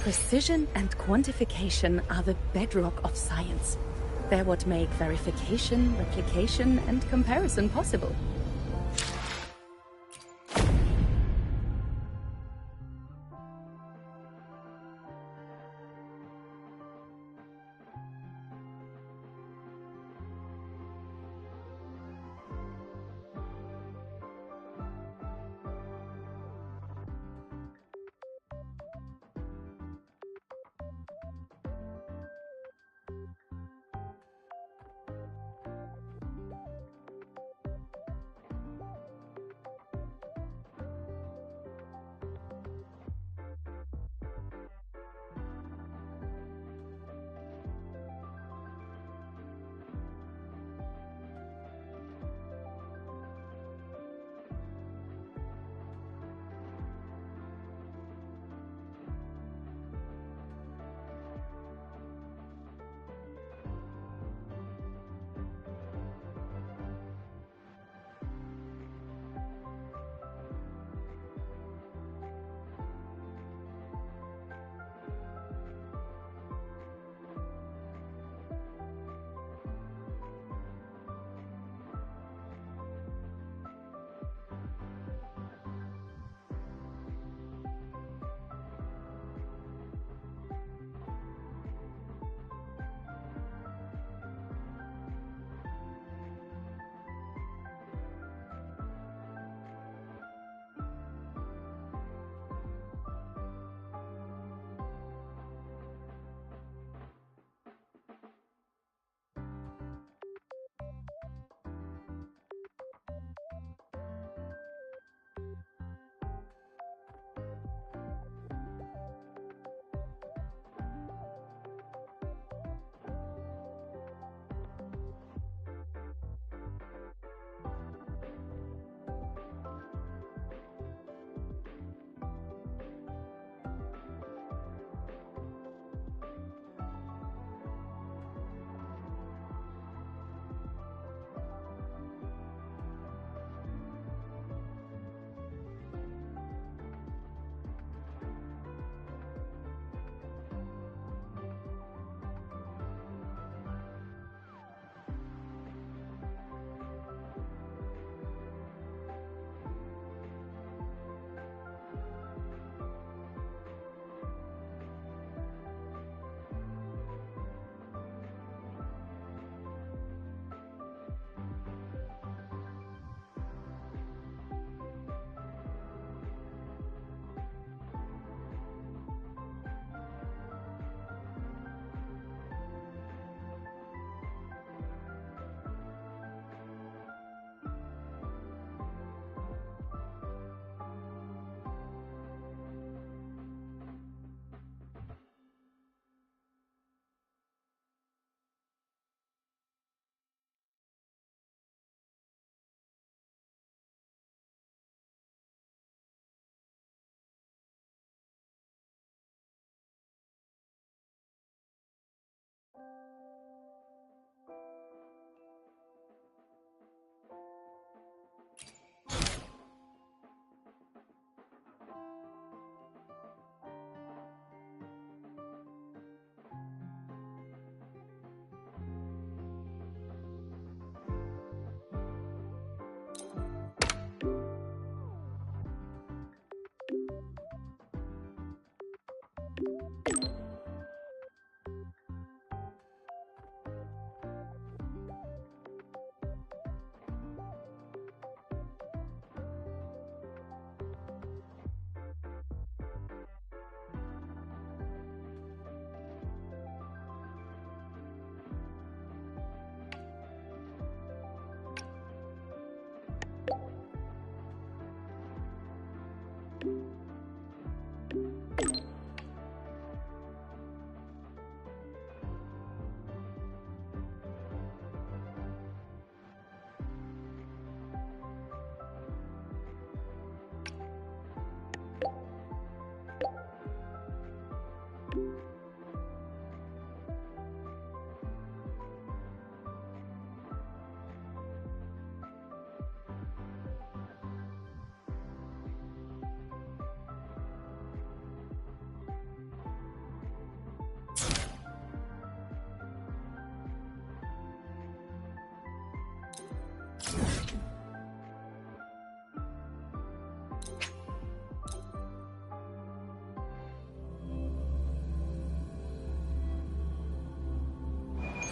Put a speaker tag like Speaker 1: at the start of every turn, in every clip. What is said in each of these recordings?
Speaker 1: Precision and quantification are the bedrock of science. They're what make verification, replication, and comparison possible.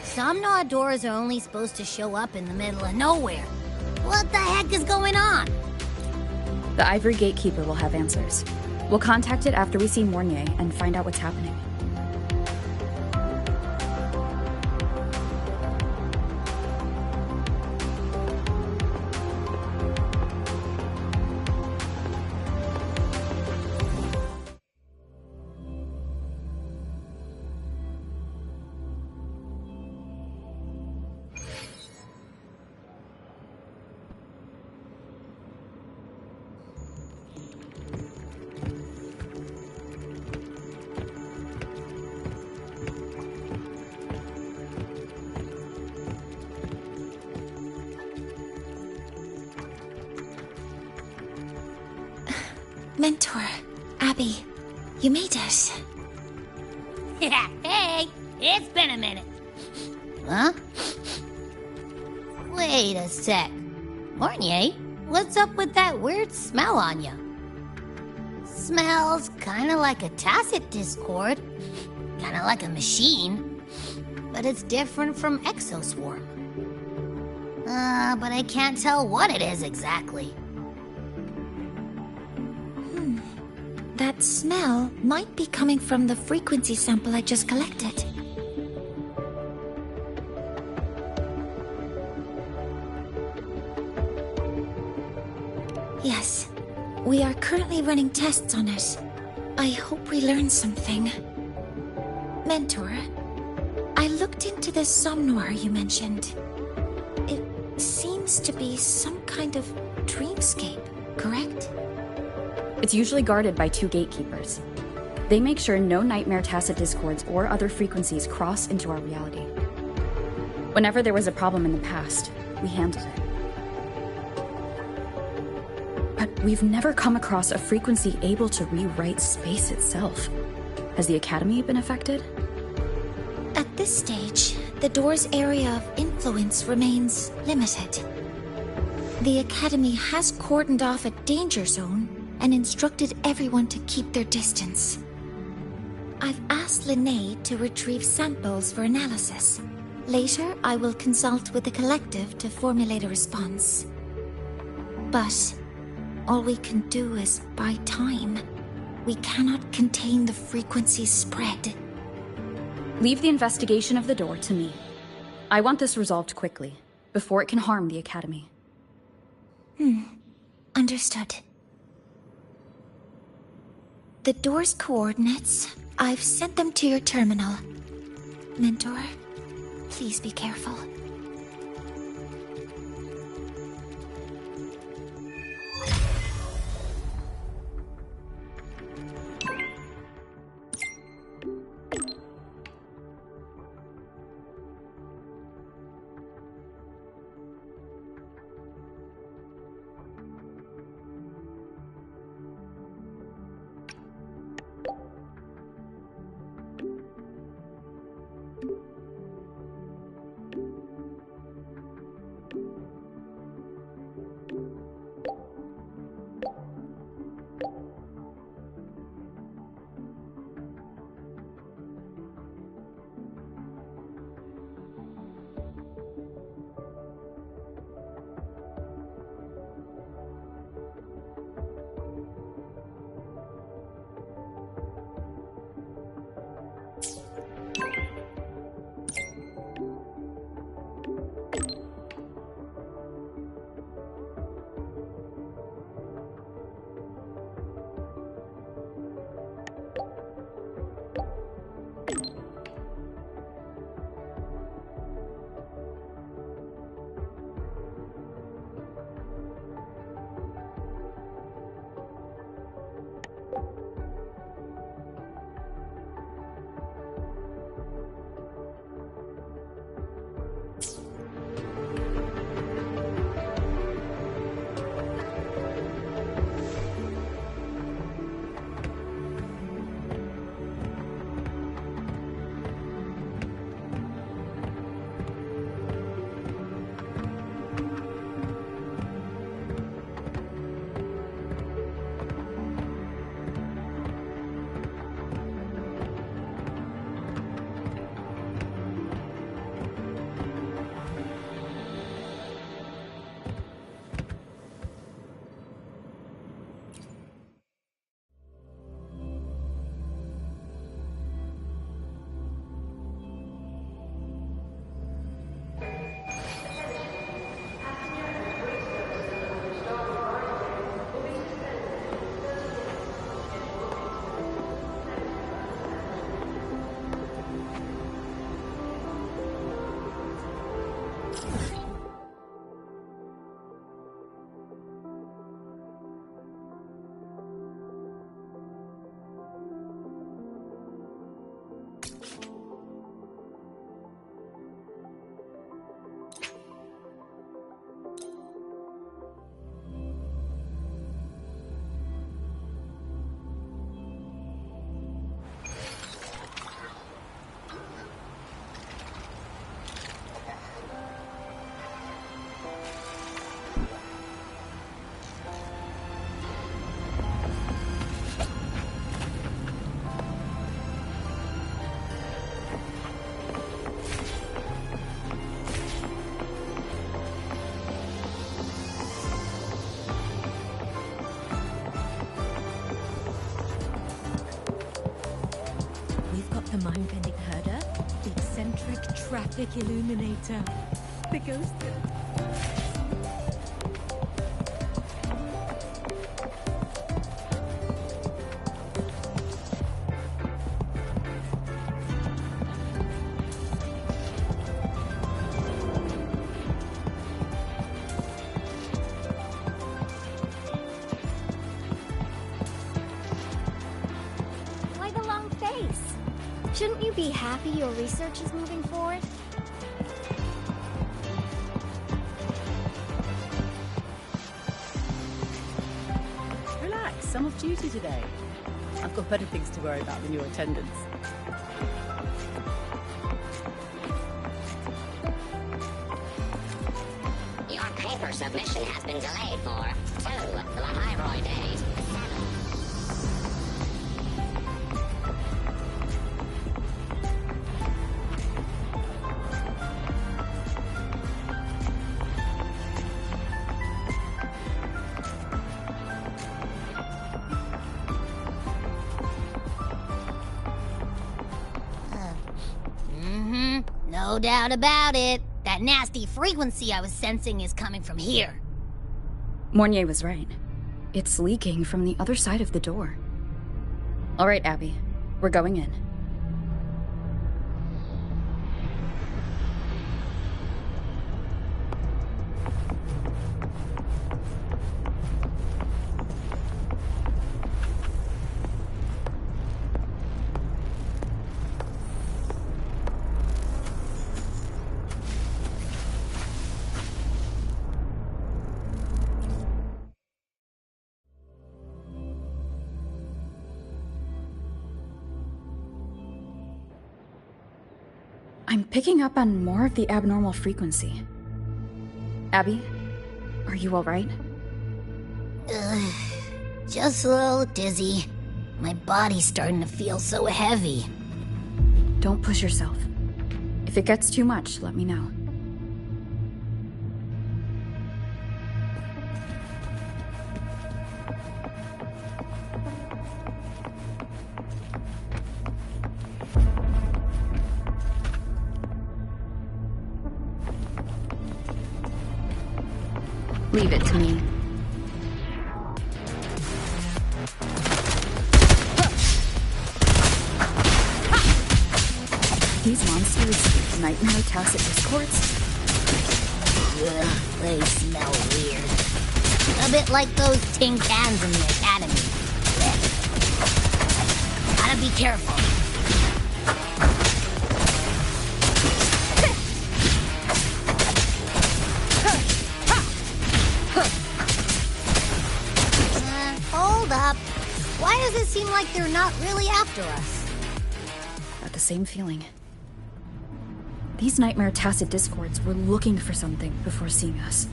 Speaker 2: Some Nod doors are only supposed to show up in the middle of nowhere. What the heck is going on?
Speaker 1: The Ivory Gatekeeper will have answers. We'll contact it after we see Mornier and find out what's happening.
Speaker 3: Mentor, Abby, you made it.
Speaker 2: Yeah, hey, it's been a minute. Huh? Wait a sec. Mornier, what's up with that weird smell on you? Smells kinda like a tacit discord. Kinda like a machine. But it's different from Exoswarm. But I can't tell what it is exactly.
Speaker 3: That smell might be coming from the frequency sample I just collected. Yes, we are currently running tests on it. I hope we learn something. Mentor, I looked into the somnoir you mentioned. It seems to be some kind of dreamscape, correct?
Speaker 1: It's usually guarded by 2 gatekeepers. They make sure no nightmare tacit discords or other frequencies cross into our reality. Whenever there was a problem in the past, we handled it. But we've never come across a frequency able to rewrite space itself. Has the Academy been affected?
Speaker 3: At this stage, the door's area of influence remains limited. The Academy has cordoned off a danger zone and instructed everyone to keep their distance. I've asked Linnae to retrieve samples for analysis. Later, I will consult with the collective to formulate a response. But all we can do is buy time. We cannot contain the frequency spread.
Speaker 1: Leave the investigation of the door to me. I want this resolved quickly, before it can harm the Academy.
Speaker 3: Understood. The door's coordinates, I've sent them to your terminal. Mentor, please be careful.
Speaker 4: The mind-bending herder, the eccentric traffic illuminator, the ghost...
Speaker 5: Why the long face? Shouldn't you be happy your research is moving forward?
Speaker 6: Relax, I'm off duty today. I've got better things to worry about than your attendance.
Speaker 7: Your paper submission has been delayed for 2 Lahiroi days.
Speaker 2: No doubt about it. That nasty frequency I was sensing is coming from here.
Speaker 1: Mornier was right. It's leaking from the other side of the door. All right, Abby. We're going in. I'm picking up on more of the abnormal frequency. Abby, are you all right?
Speaker 2: Just a little dizzy. My body's starting to feel so heavy.
Speaker 1: Don't push yourself. If it gets too much, let me know. Leave it to me. These monsters, nightmare tacit discords?
Speaker 2: Ugh, they smell weird. A bit like those tin cans in the academy. Gotta be careful. Hold up. Why does it seem like they're not really after us?
Speaker 1: Got the same feeling. These nightmare tacit discords were looking for something before seeing us.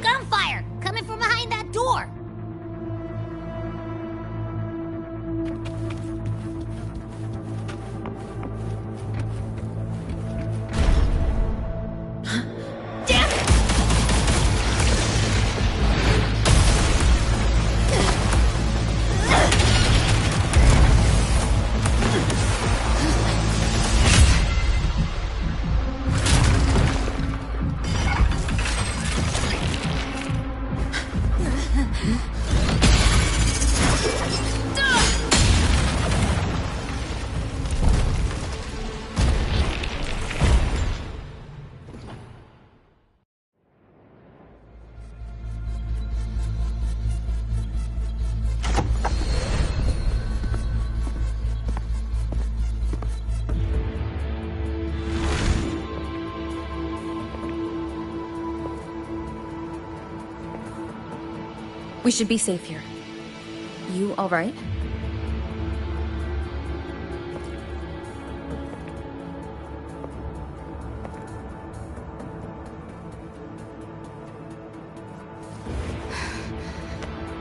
Speaker 2: Gunfire! Coming from behind that door!
Speaker 1: We should be safe here. You all right?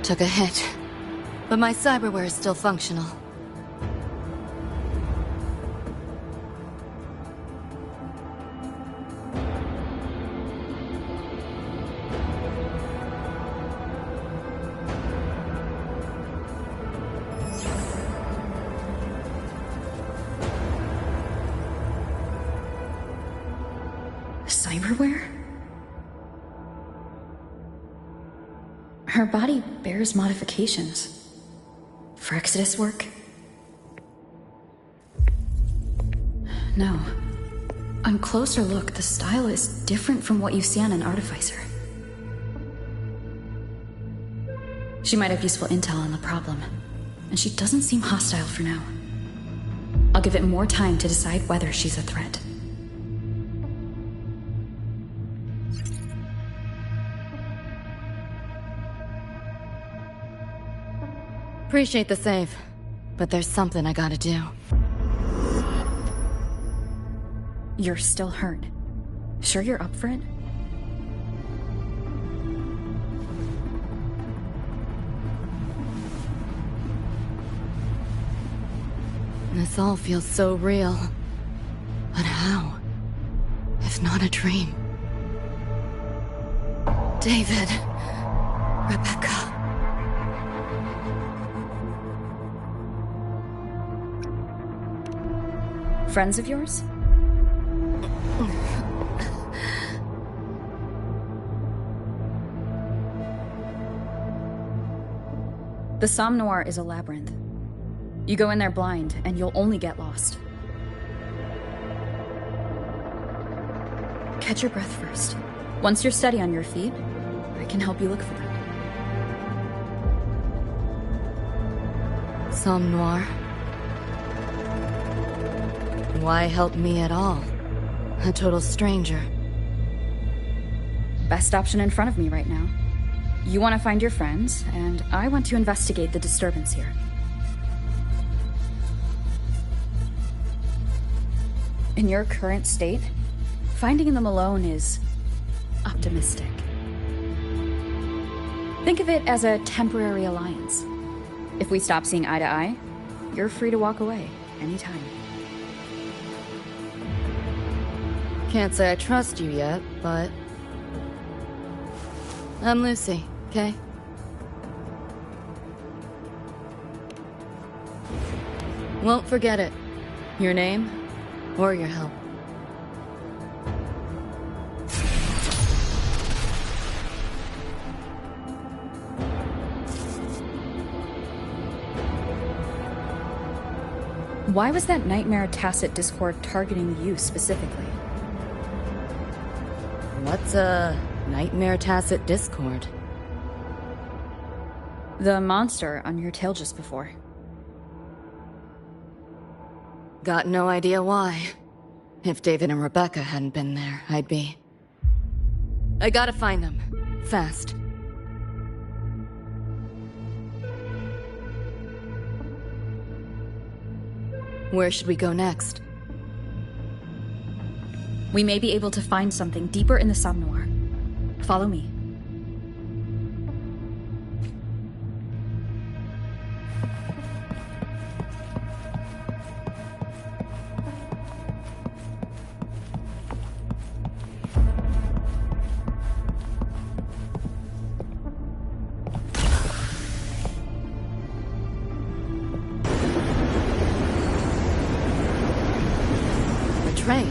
Speaker 8: Took a hit, but my cyberware is still functional.
Speaker 1: cyberware? Her body bears modifications. For Exodus work? No. On closer look, the style is different from what you see on an artificer. She might have useful intel on the problem, and she doesn't seem hostile for now. I'll give it more time to decide whether she's a threat.
Speaker 8: Appreciate the save, but there's something I gotta do.
Speaker 1: You're still hurt. Sure you're up for it?
Speaker 8: This all feels so real. But how? If not a dream? David. Rebecca.
Speaker 1: Friends of yours? The Somme Noir is a labyrinth. You go in there blind, and you'll only get lost. Catch your breath first. Once you're steady on your feet, I can help you look for them.
Speaker 8: Somme Noir. Why help me at all? A total stranger.
Speaker 1: Best option in front of me right now. You want to find your friends, and I want to investigate the disturbance here. In your current state, finding them alone is optimistic. Think of it as a temporary alliance. If we stop seeing eye to eye, you're free to walk away anytime.
Speaker 8: Can't say I trust you yet, but... I'm Lucy, okay? Won't forget it. Your name, or your help.
Speaker 1: Why was that nightmare Tacit Discord targeting you specifically?
Speaker 8: What's a nightmare Tacit Discord?
Speaker 1: The monster on your tail just before.
Speaker 8: Got no idea why. If David and Rebecca hadn't been there, I'd be... I gotta find them. Fast. Where should we go next?
Speaker 1: We may be able to find something deeper in the Somme Noir. Follow me.
Speaker 8: Train?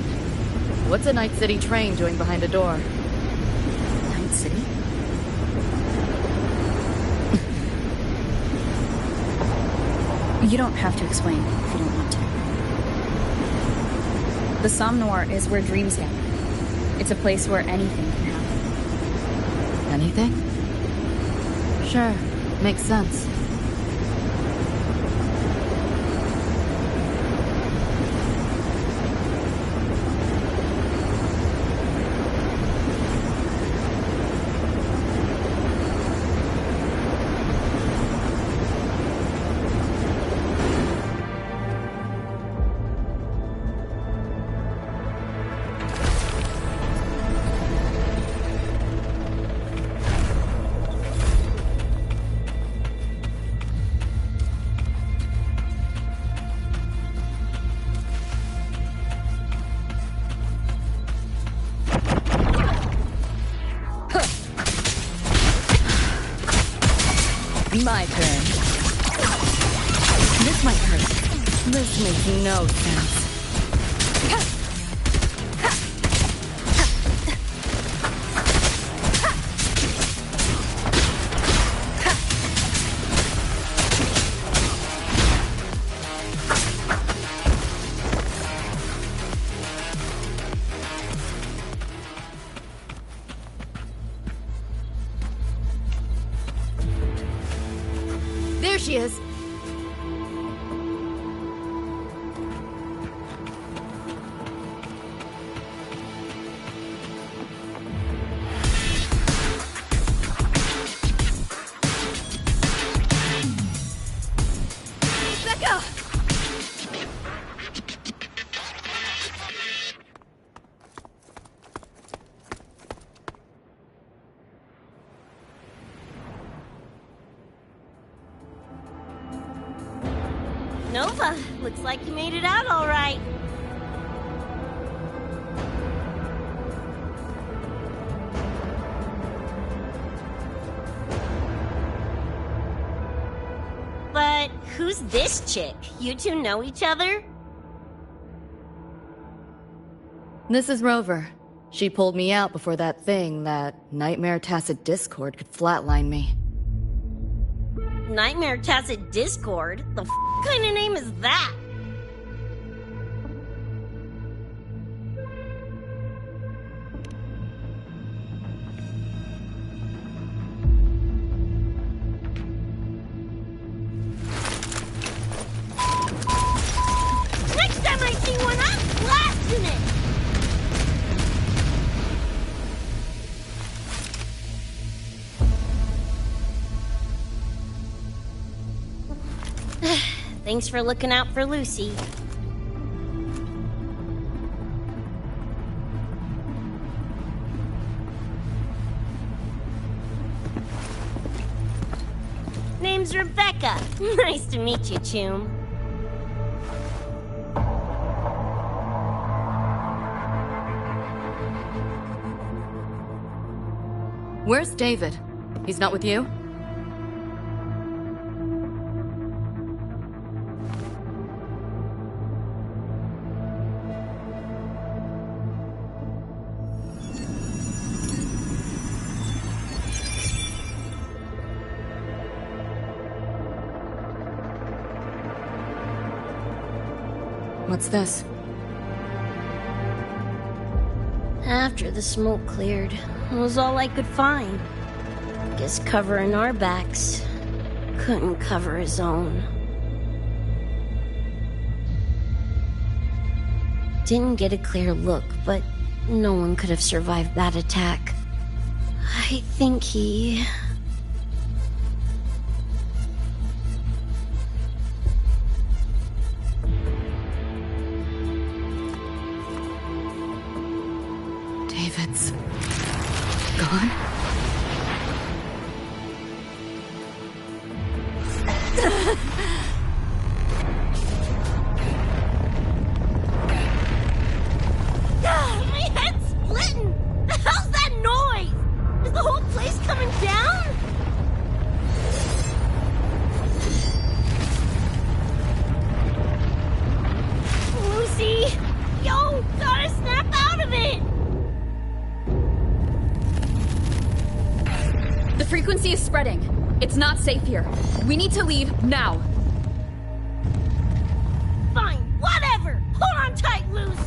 Speaker 8: What's a Night City train doing behind a door?
Speaker 1: Night City? You don't have to explain if you don't want to. The Somme Noir is where dreams gather. It's a place where anything can happen.
Speaker 8: Anything? Sure, makes sense. My turn. This might hurt. This makes no sense. she is. Becca!
Speaker 9: Nova, looks like you made it out all right. But who's this chick? You two know each other?
Speaker 8: This is Rover. She pulled me out before that thing, that Nightmare Tacit Discord, could flatline me.
Speaker 9: Nightmare Tacit Discord? The kind of name is that? Next time I see one, I'm blasting it! Thanks for looking out for Lucy. Name's Rebecca. Nice to meet you, Choom.
Speaker 8: Where's David? He's not with you? What's this?
Speaker 9: After the smoke cleared, it was all I could find. Guess covering our backs couldn't cover his own. Didn't get a clear look, but no one could have survived that attack. I think he...
Speaker 8: David's gone?
Speaker 9: My head's splitting! The hell's that noise? Is the whole place coming down? Lucy! Yo, gotta snap out of it!
Speaker 1: The frequency is spreading. It's not safe here. We need to leave now.
Speaker 9: Fine, whatever! Hold on tight, Luce!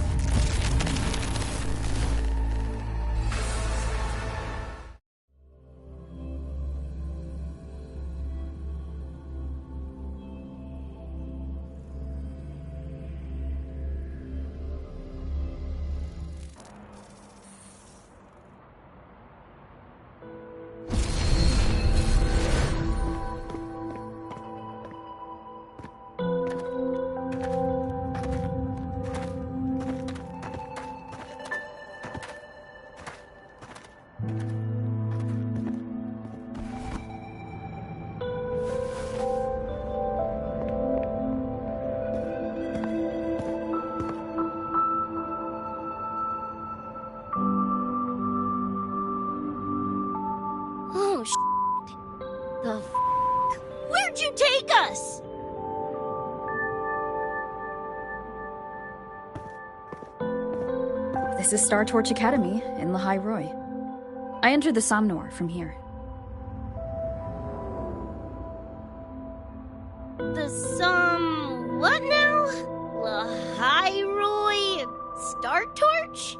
Speaker 9: Oh, shit. The f***? Where'd you take us?
Speaker 1: This is Star Torch Academy in Lahai Roy. I entered the Somnor from here.
Speaker 9: What now? Lahai Star Torch?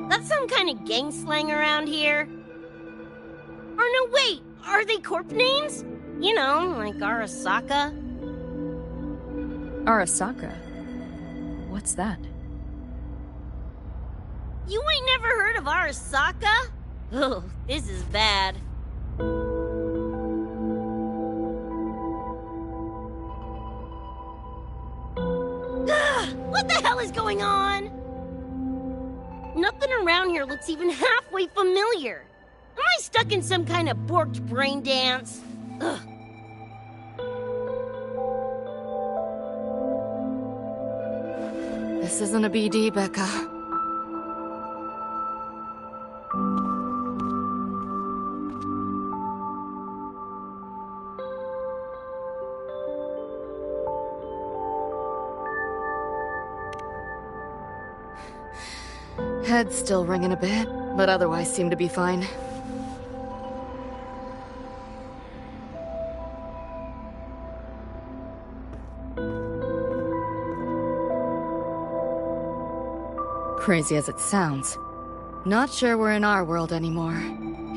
Speaker 9: That's some kind of gang slang around here. Or no, wait! Are they corp names? You know, like Arasaka?
Speaker 1: Arasaka? What's that?
Speaker 9: You ain't never heard of Arasaka? Oh, this is bad. What the hell is going on? Nothing around here looks even halfway familiar. Am I stuck in some kind of borked brain dance? Ugh.
Speaker 8: This isn't a BD, Becca. Head's still ringing a bit, but otherwise seem to be fine. Crazy as it sounds, not sure we're in our world anymore,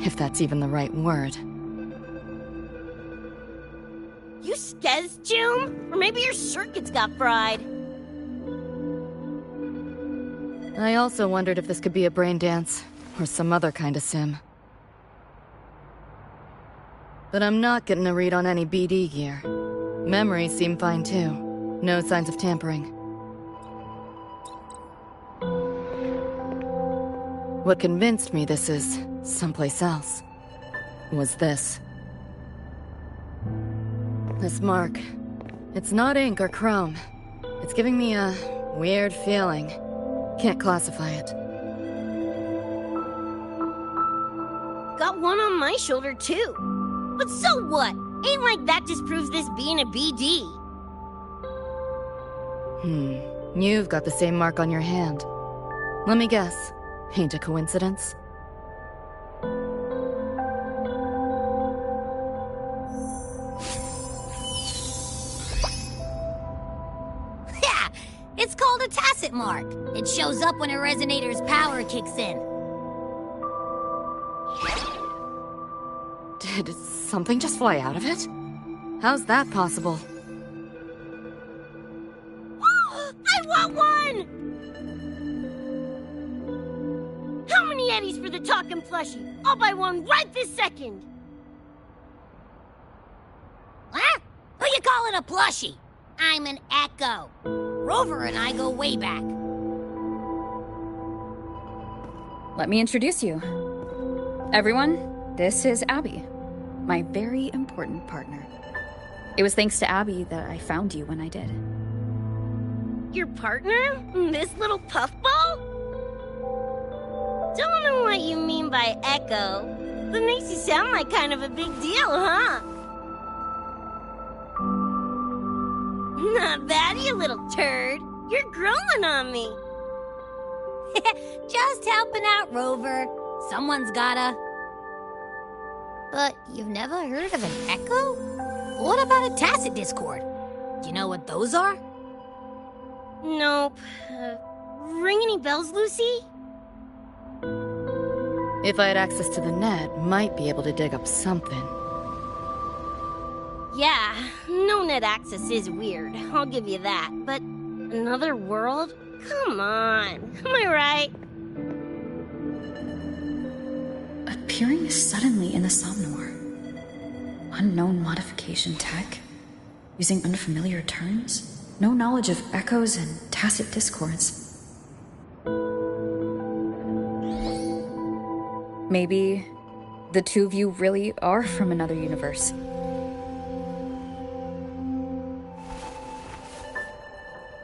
Speaker 8: if that's even the right word.
Speaker 9: You skez, June? Or maybe your circuits got fried.
Speaker 8: I also wondered if this could be a brain dance, or some other kind of sim. But I'm not getting a read on any BD gear. Memories seem fine too. No signs of tampering. What convinced me this is someplace else was this. This mark. It's not ink or chrome. It's giving me a weird feeling. Can't classify it.
Speaker 9: Got one on my shoulder, too. But so what? Ain't like that disproves this being a BD.
Speaker 8: You've got the same mark on your hand. Let me guess. Ain't a coincidence?
Speaker 2: It's called a tacit mark. It shows up when a resonator's power kicks in.
Speaker 8: Did something just fly out of it? How's that possible?
Speaker 9: I want one! How many eddies for the talking plushie? I'll buy one right this second!
Speaker 2: Huh? Who you calling a plushie? I'm an Echo. Rover and I go way back.
Speaker 1: Let me introduce you. Everyone, this is Abby, my very important partner. It was thanks to Abby that I found you when I did.
Speaker 9: Your partner? This little puffball? Don't know what you mean by Echo. That makes you sound like kind of a big deal, huh? Not bad, you little turd. You're growing on me.
Speaker 2: Just helping out, Rover. Someone's gotta. But you've never heard of an Echo? What about a tacit discord? Do you know what those are?
Speaker 9: Nope. Ring any bells, Lucy?
Speaker 8: If I had access to the net, might be able to dig up something.
Speaker 9: Yeah, no net access is weird, I'll give you that. But another world? Come on, am I right?
Speaker 1: Appearing suddenly in the Somnor. Unknown modification tech. Using unfamiliar terms. No knowledge of echoes and tacit discords. Maybe the two of you really are from another universe.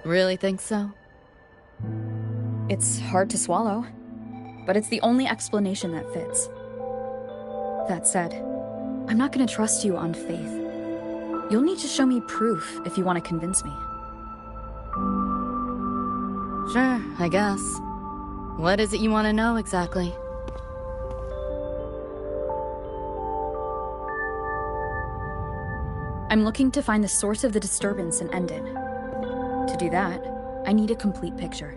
Speaker 8: Really think so?
Speaker 1: It's hard to swallow, but it's the only explanation that fits. That said, I'm not going to trust you on faith. You'll need to show me proof if you want to convince me.
Speaker 8: Sure, I guess. What is it you want to know exactly?
Speaker 1: I'm looking to find the source of the disturbance and end it. To do that, I need a complete picture.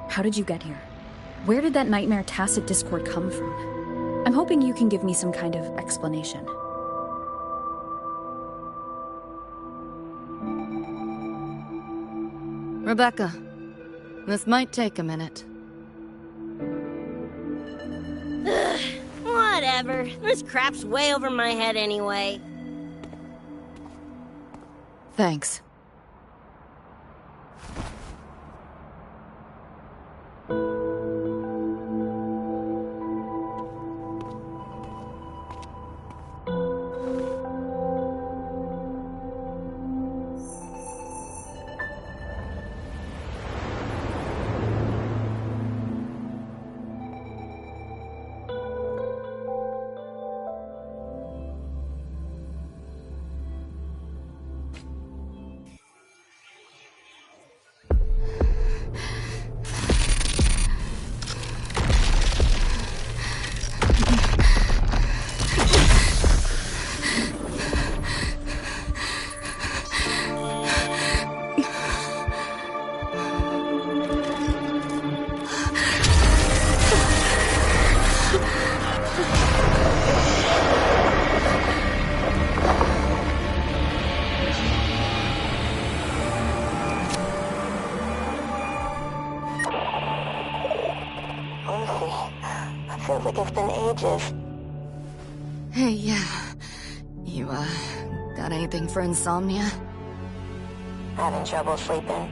Speaker 1: How did you get here? Where did that nightmare tacit discord come from? I'm hoping you can give me some kind of explanation.
Speaker 8: Rebecca, this might take a minute.
Speaker 9: Whatever. This crap's way over my head anyway.
Speaker 8: Thanks.
Speaker 10: Feels like it's been ages.
Speaker 8: Hey, yeah. You, got anything for insomnia?
Speaker 10: Having trouble sleeping.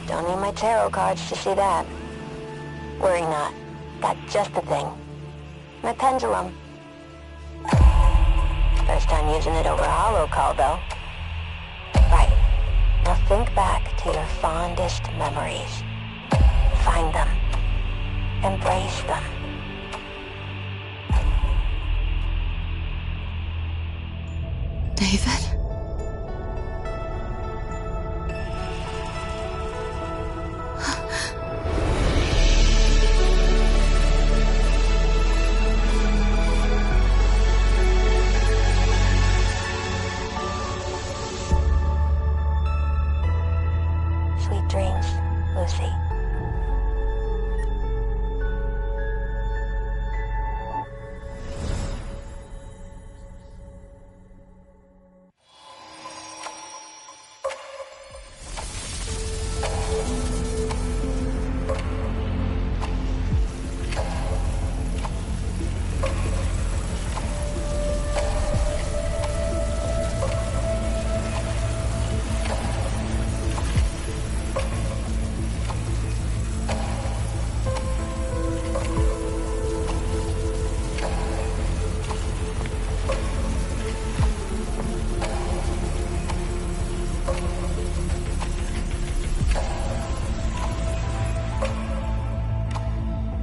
Speaker 10: Don't need my tarot cards to see that. Worry not. Got just the thing. My pendulum. First time using it over hollow call, though. Right. Now think back to your fondest memories. Find them. Embrace them.
Speaker 8: David?
Speaker 10: Sweet dreams, Lucy.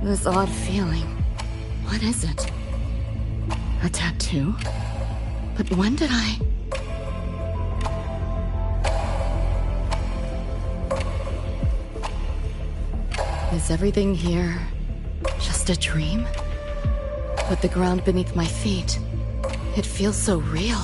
Speaker 8: This odd feeling. What is it? A tattoo? But when did I... Is everything here just a dream? But the ground beneath my feet, it feels so real.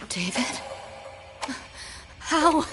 Speaker 8: David? How?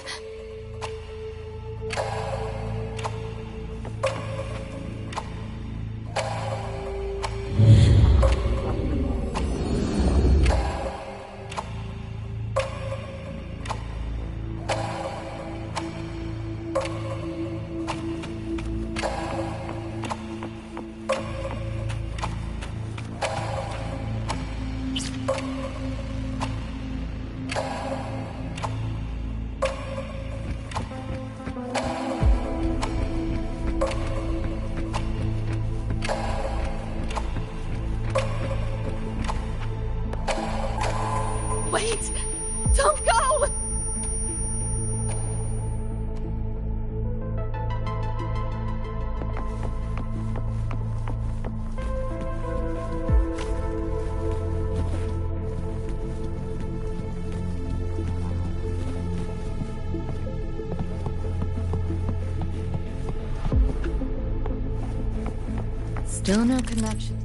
Speaker 8: Still no connection.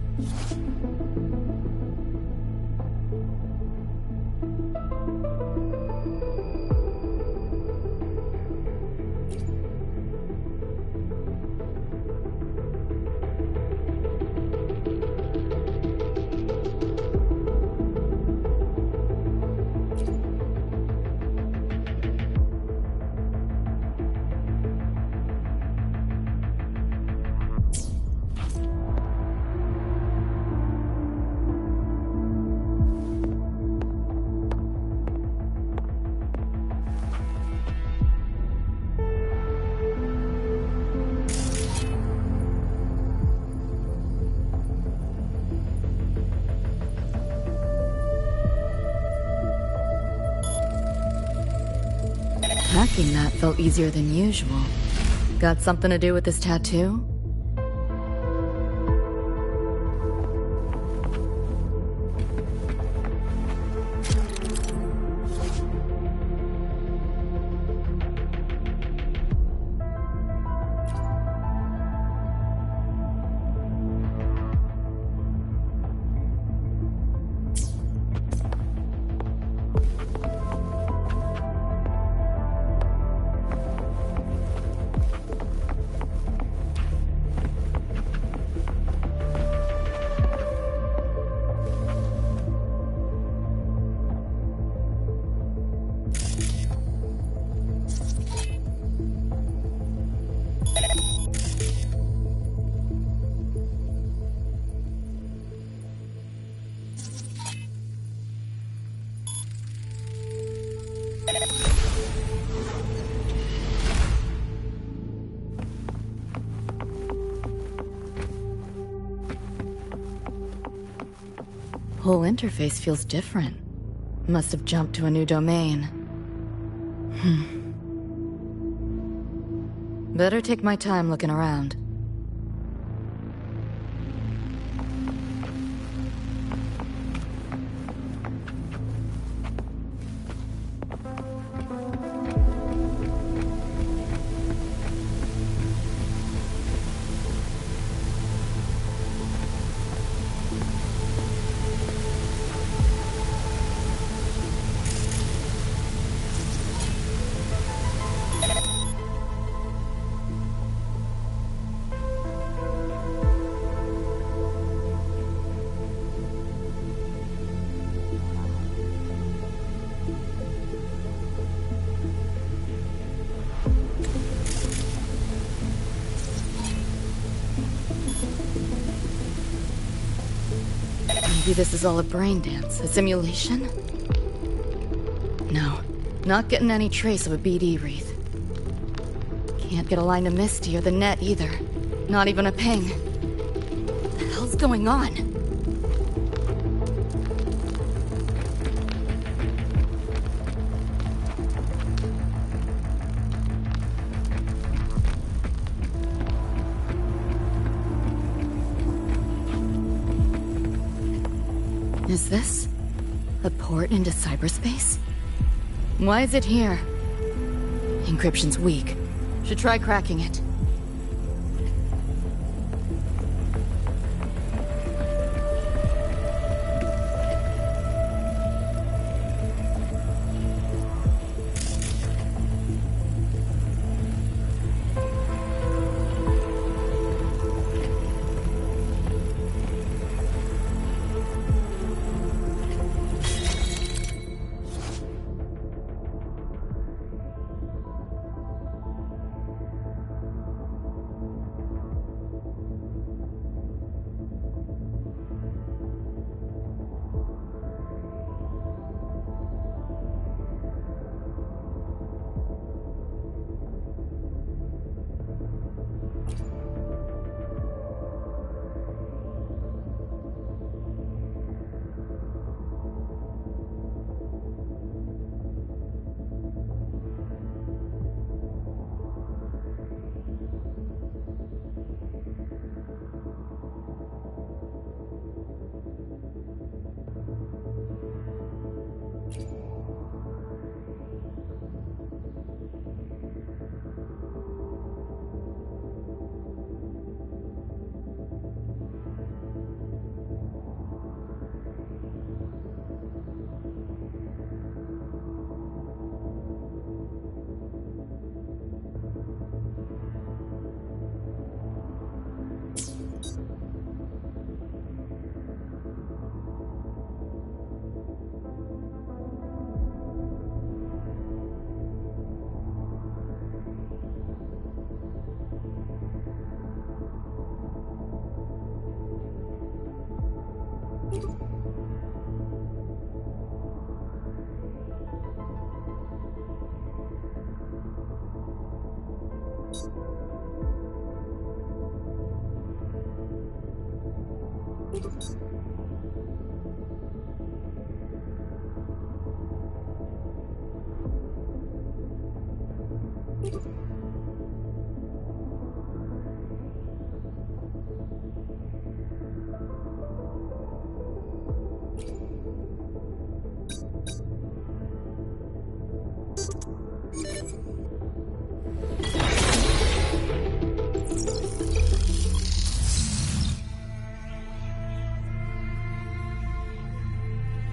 Speaker 8: Hacking that felt easier than usual. Got something to do with this tattoo? Whole interface feels different. Must have jumped to a new domain. Better take my time looking around. Maybe this is all a brain dance, a simulation? No, not getting any trace of a BD wreath. Can't get a line to Misty or the net either. Not even a ping. What the hell's going on? Is this a port into cyberspace? Why is it here? Encryption's weak. Should try cracking it.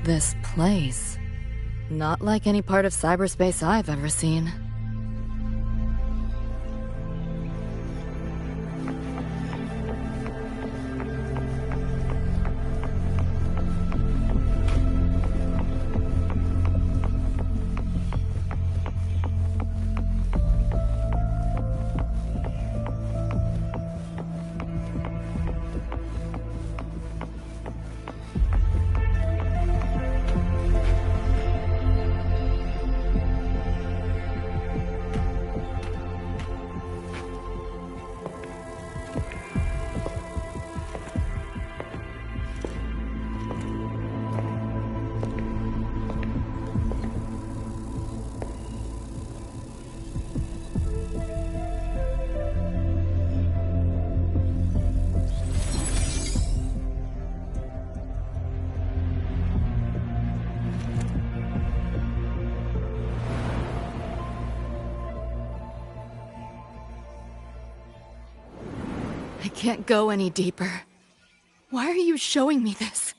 Speaker 8: This place. Not like any part of cyberspace I've ever seen. I can't go any deeper. Why are you showing me this?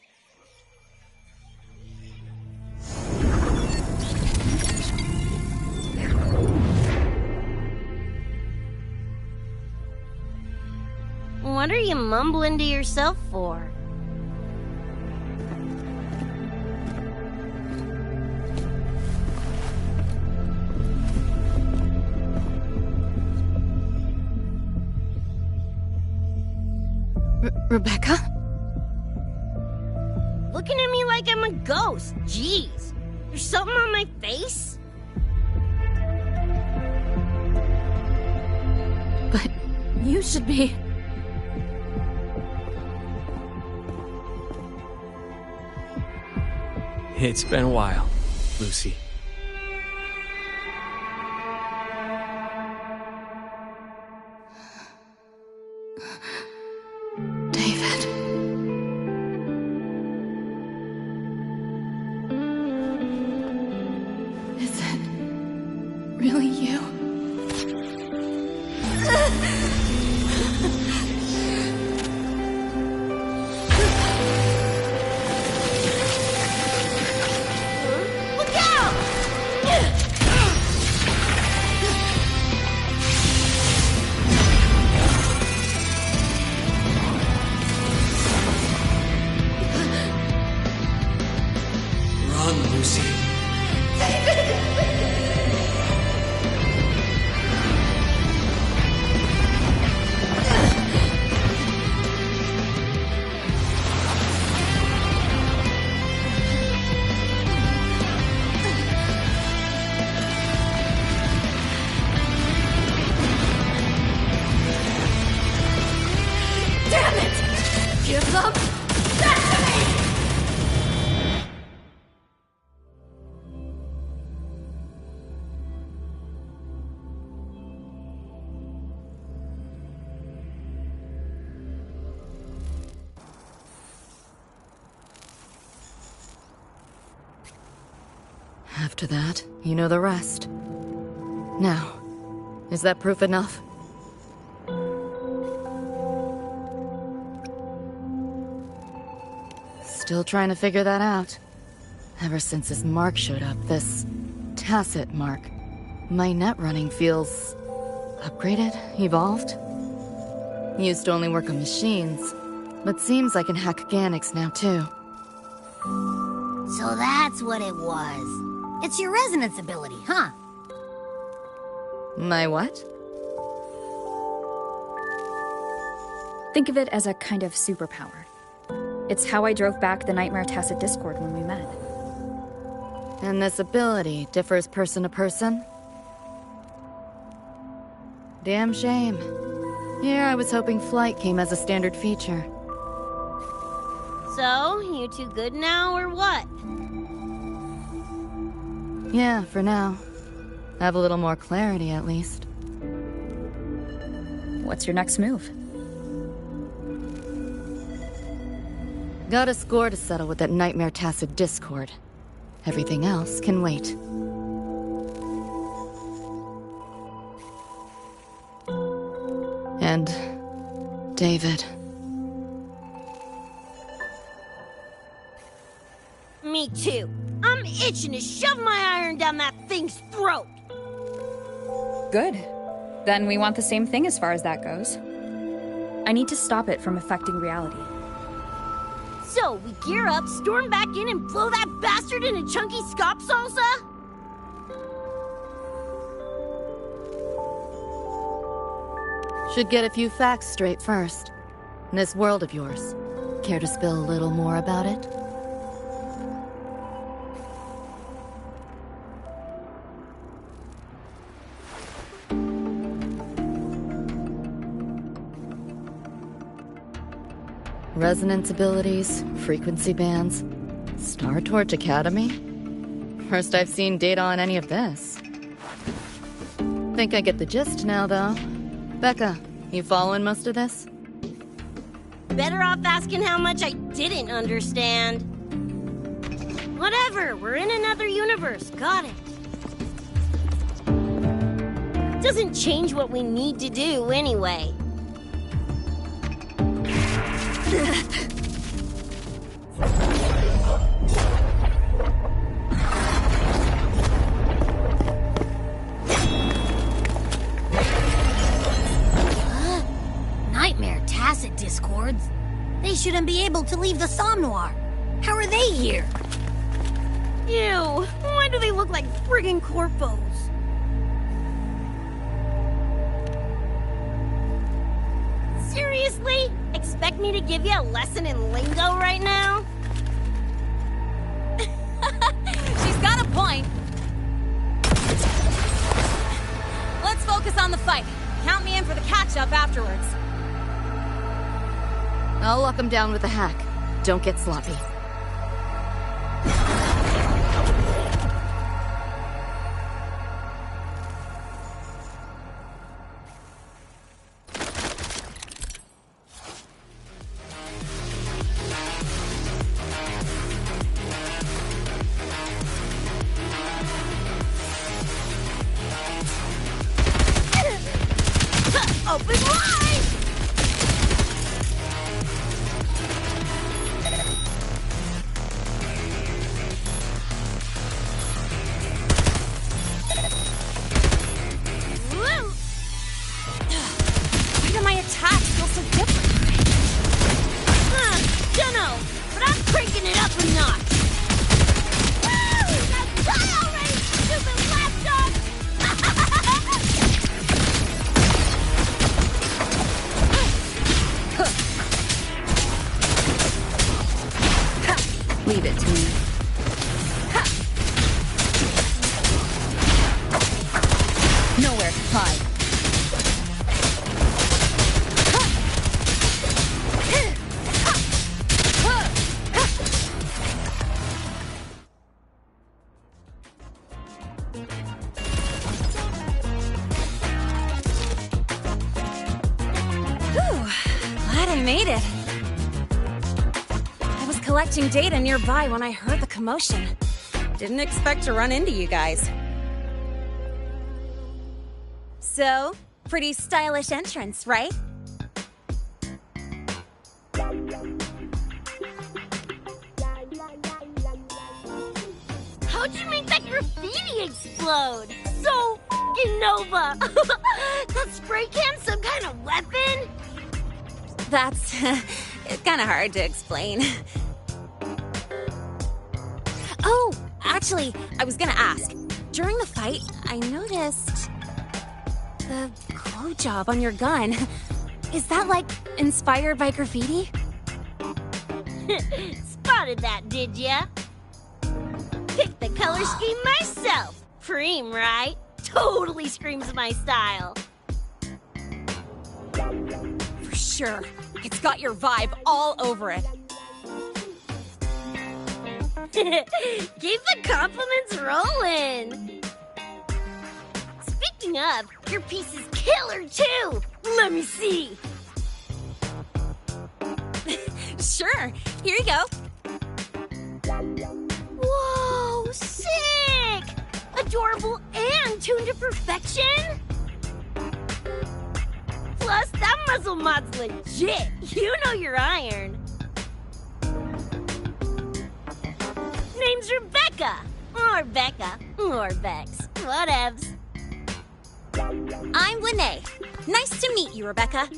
Speaker 9: What are you mumbling to yourself for?
Speaker 8: Rebecca?
Speaker 9: Looking at me like I'm a ghost. Jeez. There's something on my face?
Speaker 8: But you should be...
Speaker 11: It's been a while, Lucy.
Speaker 8: David. Is it really you?
Speaker 11: Lucy.
Speaker 8: Damn it! Give them back to me! After that, you know the rest. Now, is that proof enough? Still trying to figure that out. Ever since this mark showed up, this tacit mark, my net running feels upgraded, evolved. Used to only work on machines, but seems I can hack organics now too.
Speaker 2: So that's what it was. It's your resonance ability, huh?
Speaker 8: My what?
Speaker 1: Think of it as a kind of superpower. It's how I drove back the Nightmare Tacit Discord when we met.
Speaker 8: And this ability differs person to person? Damn shame. Here I was hoping flight came as a standard feature.
Speaker 9: So, you two good now, or what?
Speaker 8: Yeah, for now. Have a little more clarity, at least.
Speaker 1: What's your next move?
Speaker 8: Got a score to settle with that Nightmare Tacit Discord. Everything else can wait. And David.
Speaker 9: Me too. I'm itching to shove my iron down that thing's throat.
Speaker 1: Good. Then we want the same thing as far as that goes. I need to stop it from affecting reality.
Speaker 9: So, we gear up, storm back in, and blow that bastard into chunky scop salsa?
Speaker 8: Should get a few facts straight first. This world of yours. Care to spill a little more about it? Resonance abilities, frequency bands, Star Torch Academy? First I've seen data on any of this. Think I get the gist now, though. Becca, you following most of this?
Speaker 9: Better off asking how much I didn't understand. Whatever, we're in another universe, got it. Doesn't change what we need to do anyway.
Speaker 2: Nightmare Tacit Discords? They shouldn't be able to leave the Somnoir. How are they here?
Speaker 9: Ew, why do they look like friggin' corpos? Seriously? Expect me to give you a lesson in lingo right now?
Speaker 12: She's got a point. Let's focus on the fight. Count me in for the catch-up afterwards.
Speaker 8: I'll lock him down with a hack. Don't get sloppy.
Speaker 9: Open wide! Woo!
Speaker 12: Why do my attacks feel so different?
Speaker 9: Dunno, but I'm cranking it up a notch. Woo! Now die already, stupid lapdog!
Speaker 1: Leave it to me. Nowhere to hide.
Speaker 12: Glad I made it. I was collecting data nearby when I heard the commotion. Didn't expect to run into you guys. So, pretty stylish entrance, right?
Speaker 9: How'd you make that graffiti explode? So f***ing Nova! That spray can some kind of weapon?
Speaker 12: That's it's kind of hard to explain. Oh, actually, I was gonna ask. During the fight, I noticed the glow job on your gun. Is that, like, inspired by graffiti?
Speaker 9: Spotted that, did ya? Picked the color scheme myself. Preem, right? Totally screams my style.
Speaker 12: For sure. It's got your vibe all over it.
Speaker 9: Keep the compliments rolling. Speaking of, your piece is killer too. Let me see.
Speaker 12: Sure, here you go.
Speaker 9: Whoa, sick! Adorable and tuned to perfection? Plus, that muzzle mod's legit. You know your iron. Name's Rebecca. Or Becca. Or Bex. Whatevs.
Speaker 12: I'm Lene. Nice to meet you, Rebecca.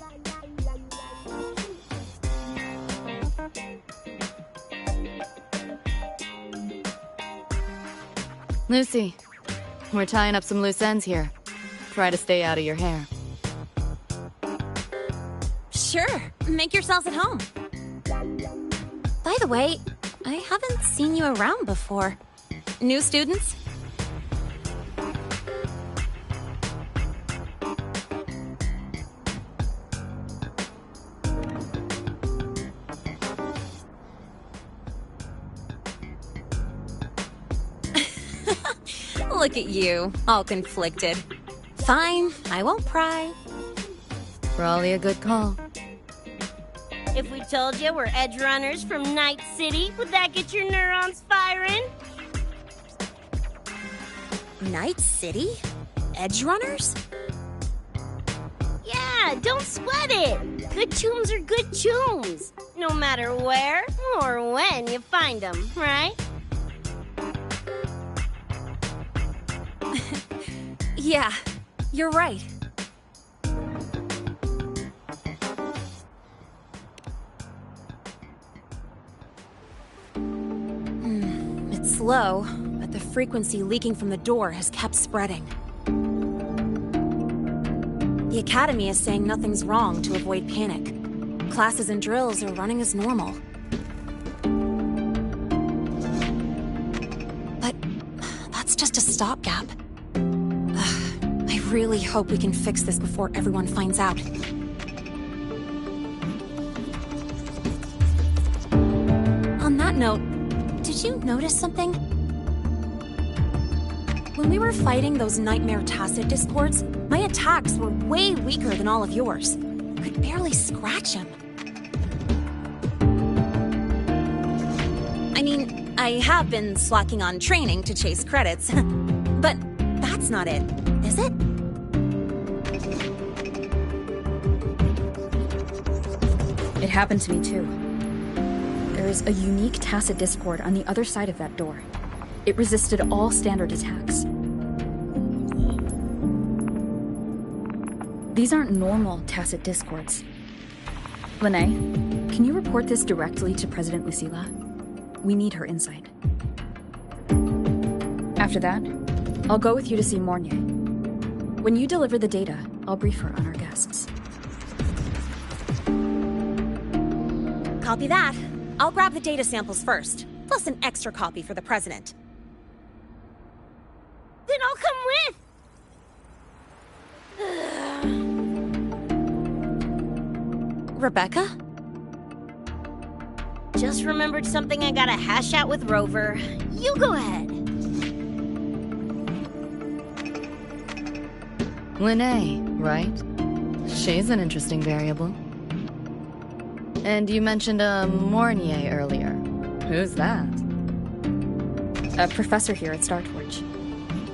Speaker 8: Lucy, we're tying up some loose ends here. Try to stay out of your hair.
Speaker 12: Sure, make yourselves at home. By the way, I haven't seen you around before. New students? Look at you, all conflicted. Fine, I won't pry.
Speaker 8: Probably a good call.
Speaker 9: If we told you we're edge runners from Night City, would that get your neurons firing?
Speaker 12: Night City? Edge runners?
Speaker 9: Yeah, don't sweat it. Good tunes are good tunes. No matter where or when you find them, right?
Speaker 12: Yeah, you're right. It's low, but the frequency leaking from the door has kept spreading. The Academy is saying nothing's wrong to avoid panic. Classes and drills are running as normal. But that's just a stopgap. I really hope we can fix this before everyone finds out. On that note, did you notice something? When we were fighting those nightmare tacit discords, my attacks were way weaker than all of yours. Could barely scratch him. I mean, I have been slacking on training to chase credits, but that's not it, is it?
Speaker 1: It happened to me too. There is a unique tacit discord on the other side of that door. It resisted all standard attacks. These aren't normal tacit discords. Lene, can you report this directly to President Lucilla? We need her insight. After that, I'll go with you to see Mornier. When you deliver the data, I'll brief her on our guests.
Speaker 12: Copy that. I'll grab the data samples first, plus an extra copy for the president.
Speaker 9: Then I'll come with!
Speaker 12: Rebecca?
Speaker 9: Just remembered something I gotta hash out with Rover. You go ahead.
Speaker 8: Lene, right? She's an interesting variable. And you mentioned a Mornier earlier. Who's that?
Speaker 1: A professor here at StarTorch.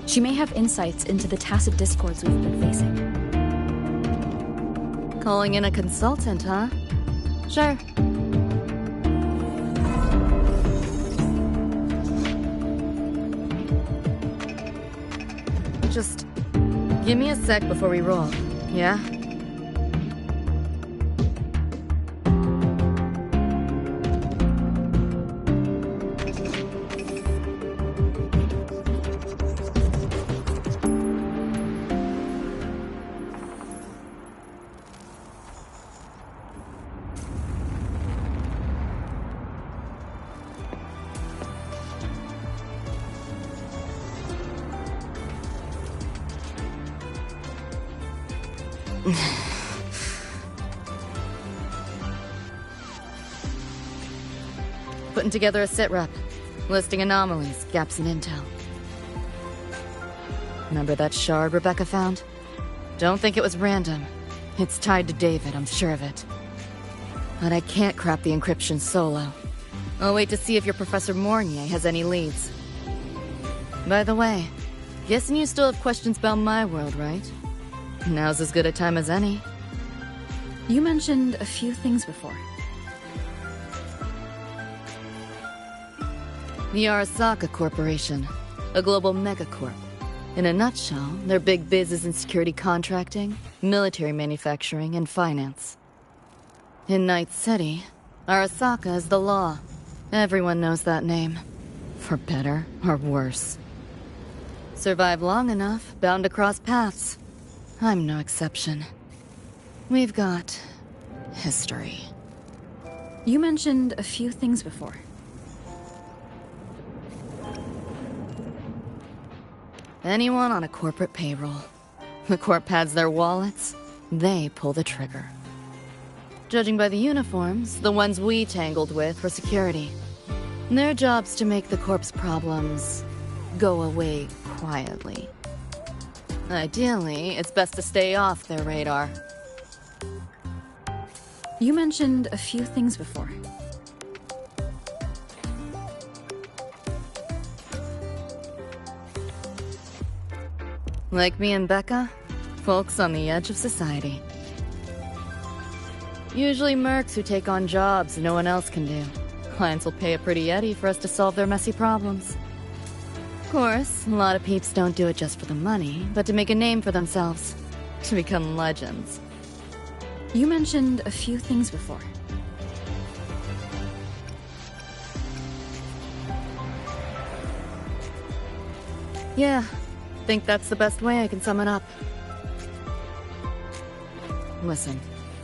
Speaker 1: She may have insights into the tacit discords we've been facing.
Speaker 8: Calling in a consultant, huh? Sure. Just give me a sec before we roll, yeah? Putting together a sit rep. listing anomalies, gaps in intel. Remember that shard Rebecca found? Don't think it was random. It's tied to David, I'm sure of it. But I can't crack the encryption solo. I'll wait to see if your Professor Mornier has any leads. By the way, guessing you still have questions about my world, right? Now's as good a time as any.
Speaker 1: You mentioned a few things before.
Speaker 8: The Arasaka Corporation, a global megacorp. In a nutshell, their big biz is in security contracting, military manufacturing, and finance. In Night City, Arasaka is the law. Everyone knows that name. For better or worse. Survive long enough, bound to cross paths. I'm no exception. We've got history.
Speaker 1: You mentioned a few things before.
Speaker 8: Anyone on a corporate payroll. The corp pads their wallets, they pull the trigger. Judging by the uniforms, the ones we tangled with for security. Their job's to make the corp's problems go away quietly. Ideally, it's best to stay off their radar.
Speaker 1: You mentioned a few things before.
Speaker 8: Like me and Becca, folks on the edge of society. Usually mercs who take on jobs no one else can do. Clients will pay a pretty eddy for us to solve their messy problems. Of course, a lot of peeps don't do it just for the money, but to make a name for themselves. To become legends.
Speaker 1: You mentioned a few things before.
Speaker 8: Yeah, think that's the best way I can sum it up. Listen,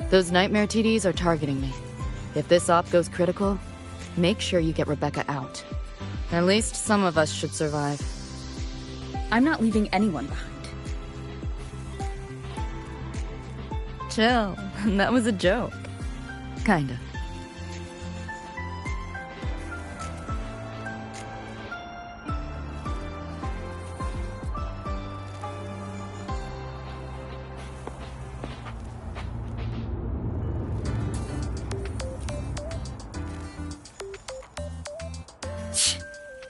Speaker 8: those nightmare TDs are targeting me. If this op goes critical, make sure you get Rebecca out. At least some of us should survive.
Speaker 1: I'm not leaving anyone behind.
Speaker 8: Chill, that was a joke. Kinda.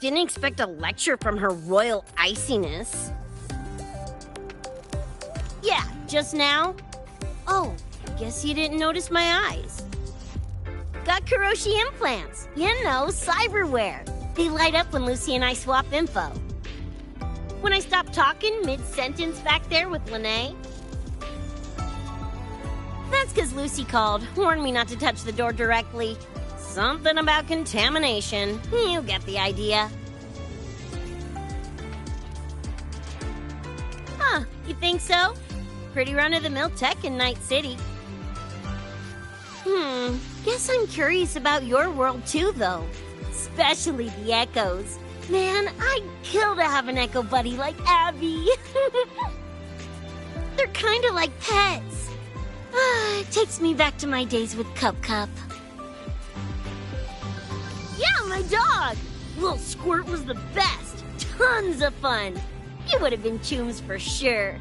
Speaker 9: Didn't expect a lecture from her royal iciness. Yeah, just now? Oh, guess you didn't notice my eyes. Got Kuroshi implants. You know, cyberware. They light up when Lucy and I swap info. When I stop talking mid-sentence back there with Lene. That's because Lucy called, warned me not to touch the door directly. Something about contamination. You get the idea. Huh, you think so? Pretty run-of-the-mill tech in Night City. Guess I'm curious about your world too, though. Especially the Echoes. Man, I'd kill to have an Echo buddy like Abby. They're kinda like pets. It takes me back to my days with Cup Cup. Yeah, my dog! Little Squirt was the best. Tons of fun. You would have been chooms for sure.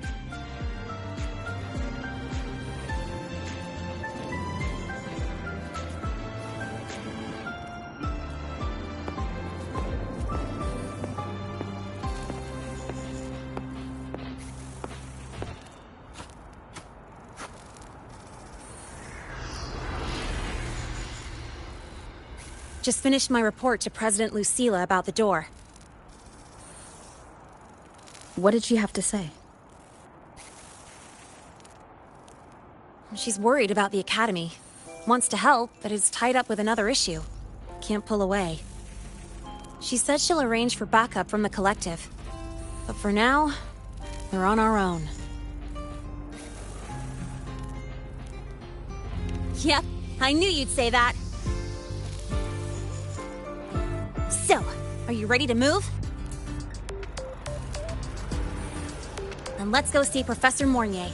Speaker 12: Just finished my report to President Lucilla about the door.
Speaker 1: What did she have to say?
Speaker 12: She's worried about the Academy. Wants to help, but is tied up with another issue. Can't pull away. She said she'll arrange for backup from the Collective. But for now, we're on our own. Yep, I knew you'd say that. So, are you ready to move? Then let's go see Professor Mornier.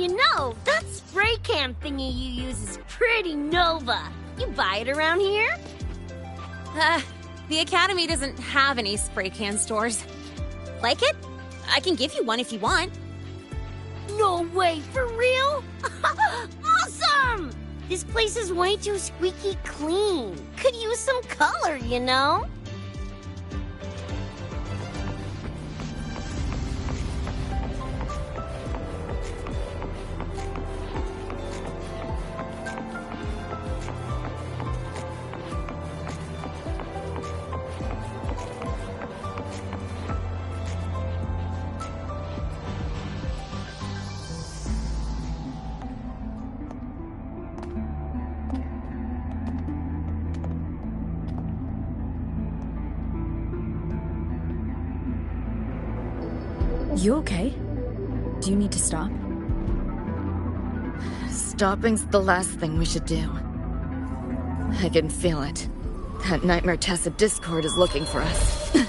Speaker 9: You know, that spray can thingy you use is pretty Nova. You buy it around here?
Speaker 12: The Academy doesn't have any spray can stores. Like it? I can give you one if you want.
Speaker 9: No way, for real? Awesome! This place is way too squeaky clean. Could use some color, you know?
Speaker 1: You okay? Do you need to stop?
Speaker 8: Stopping's the last thing we should do. I can feel it. That Nightmare Tacit Discord is looking for us.
Speaker 9: Lucy!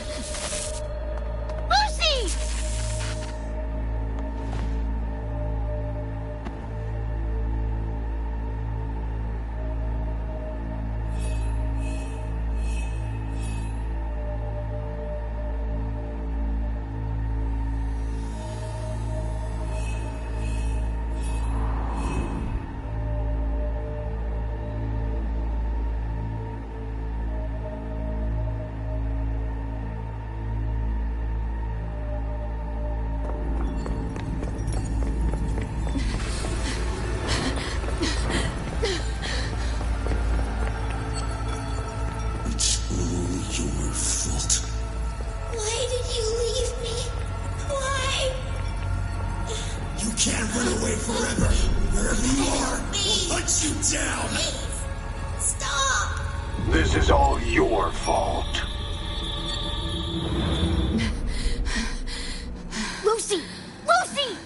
Speaker 13: This is all your fault.
Speaker 9: Lucy! Lucy!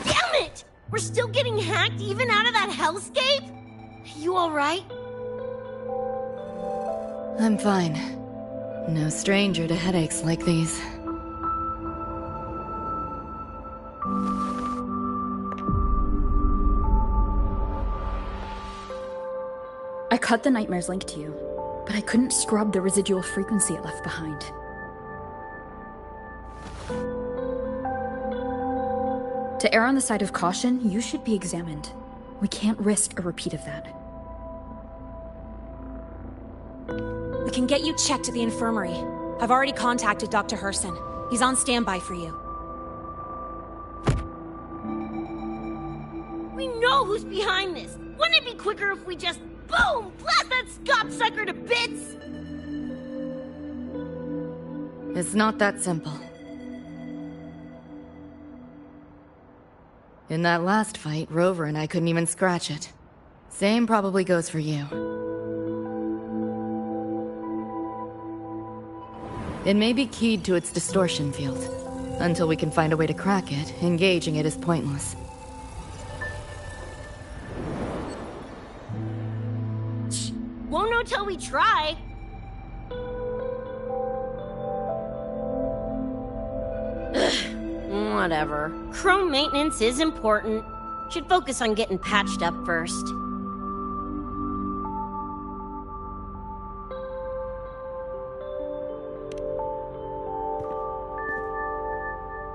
Speaker 9: Damn it! We're still getting hacked even out of that hellscape? You alright?
Speaker 8: I'm fine. No stranger to headaches like these.
Speaker 1: I cut the Nightmare's link to you, but I couldn't scrub the residual frequency it left behind. To err on the side of caution, you should be examined. We can't risk a repeat of that.
Speaker 12: We can get you checked at the infirmary. I've already contacted Dr. Herson. He's on standby for you.
Speaker 9: We know who's behind this. Wouldn't it be quicker if we just, boom, blast that Scop sucker to bits?
Speaker 8: It's not that simple. In that last fight, Rover and I couldn't even scratch it. Same probably goes for you. It may be keyed to its distortion field. Until we can find a way to crack it, engaging it is pointless.
Speaker 9: Won't know till we try. Whatever. Chrome maintenance is important. Should focus on getting patched up first.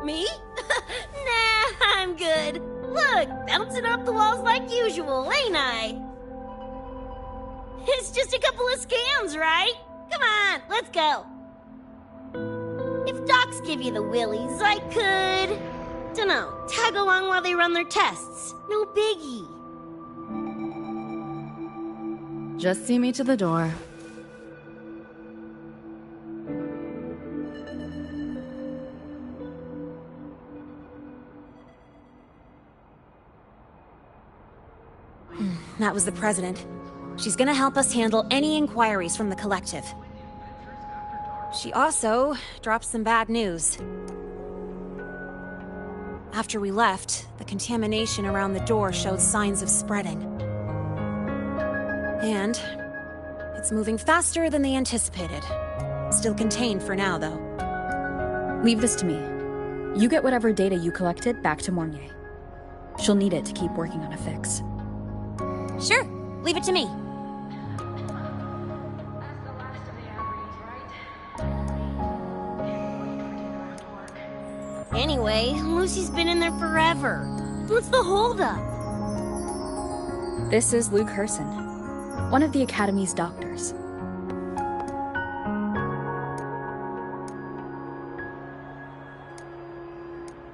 Speaker 9: Me? Nah, I'm good. Look, bouncing off the walls like usual, ain't I? It's just a couple of scans, right? Come on, let's go. If docs give you the willies, I could... dunno, tag along while they run their tests. No biggie.
Speaker 8: Just see me to the door.
Speaker 12: That was the President. She's gonna help us handle any inquiries from the Collective. She also dropped some bad news. After we left, the contamination around the door showed signs of spreading. And It's moving faster than they anticipated. Still contained for now, though.
Speaker 1: Leave this to me. You get whatever data you collected back to Mornier. She'll need it to keep working on a fix.
Speaker 12: Sure, leave it to me.
Speaker 9: Anyway, Lucy's been in there forever. What's the holdup?
Speaker 1: This is Luke Herson, one of the Academy's doctors.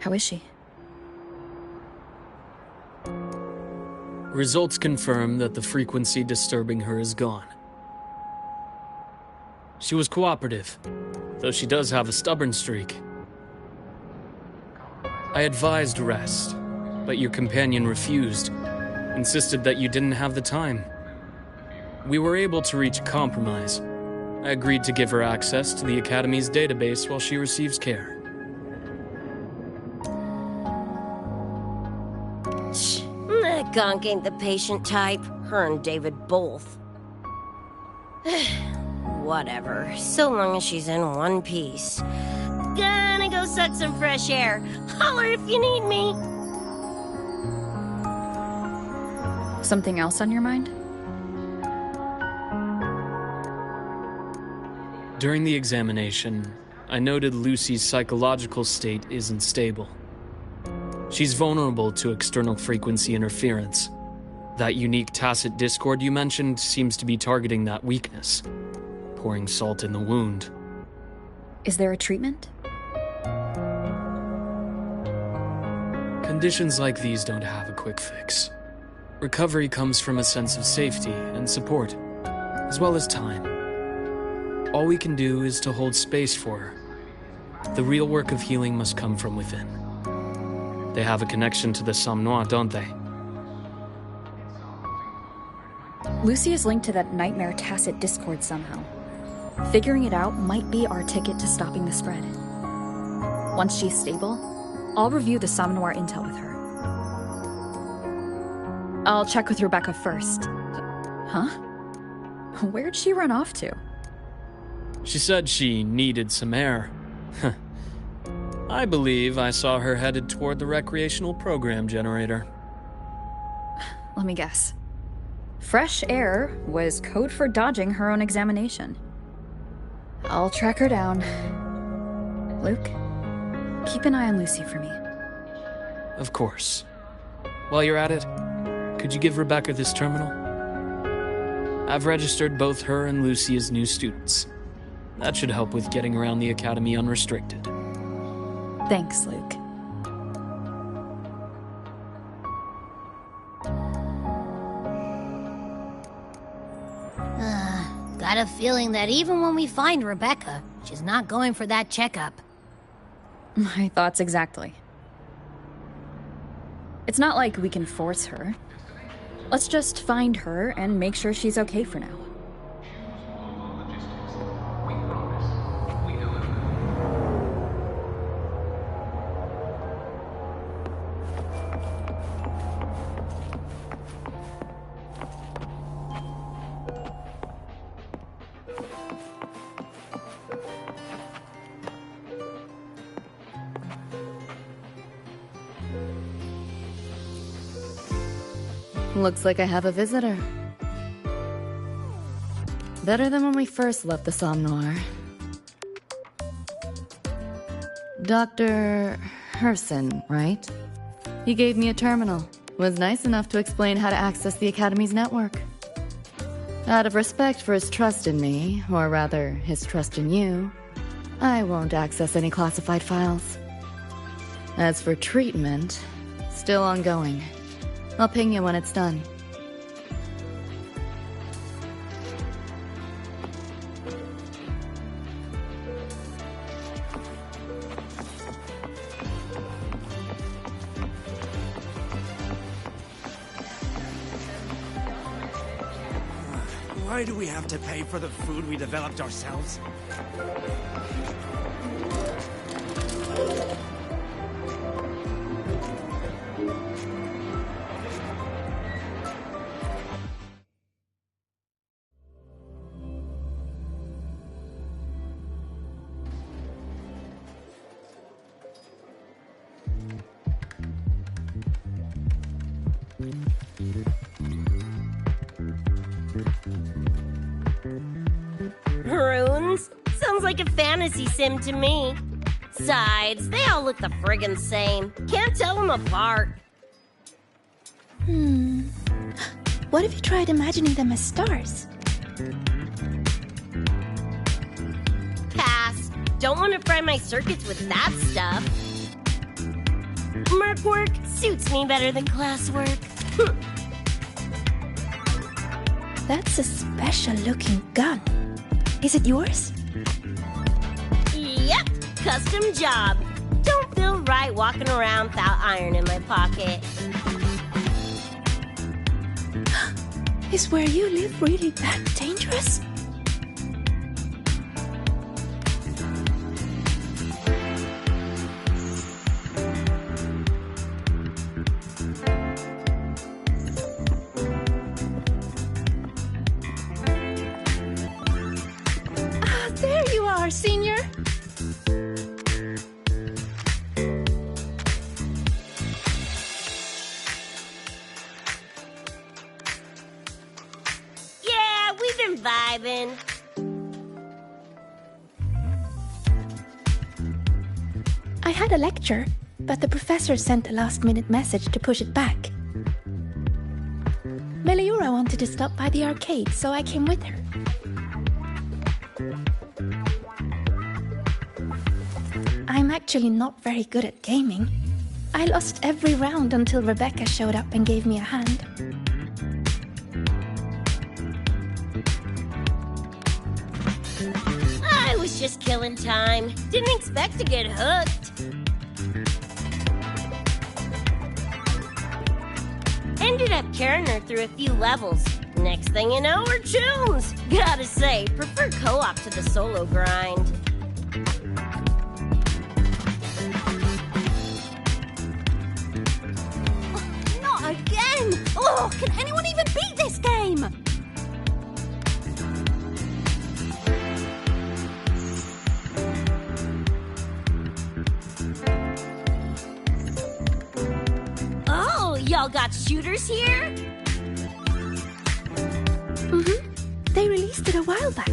Speaker 1: How is she?
Speaker 11: Results confirm that the frequency disturbing her is gone. She was cooperative, though she does have a stubborn streak. I advised rest, but your companion refused, insisted that you didn't have the time. We were able to reach a compromise. I agreed to give her access to the Academy's database while she receives care.
Speaker 9: That gonk ain't the patient type. Her and David both. Whatever, so long as she's in one piece. Gonna go suck some fresh air. Holler if you need me.
Speaker 1: Something else on your mind?
Speaker 11: During the examination, I noted Lucy's psychological state isn't stable. She's vulnerable to external frequency interference. That unique tacit discord you mentioned seems to be targeting that weakness, pouring salt in the wound.
Speaker 1: Is there a treatment?
Speaker 11: Conditions like these don't have a quick fix. Recovery comes from a sense of safety and support, as well as time. All we can do is to hold space for her. The real work of healing must come from within. They have a connection to the Somme Noire, don't they?
Speaker 1: Lucy is linked to that nightmare tacit discord somehow. Figuring it out might be our ticket to stopping the spread. Once she's stable, I'll review the Somme Noire intel with her. I'll check with Rebecca first. Huh? Where'd she run off to?
Speaker 11: She said she needed some air. I believe I saw her headed toward the recreational program generator.
Speaker 1: Let me guess. Fresh air was code for dodging her own examination. I'll track her down. Luke, keep an eye on Lucy for me.
Speaker 11: Of course. While you're at it, could you give Rebecca this terminal? I've registered both her and Lucy as new students. That should help with getting around the Academy unrestricted.
Speaker 1: Thanks, Luke.
Speaker 2: Got a feeling that even when we find Rebecca, she's not going for that checkup.
Speaker 1: My thoughts exactly. It's not like we can force her. Let's just find her and make sure she's okay for now.
Speaker 8: Looks like I have a visitor. Better than when we first left the Somme Noire. Dr. Herson, right? He gave me a terminal. Was nice enough to explain how to access the Academy's network. Out of respect for his trust in me, or rather, his trust in you, I won't access any classified files. As for treatment, still ongoing. I'll ping you when it's done.
Speaker 14: Why do we have to pay for the food we developed ourselves?
Speaker 9: like a fantasy sim to me. Besides, they all look the friggin' same. Can't tell them apart.
Speaker 15: What if you tried imagining them as stars?
Speaker 9: Pass. Don't want to fry my circuits with that stuff. Merc work suits me better than classwork.
Speaker 15: That's a special-looking gun. Is it yours?
Speaker 9: Yep, custom job. Don't feel right walking around without iron in my pocket.
Speaker 15: Is where you live really that dangerous? There you are, Senior.
Speaker 9: Yeah, we've been vibing.
Speaker 15: I had a lecture, but the professor sent a last-minute message to push it back. Meliora wanted to stop by the arcade, so I came with her. I'm actually not very good at gaming. I lost every round until Rebecca showed up and gave me a hand.
Speaker 9: I was just killing time. Didn't expect to get hooked. Ended up carrying her through a few levels. Next thing you know, we're tunes. Gotta say, prefer co-op to the solo grind.
Speaker 12: Not again! Oh, can anyone even beat this game?
Speaker 9: Oh, y'all got shooters here?
Speaker 15: They released it a while back.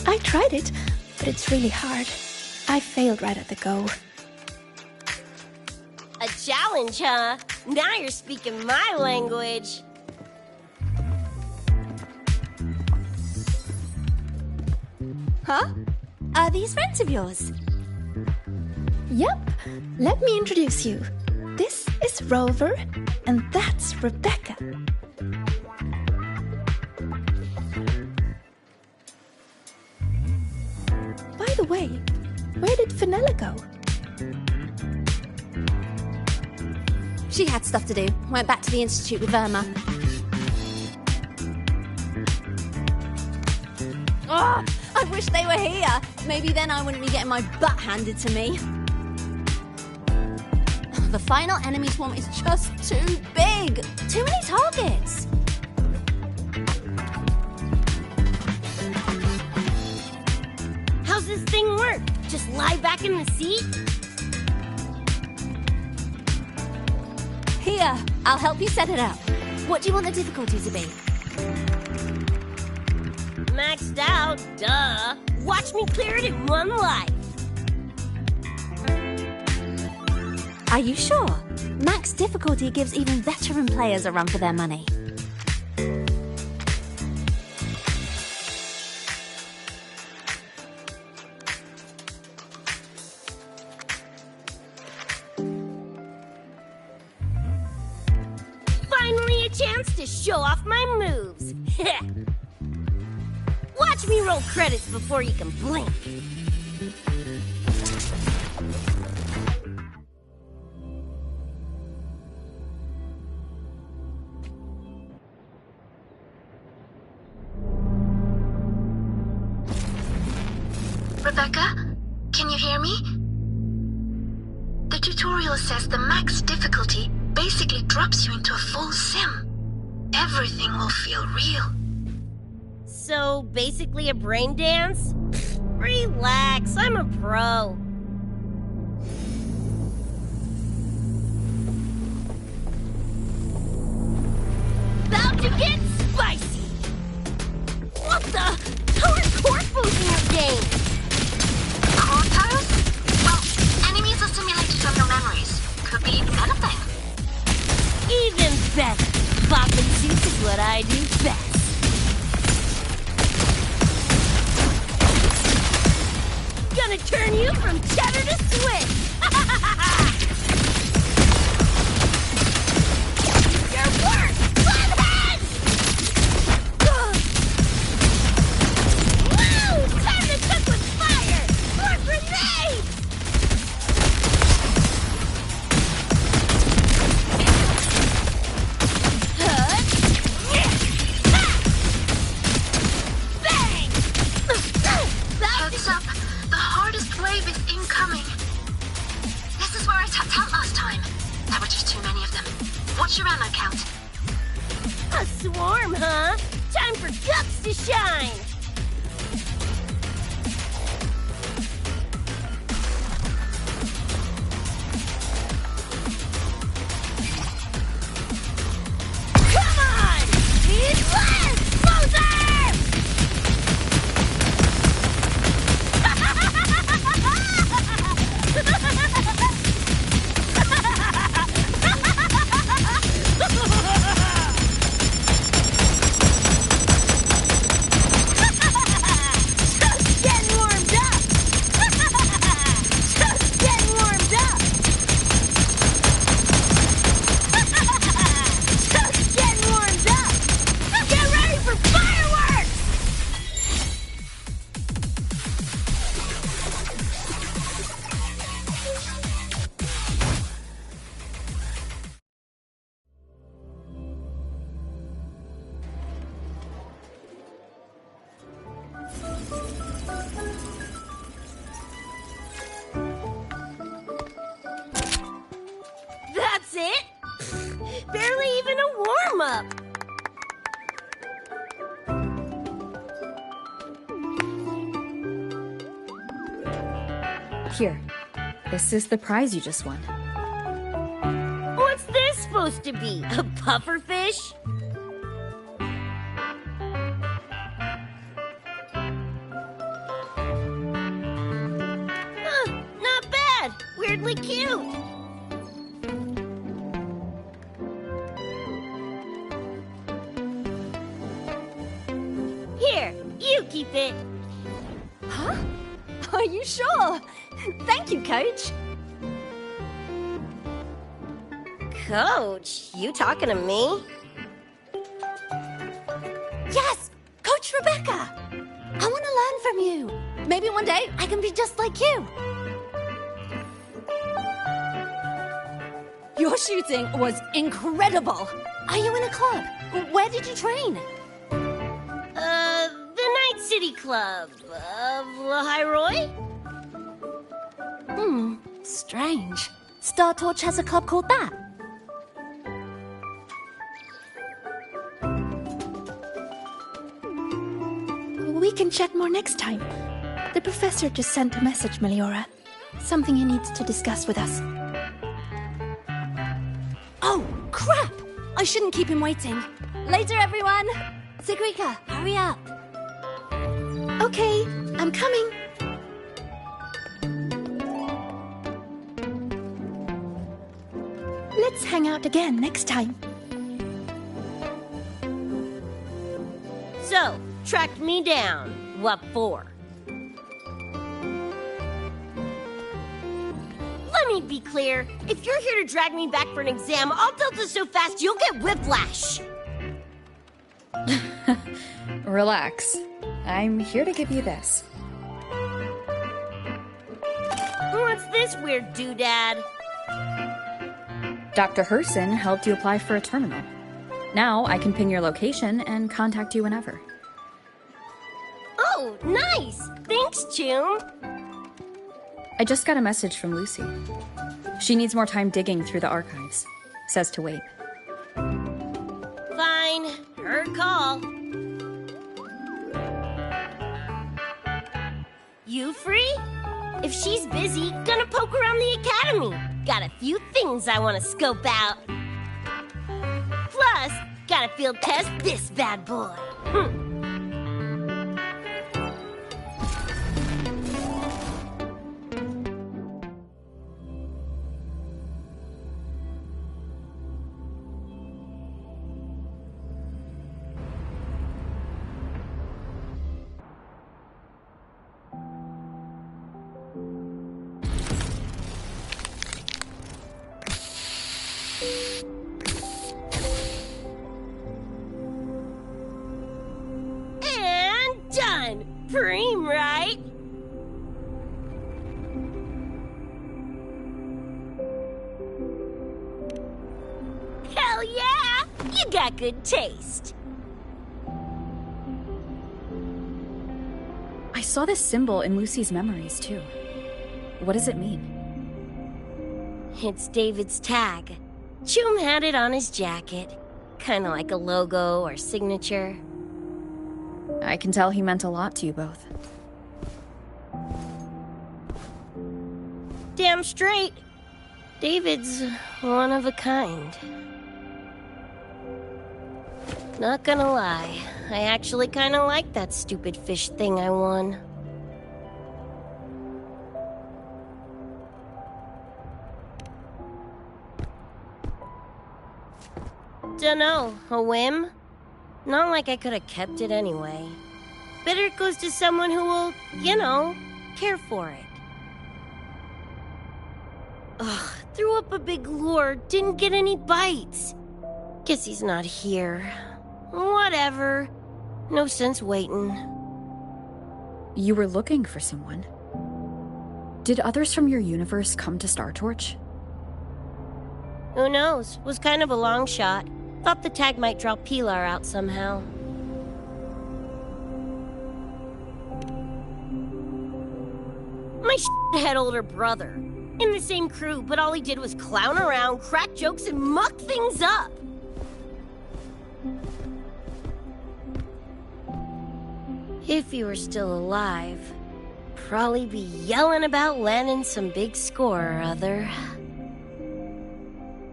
Speaker 15: I tried it, but it's really hard. I failed right at the go.
Speaker 9: A challenge, huh? Now you're speaking my language.
Speaker 12: Huh? Are these friends of yours?
Speaker 15: Yep. Let me introduce you. This is Rover, and that's Rebecca. By the way, where did Fenella go?
Speaker 12: She had stuff to do. Went back to the Institute with Verma. Oh, I wish they were here. Maybe then I wouldn't be getting my butt handed to me. The final enemy swarm is just too big. Too many targets.
Speaker 9: How's this thing work? Just lie back in the seat?
Speaker 12: Here, I'll help you set it up. What do you want the difficulty to be?
Speaker 9: Maxed out, duh. Watch me clear it in one life.
Speaker 12: Are you sure? Max difficulty gives even veteran players a run for their money.
Speaker 9: Finally a chance to show off my moves. Watch me roll credits before you can blink.
Speaker 15: Rebecca, can you hear me? The tutorial says the max difficulty basically drops you into a full sim. Everything will feel real.
Speaker 9: So, basically a brain dance? Relax, I'm a pro. About to get spicy! What the? Hardcore! gonna turn you from cheddar to Swiss! Your work, flathead! Woo! Time to cook with fire! More grenades!
Speaker 15: Heads up, the hardest wave is incoming. This is where I tapped out last time. There were just too many of them. What's your ammo count?
Speaker 9: A swarm, huh? Time for guts to shine! Come on! Need less! Closer! Just getting warmed up! Just getting warmed up! Just getting warmed up! Get ready for fireworks! That's it? Barely even a warm-up.
Speaker 1: Here. This is the prize you just won.
Speaker 9: What's this supposed to be? A pufferfish? Huh, not bad. Weirdly cute. Here, you keep it.
Speaker 4: Huh? Are you sure? Thank you, Coach.
Speaker 9: Coach, you talking to me?
Speaker 4: Yes! Coach Rebecca! I want to learn from you. Maybe one day I can be just like you. Your shooting was incredible. Are you in a club? Where did you train?
Speaker 9: The Night City Club of Lahiroy?
Speaker 4: Strange. Star Torch has a club called that.
Speaker 15: We can chat more next time. The professor just sent a message, Meliora. Something he needs to discuss with us.
Speaker 4: Oh, crap! I shouldn't keep him waiting. Later, everyone! Sigrika, hurry up!
Speaker 15: Okay, I'm coming. Let's hang out again next time.
Speaker 9: So, tracked me down. What for? Let me be clear. If you're here to drag me back for an exam, I'll delta so fast you'll get whiplash.
Speaker 1: Relax. I'm here to give you this.
Speaker 9: What's this weird doodad?
Speaker 1: Dr. Herson helped you apply for a terminal. Now I can ping your location and contact you whenever.
Speaker 9: Oh, nice! Thanks, Chum.
Speaker 1: I just got a message from Lucy. She needs more time digging through the archives. Says to wait.
Speaker 9: Fine. Her call. You free? If she's busy, gonna poke around the academy. Got a few things I want to scope out. Plus, gotta field test this bad boy. supreme, right? Hell yeah! You got good taste.
Speaker 1: I saw this symbol in Lucy's memories, too. What does it mean?
Speaker 9: It's David's tag. Choom had it on his jacket. Kinda like a logo or signature.
Speaker 1: I can tell he meant a lot to you both.
Speaker 9: Damn straight. David's one of a kind. Not gonna lie, I actually kinda like that stupid fish thing I won. Dunno, a whim? Not like I could have kept it anyway. Better it goes to someone who will, you know, care for it. Ugh, threw up a big lure, didn't get any bites. Guess he's not here. Whatever. No sense waiting.
Speaker 1: You were looking for someone. Did others from your universe come to Star Torch?
Speaker 9: Who knows? Was kind of a long shot. Thought the tag might draw Pilar out somehow. My shithead older brother. In the same crew, but all he did was clown around, crack jokes, and muck things up. If he were still alive, probably be yelling about landing some big score or other.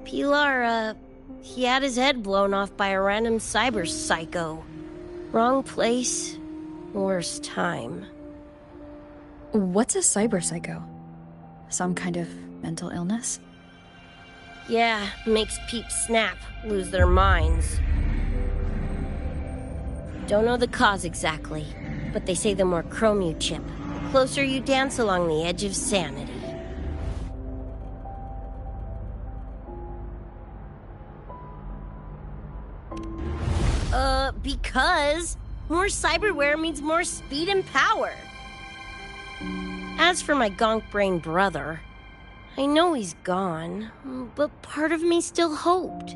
Speaker 9: Pilar, he had his head blown off by a random cyber psycho. Wrong place, worst time.
Speaker 1: What's a cyber psycho? Some kind of mental illness?
Speaker 9: Yeah, makes peeps snap, lose their minds. Don't know the cause exactly, but they say the more chrome you chip, the closer you dance along the edge of sanity. Because more cyberware means more speed and power. As for my gonk brain brother, I know he's gone, but part of me still hoped,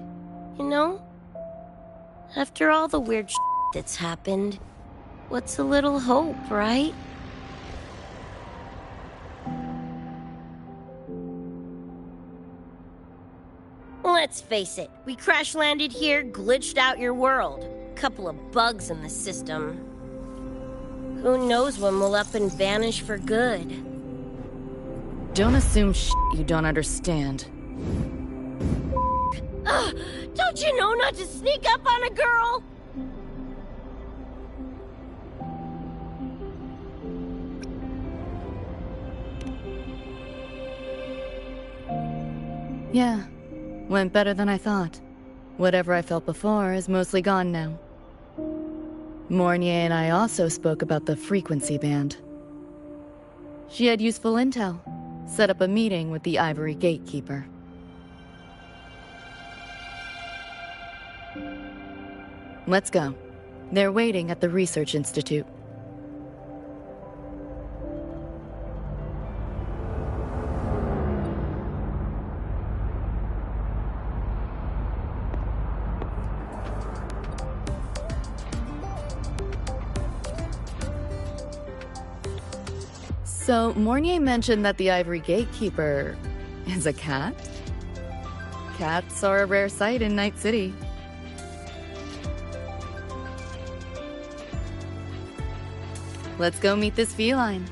Speaker 9: you know? After all the weird shit that's happened, what's a little hope, right? Let's face it, we crash-landed here, glitched out your world. Couple of bugs in the system. Who knows when we'll up and vanish for good?
Speaker 8: Don't assume you don't understand.
Speaker 9: Don't you know not to sneak up on a girl?
Speaker 8: Yeah, went better than I thought. Whatever I felt before is mostly gone now. Mornier and I also spoke about the frequency band. She had useful intel. Set up a meeting with the Ivory Gatekeeper. Let's go. They're waiting at the Research Institute. So, Mornier mentioned that the Ivory Gatekeeper is a cat? Cats are a rare sight in Night City. Let's go meet this feline.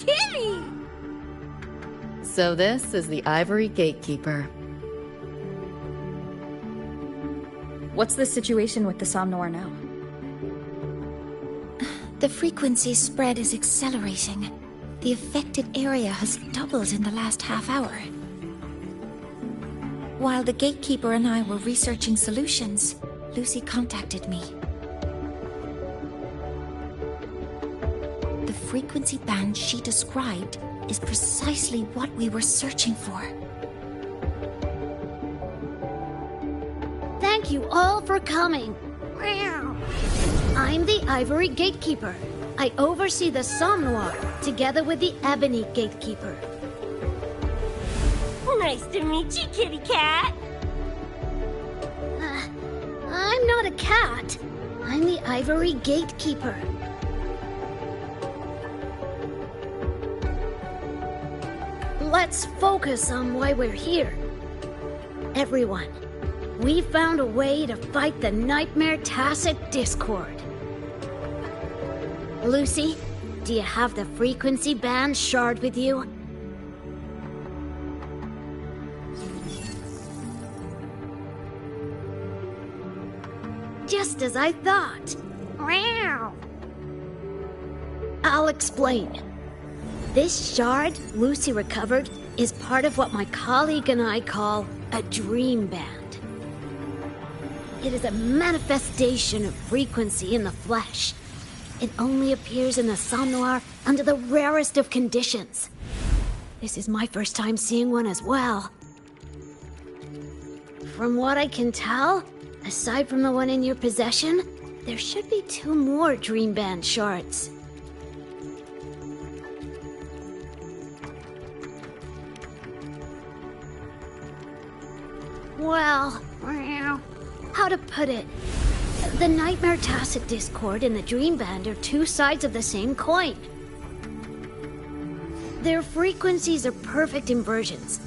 Speaker 4: kitty!
Speaker 8: So this is the Ivory Gatekeeper.
Speaker 1: What's the situation with the Somnoir now?
Speaker 3: The frequency spread is accelerating. The affected area has doubled in the last half hour. While the Gatekeeper and I were researching solutions, Lucy contacted me. The frequency band she described is precisely what we were searching for.
Speaker 2: Thank you all for coming. I'm the Ivory Gatekeeper. I oversee the Somnoir, together with the Ebony Gatekeeper.
Speaker 9: Nice to meet you, kitty cat.
Speaker 2: I'm not a cat. I'm the Ivory Gatekeeper. Let's focus on why we're here. Everyone, we found a way to fight the Nightmare Tacit Discord. Lucy, do you have the frequency band shard with you? Just as I thought. I'll explain. This shard Lucy recovered is part of what my colleague and I call a dream band. It is a manifestation of frequency in the flesh. It only appears in the Somnoir under the rarest of conditions. This is my first time seeing one as well. From what I can tell, aside from the one in your possession, there should be 2 more Dream Band shards. Well, how to put it? The Nightmare Tacit Discord and the Dream Band are 2 sides of the same coin. Their frequencies are perfect inversions.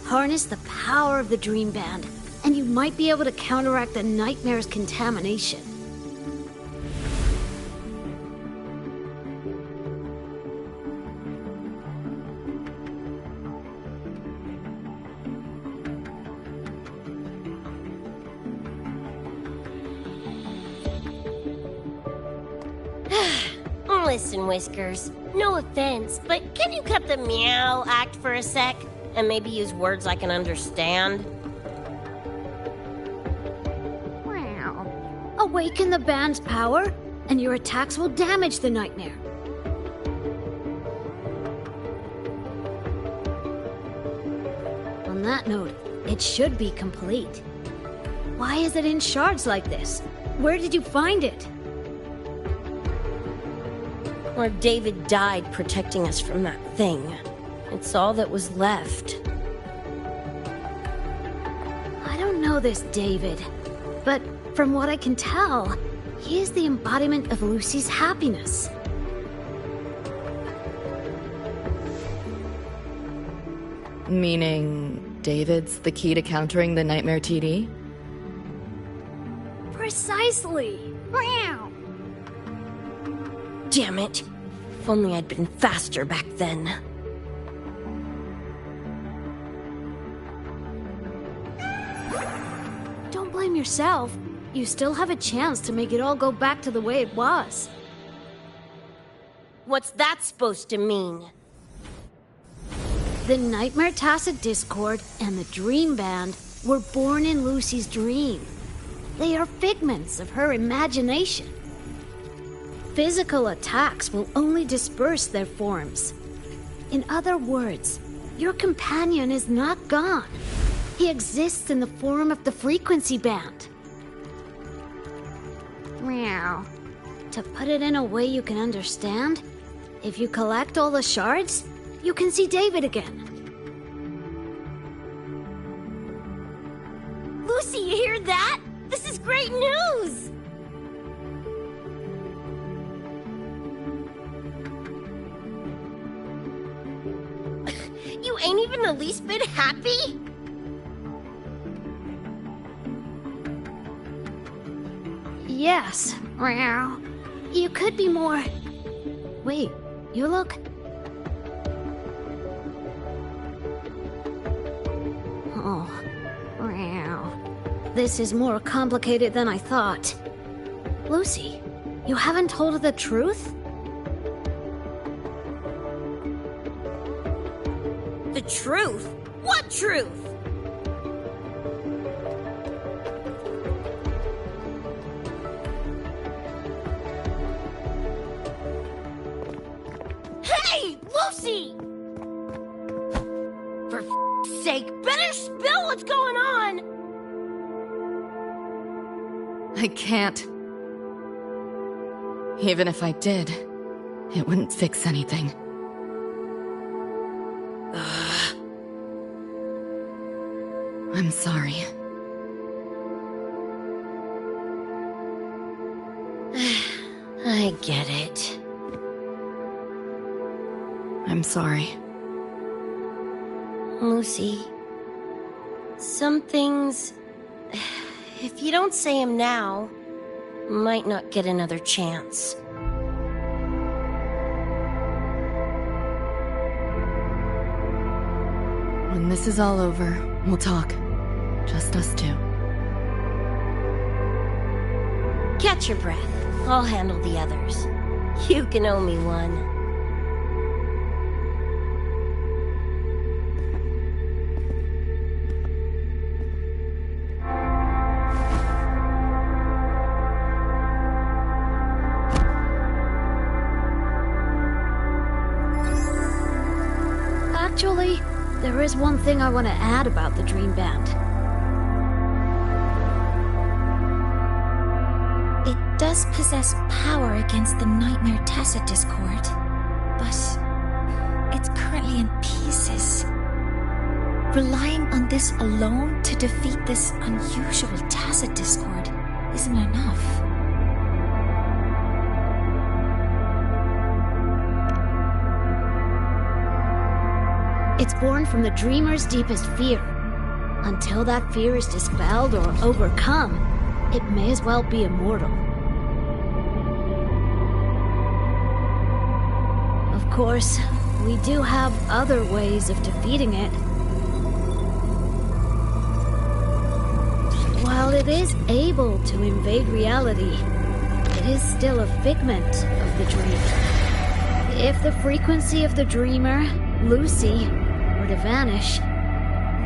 Speaker 2: Harness the power of the Dream Band, and you might be able to counteract the Nightmare's contamination.
Speaker 9: Listen, Whiskers, no offense, but can you cut the meow act for a sec? And maybe use words I can understand?
Speaker 2: Awaken the band's power, and your attacks will damage the Nightmare. On that note, it should be complete. Why is it in shards like this? Where did you find it?
Speaker 9: Where David died protecting us from that thing. It's all that was left.
Speaker 2: I don't know this David, but from what I can tell, he is the embodiment of Lucy's happiness.
Speaker 8: Meaning, David's the key to countering the Nightmare TD?
Speaker 2: Precisely!
Speaker 9: Damn it. If only I'd been faster back then.
Speaker 2: Don't blame yourself. You still have a chance to make it all go back to the way it was.
Speaker 9: What's that supposed to mean?
Speaker 2: The Nightmare Tacit Discord and the Dream Band were born in Lucy's dream. They are figments of her imagination. Physical attacks will only disperse their forms. In other words, your companion is not gone. He exists in the form of the frequency band. Meow. To put it in a way you can understand, if you collect all the shards, you can see David again.
Speaker 9: Lucy, you hear that? This is great news! You ain't even the least bit happy?
Speaker 2: Yes. You could be more... Wait, you look... Oh, wow. This is more complicated than I thought. Lucy, you haven't told her the truth?
Speaker 9: The truth? What truth? Hey, Lucy! For f***'s sake, better spill what's going on!
Speaker 8: I can't. Even if I did, it wouldn't fix anything. I'm sorry.
Speaker 9: I get it.
Speaker 8: I'm sorry.
Speaker 9: Lucy, some things, if you don't say them now, might not get another chance.
Speaker 8: When this is all over, we'll talk. Just us two.
Speaker 9: Catch your breath. I'll handle the others. You can owe me one.
Speaker 2: Actually, there is one thing I want to add about the Dream Band.
Speaker 3: It does possess power against the Nightmare Tacit Discord, but it's currently in pieces. Relying on this alone to defeat this unusual Tacit Discord isn't enough.
Speaker 2: It's born from the dreamer's deepest fear. Until that fear is dispelled or overcome, it may as well be immortal. Of course, we do have other ways of defeating it. While it is able to invade reality, it is still a figment of the dream. If the frequency of the dreamer, Lucy, were to vanish,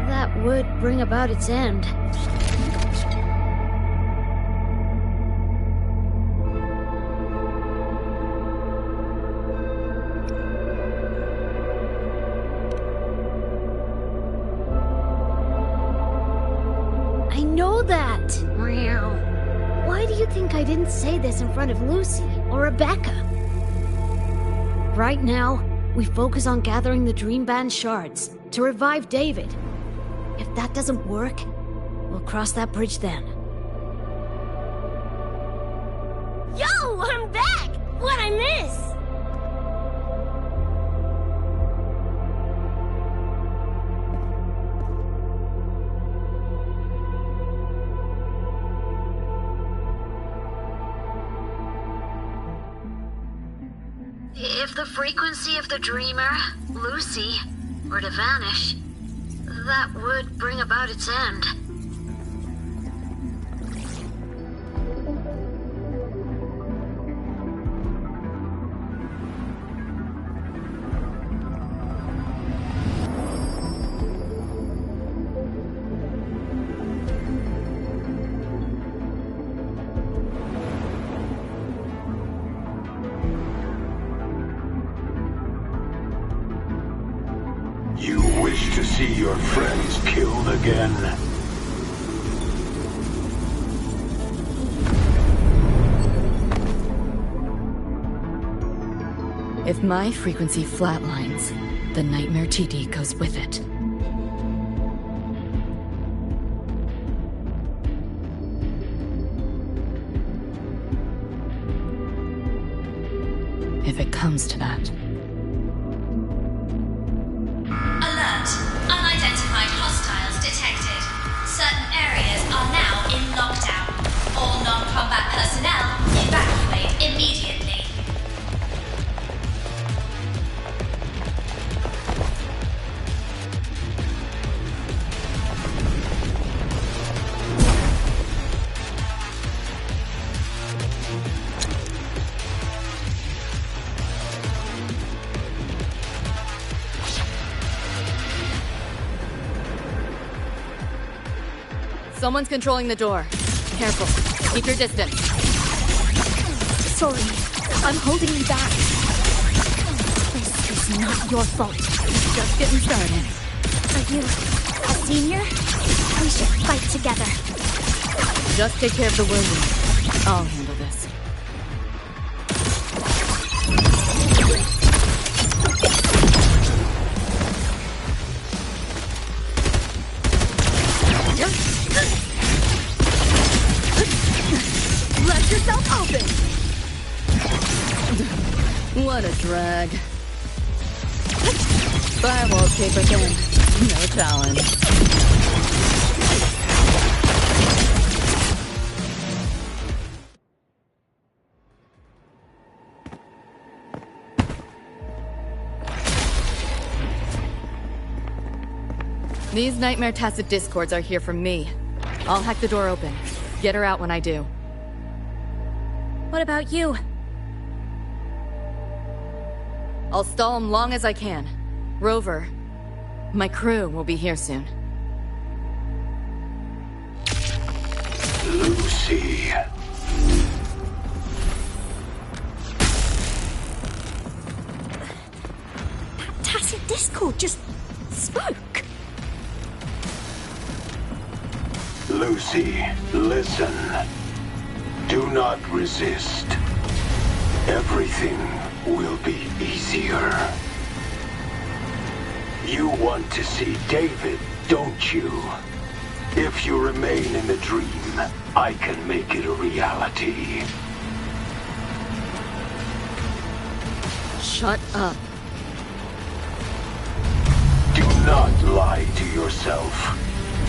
Speaker 2: that would bring about its end. I know that! Why do you think I didn't say this in front of Lucy or Rebecca? Right now, we focus on gathering the Dream Band shards to revive David. If that doesn't work, we'll cross that bridge then.
Speaker 9: Yo, I'm back! What'd I miss?
Speaker 15: If the frequency of the dreamer, Lucy, were to vanish, that would bring about its end.
Speaker 13: You wish to see your friends killed again?
Speaker 8: If my frequency flatlines, the Nightmare TD goes with it. If it comes to that.
Speaker 16: Alert! Unidentified hostiles detected. Certain areas are now in lockdown. All non-combat personnel evacuate immediately.
Speaker 8: Someone's controlling the door. Careful. Keep your distance.
Speaker 4: Sorry, I'm holding you back. This is not your fault.
Speaker 8: It's just getting started.
Speaker 4: Are you a senior? We should fight together.
Speaker 8: Just take care of the wounded. I'll handle this.
Speaker 4: Let yourself open!
Speaker 8: What a drag. Firewalls taper thin. No challenge. These Nightmare Tacit Discords are here from me. I'll hack the door open. Get her out when I do.
Speaker 4: What about you?
Speaker 8: I'll stall them long as I can. Rover, my crew will be here soon.
Speaker 13: Lucy.
Speaker 4: That Tacit Discord just spoke.
Speaker 13: Lucy, listen. Do not resist. Everything will be easier. You want to see David, don't you? If you remain in the dream, I can make it a reality.
Speaker 8: Shut up.
Speaker 13: Do not lie to yourself.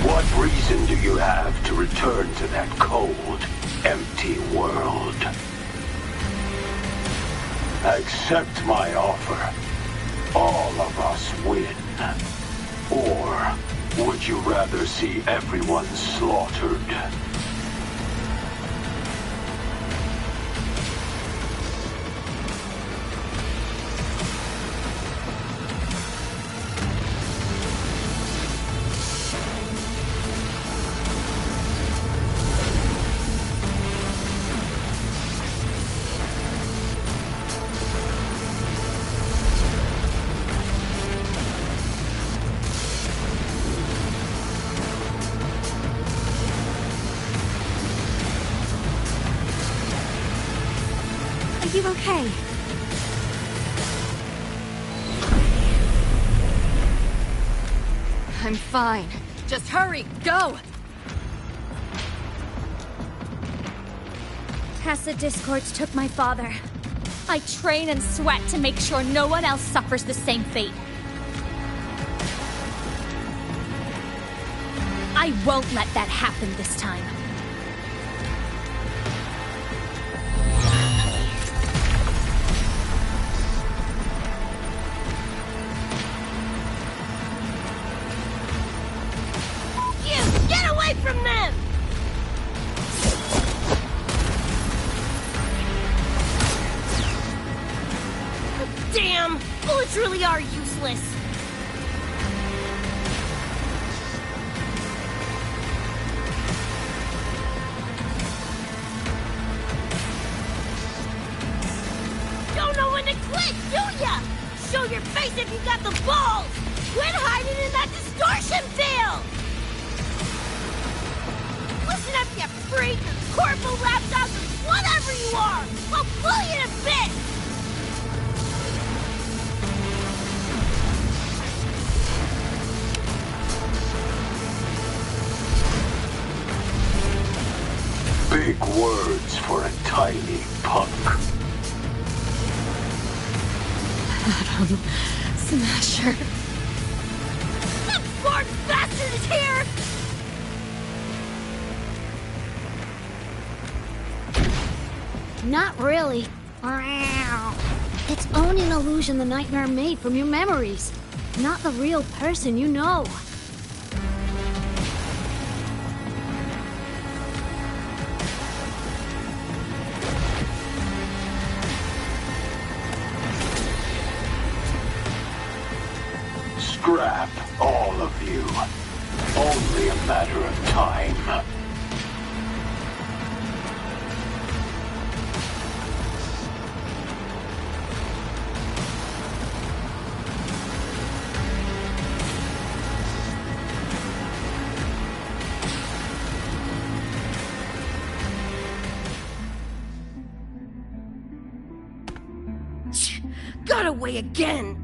Speaker 13: What reason do you have to return to that cold, empty world? Accept my offer. All of us win. Or would you rather see everyone slaughtered?
Speaker 4: Are you okay?
Speaker 8: I'm fine. Just hurry, go!
Speaker 4: Tacit Discords took my father. I train and sweat to make sure no one else suffers the same fate. I won't let that happen this time.
Speaker 9: Get away from them! Damn! Bullets really are useless. Don't know when to quit, do ya? Show your face if you got the balls! Quit hiding in that distortion field! Listen up, you freak! Corporal lapdogs, whatever you are! I'll pull you to bits!
Speaker 13: Big words for a tiny punk.
Speaker 8: Adam Smasher.
Speaker 9: That poor bastard is here!
Speaker 4: Not really. It's only an illusion the nightmare made from your memories, not the real person you know.
Speaker 13: Scrap, all of you. Only a matter of time.
Speaker 9: Got away again!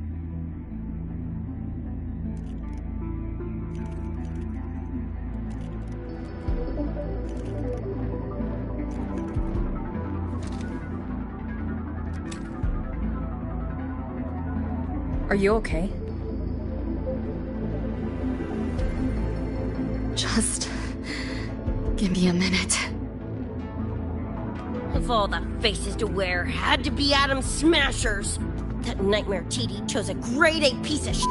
Speaker 1: Are you okay?
Speaker 8: Just give me a minute.
Speaker 9: Of all the faces to wear, had to be Atom Smashers. That Nightmare TD chose a grade A piece of shit.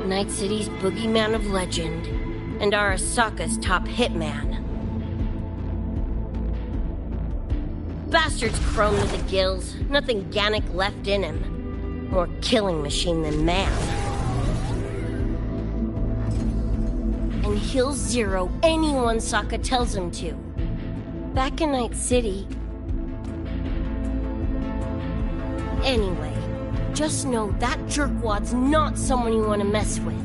Speaker 9: Night City's boogeyman of legend, and Arasaka's top hitman. Bastard's chrome to the gills, nothing Gannic left in him. More killing machine than man. And he'll zero anyone Sokka tells him to. Back in Night City... Anyway, just know that jerkwad's not someone you want to mess with.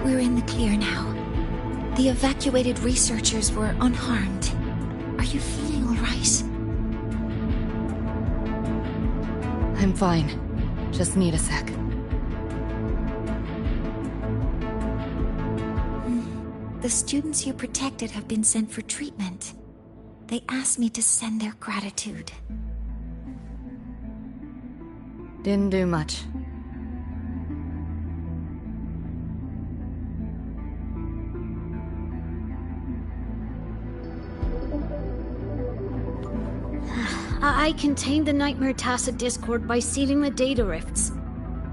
Speaker 3: We're in the clear now. The evacuated researchers were unharmed. Are you feeling all right?
Speaker 8: I'm fine. Just need a sec.
Speaker 3: The students you protected have been sent for treatment. They asked me to send their gratitude.
Speaker 8: Didn't do much.
Speaker 4: I contained the Nightmare Tacit Discord by seeding the data rifts.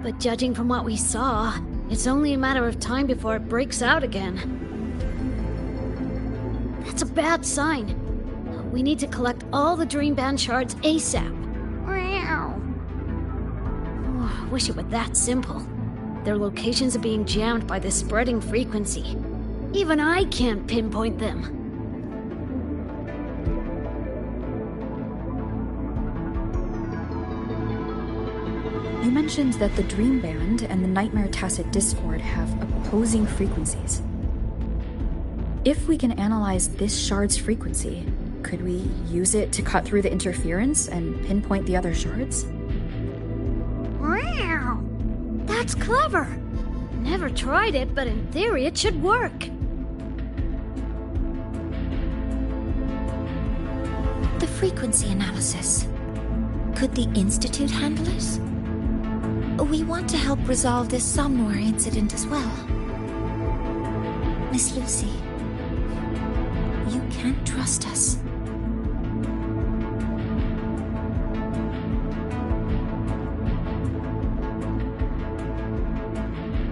Speaker 4: But judging from what we saw, it's only a matter of time before it breaks out again. That's a bad sign. We need to collect all the Dream Band shards ASAP. Oh, I wish it were that simple. Their locations are being jammed by this spreading frequency. Even I can't pinpoint them.
Speaker 1: You mentioned that the Dream Band and the Nightmare Tacit Discord have opposing frequencies. If we can analyze this shard's frequency, could we use it to cut through the interference and pinpoint the other shards?
Speaker 4: Wow! That's clever! Never tried it, but in theory it should work.
Speaker 3: The frequency analysis. Could the Institute handle it? We want to help resolve this Somnware incident as well. Miss Lucy, you can't trust us.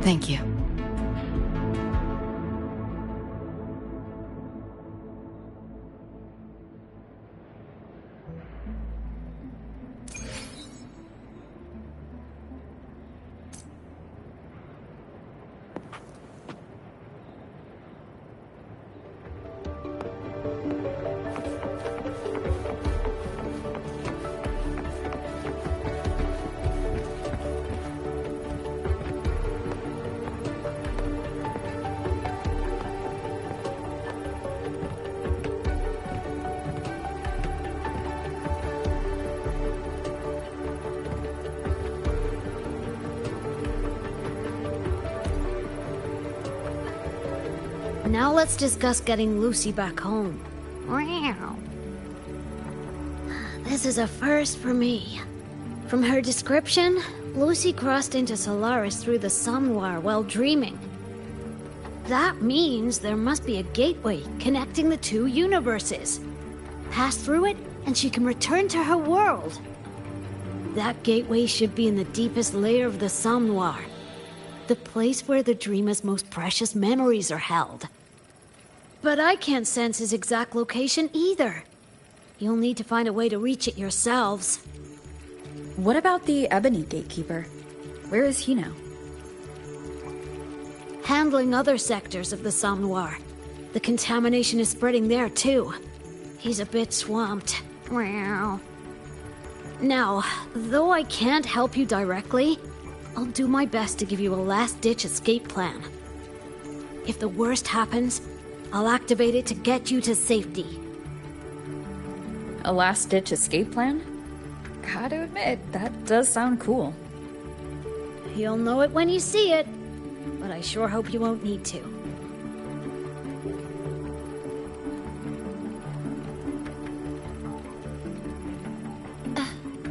Speaker 8: Thank you.
Speaker 4: Now let's discuss getting Lucy back home. Wow. This is a first for me. From her description, Lucy crossed into Solaris through the Somnware while dreaming. That means there must be a gateway connecting the two universes. Pass through it, and she can return to her world. That gateway should be in the deepest layer of the Somnware, the place where the dreamer's most precious memories are held. But I can't sense his exact location either. You'll need to find a way to reach it yourselves.
Speaker 1: What about the Ebony Gatekeeper? Where is he now?
Speaker 4: Handling other sectors of the Somme Noir. The contamination is spreading there too. He's a bit swamped. Now, though I can't help you directly, I'll do my best to give you a last-ditch escape plan. If the worst happens, I'll activate it to get you to safety.
Speaker 1: A last-ditch escape plan? Gotta admit, that does sound cool.
Speaker 4: You'll know it when you see it, but I sure hope you won't need to.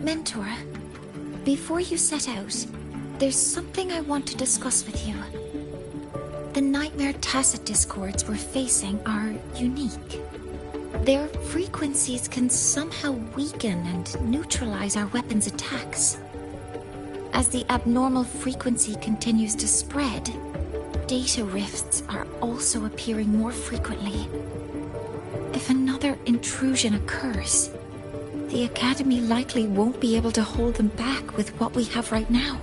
Speaker 3: Mentor, before you set out, there's something I want to discuss with you. The Nightmare Tacet discords we're facing are unique. Their frequencies can somehow weaken and neutralize our weapons' attacks. As the abnormal frequency continues to spread, data rifts are also appearing more frequently. If another intrusion occurs, the Academy likely won't be able to hold them back with what we have right now.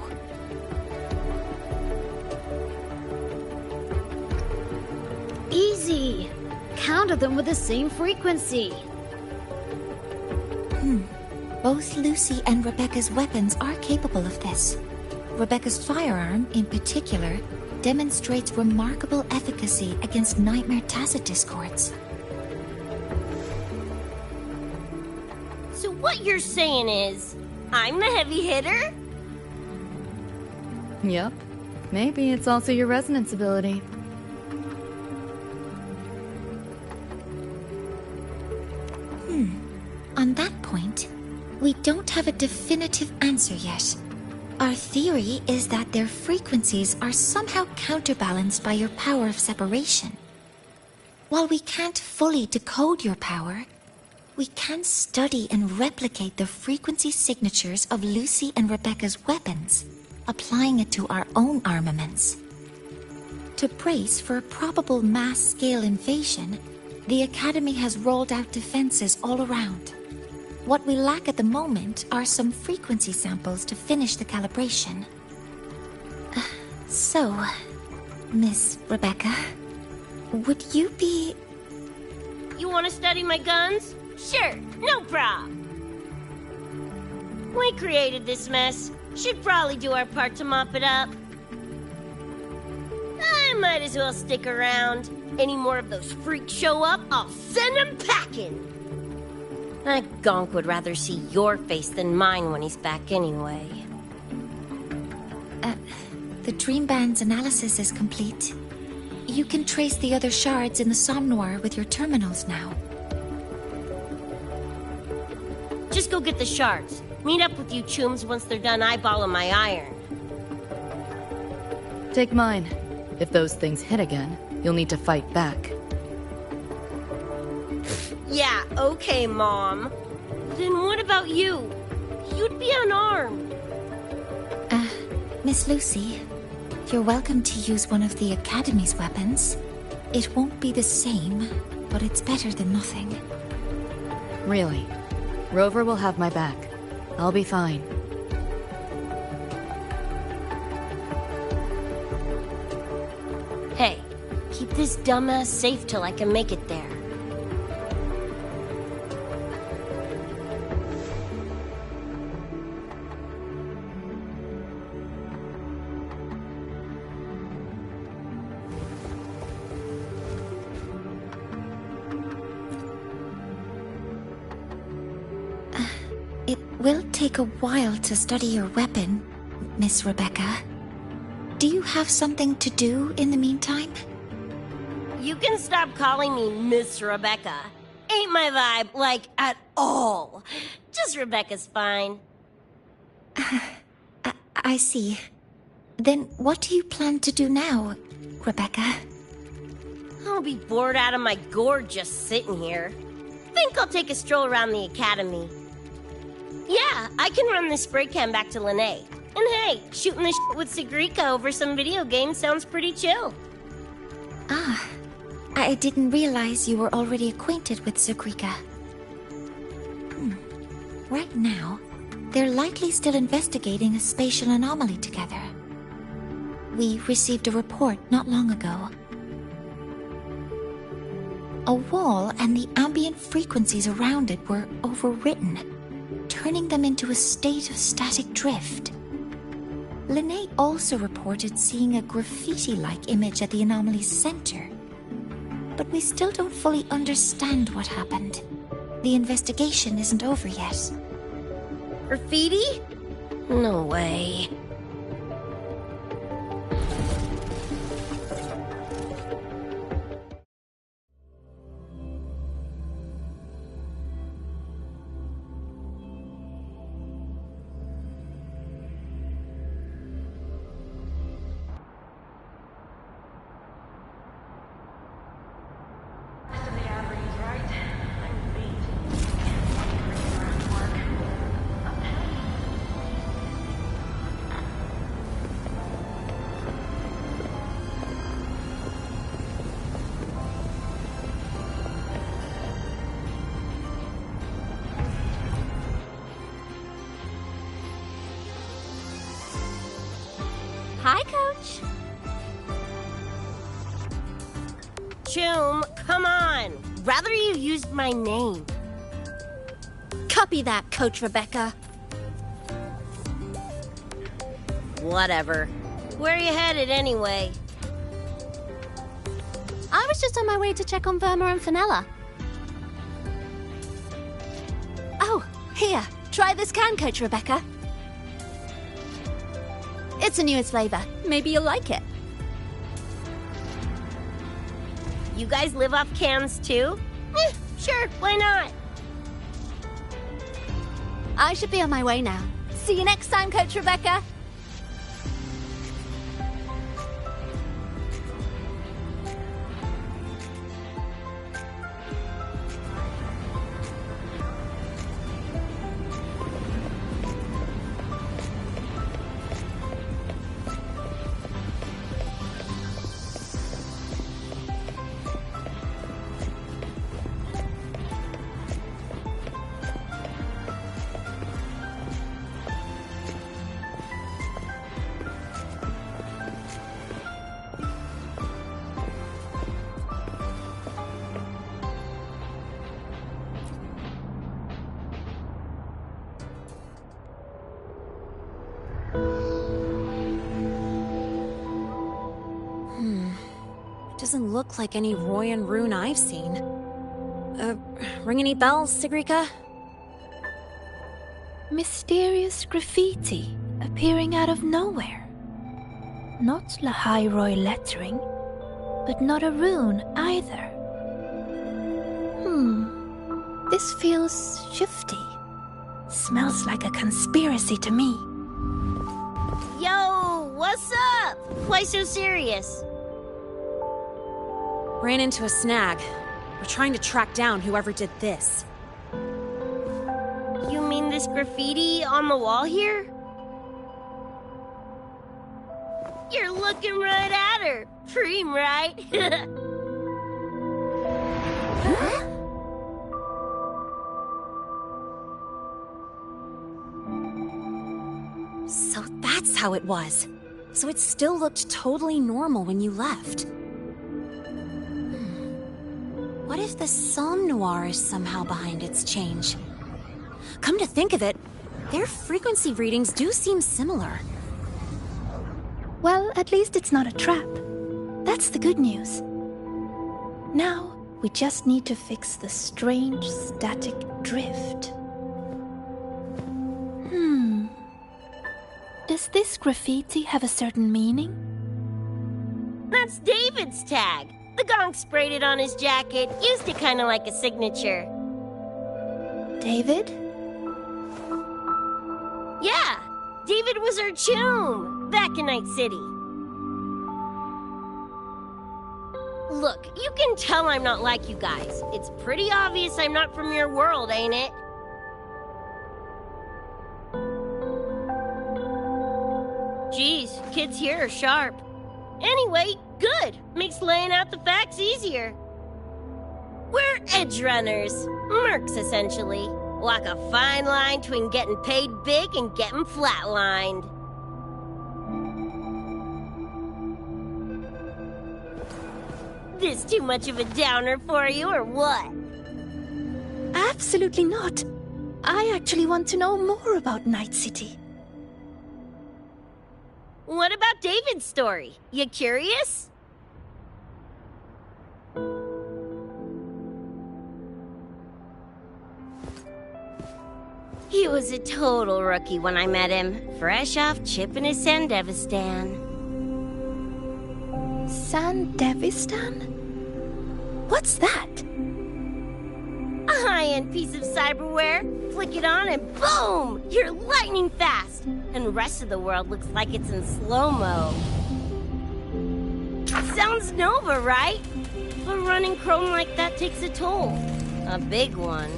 Speaker 4: Easy! Counter them with the same frequency.
Speaker 3: Both Lucy and Rebecca's weapons are capable of this. Rebecca's firearm, in particular, demonstrates remarkable efficacy against Nightmare Tacet discords.
Speaker 9: So what you're saying is, I'm the heavy hitter?
Speaker 8: Yep. Maybe it's also your resonance ability.
Speaker 3: On that point, we don't have a definitive answer yet. Our theory is that their frequencies are somehow counterbalanced by your power of separation. While we can't fully decode your power, we can study and replicate the frequency signatures of Lucy and Rebecca's weapons, applying it to our own armaments. To brace for a probable mass-scale invasion, the Academy has rolled out defenses all around. What we lack at the moment are some frequency samples to finish the calibration. So, Miss Rebecca, would you be...
Speaker 9: You want to study my guns? Sure, no prob. We created this mess. Should probably do our part to mop it up. I might as well stick around. Any more of those freaks show up, I'll send them packing. That gonk would rather see your face than mine when he's back anyway.
Speaker 3: The Dream Band's analysis is complete. You can trace the other shards in the Somme Noir with your terminals now.
Speaker 9: Just go get the shards. Meet up with you chooms once they're done eyeballing my iron.
Speaker 8: Take mine. If those things hit again, you'll need to fight back.
Speaker 9: Yeah, okay, Mom. Then what about you? You'd be unarmed.
Speaker 3: Miss Lucy, you're welcome to use one of the Academy's weapons. It won't be the same, but it's better than nothing.
Speaker 8: Really? Rover will have my back. I'll be fine.
Speaker 9: Hey, keep this dumbass safe till I can make it there.
Speaker 3: It will take a while to study your weapon, Miss Rebecca. Do you have something to do in the meantime?
Speaker 9: You can stop calling me Miss Rebecca. Ain't my vibe, like, at all. Just Rebecca's fine.
Speaker 3: I see. Then what do you plan to do now, Rebecca?
Speaker 9: I'll be bored out of my gourd just sitting here. Think I'll take a stroll around the Academy. Yeah, I can run this spray can back to Lene. And hey, shooting the shit with Sigrika over some video games sounds pretty chill.
Speaker 3: I didn't realize you were already acquainted with Zagrika. Right now, they're likely still investigating a spatial anomaly together. We received a report not long ago. A wall and the ambient frequencies around it were overwritten, turning them into a state of static drift. Linnae also reported seeing a graffiti-like image at the anomaly's center. But we still don't fully understand what happened. The investigation isn't over yet.
Speaker 9: Graffiti? No way.
Speaker 5: Hi, Coach.
Speaker 9: Choom, come on. Rather you used my name.
Speaker 5: Copy that, Coach Rebecca.
Speaker 9: Whatever. Where are you headed anyway?
Speaker 5: I was just on my way to check on Verma and Fenella. Oh, here. Try this can, Coach Rebecca. It's the newest flavor. Maybe you'll like it.
Speaker 9: You guys live off cans too? Sure, why not?
Speaker 5: I should be on my way now. See you next time, Coach Rebecca.
Speaker 12: Doesn't look like any Royan rune I've seen. Ring any bells, Sigrika?
Speaker 17: Mysterious graffiti appearing out of nowhere. Not Lahairoi lettering, but not a rune either. This feels shifty. Smells like a conspiracy to me.
Speaker 9: Yo, what's up? Why so serious?
Speaker 12: Ran into a snag. We're trying to track down whoever did this.
Speaker 9: You mean this graffiti on the wall here? You're looking right at her. Preem, right?
Speaker 12: So that's how it was. So it still looked totally normal when you left. What if the Somme Noir is somehow behind its change? Come to think of it, their frequency readings do seem similar.
Speaker 17: Well, at least it's not a trap. That's the good news. Now, we just need to fix the strange static drift. Does this graffiti have a certain meaning?
Speaker 9: That's David's tag. The Gonk sprayed it on his jacket, used it kind of like a signature.
Speaker 17: David?
Speaker 9: Yeah, David was our choom, back in Night City. Look, you can tell I'm not like you guys. It's pretty obvious I'm not from your world, ain't it? Geez, kids here are sharp. Anyway, Good. Makes laying out the facts easier. We're edge runners. Mercs, essentially. Walk a fine line between getting paid big and getting flatlined. This too much of a downer for you, or what?
Speaker 17: Absolutely not. I actually want to know more about Night City.
Speaker 9: What about David's story? You curious? He was a total rookie when I met him, fresh off chipping his Sandevistan.
Speaker 17: Sandevistan? What's that?
Speaker 9: A high-end piece of cyberware. Flick it on and boom! You're lightning fast! And the rest of the world looks like it's in slow-mo. Sounds Nova, right? But running chrome like that takes a toll. A big one.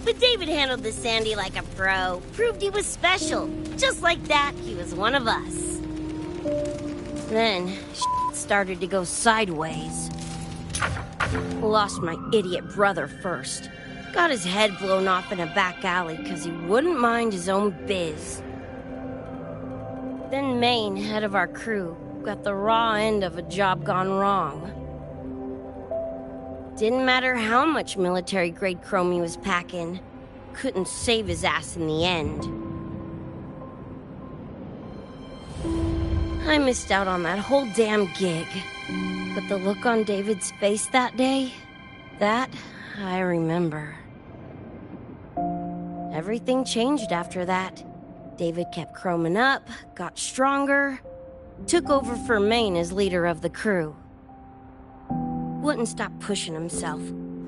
Speaker 9: But David handled the Sandy like a pro. Proved he was special. Just like that, he was one of us. Then, shit started to go sideways. Lost my idiot brother first. Got his head blown off in a back alley because he wouldn't mind his own biz. Then Maine, head of our crew, got the raw end of a job gone wrong. Didn't matter how much military-grade chrome he was packing. Couldn't save his ass in the end. I missed out on that whole damn gig. But the look on David's face that day, that I remember. Everything changed after that. David kept chroming up, got stronger, took over for Maine as leader of the crew. Wouldn't stop pushing himself.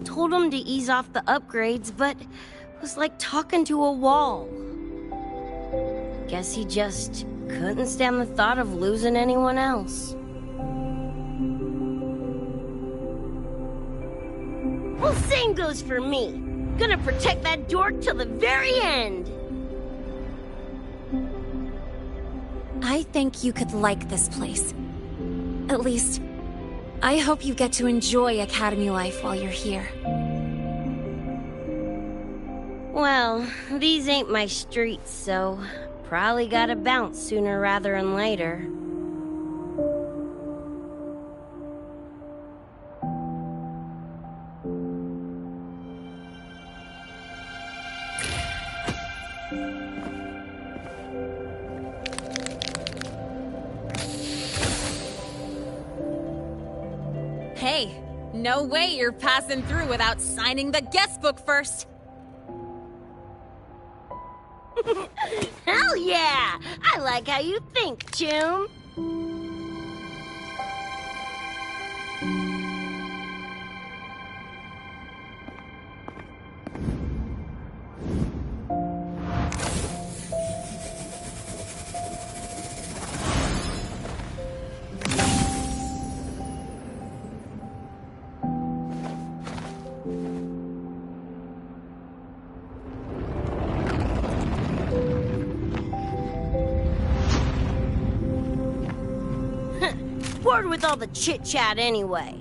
Speaker 9: Told him to ease off the upgrades, but was like talking to a wall. Guess he just couldn't stand the thought of losing anyone else. Well, same goes for me. Gonna protect that dork till the very end.
Speaker 12: I think you could like this place. At least, I hope you get to enjoy Academy life while you're here.
Speaker 9: Well, these ain't my streets, so probably gotta bounce sooner rather than later.
Speaker 12: Hey, no way you're passing through without signing the guest book first.
Speaker 9: Hell yeah! I like how you think, Choom. Bored with all the chit-chat anyway.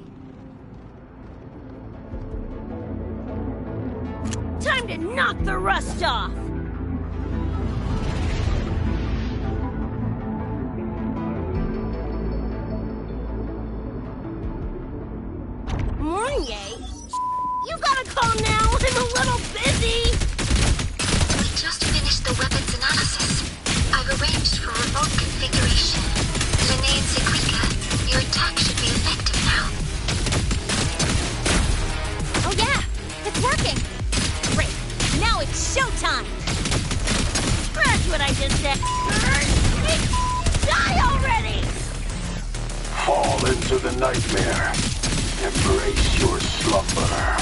Speaker 9: Time to knock the rust off! Mornier? You gotta calm now, I'm a little busy!
Speaker 15: We just finished the weapons analysis. I've arranged for remote configuration. Linnea and Sequika, your attack should be effective now.
Speaker 12: Oh yeah, it's working! Great, now it's showtime!
Speaker 9: Scratch what I just said! Die already!
Speaker 13: Fall into the nightmare. Embrace your slumber.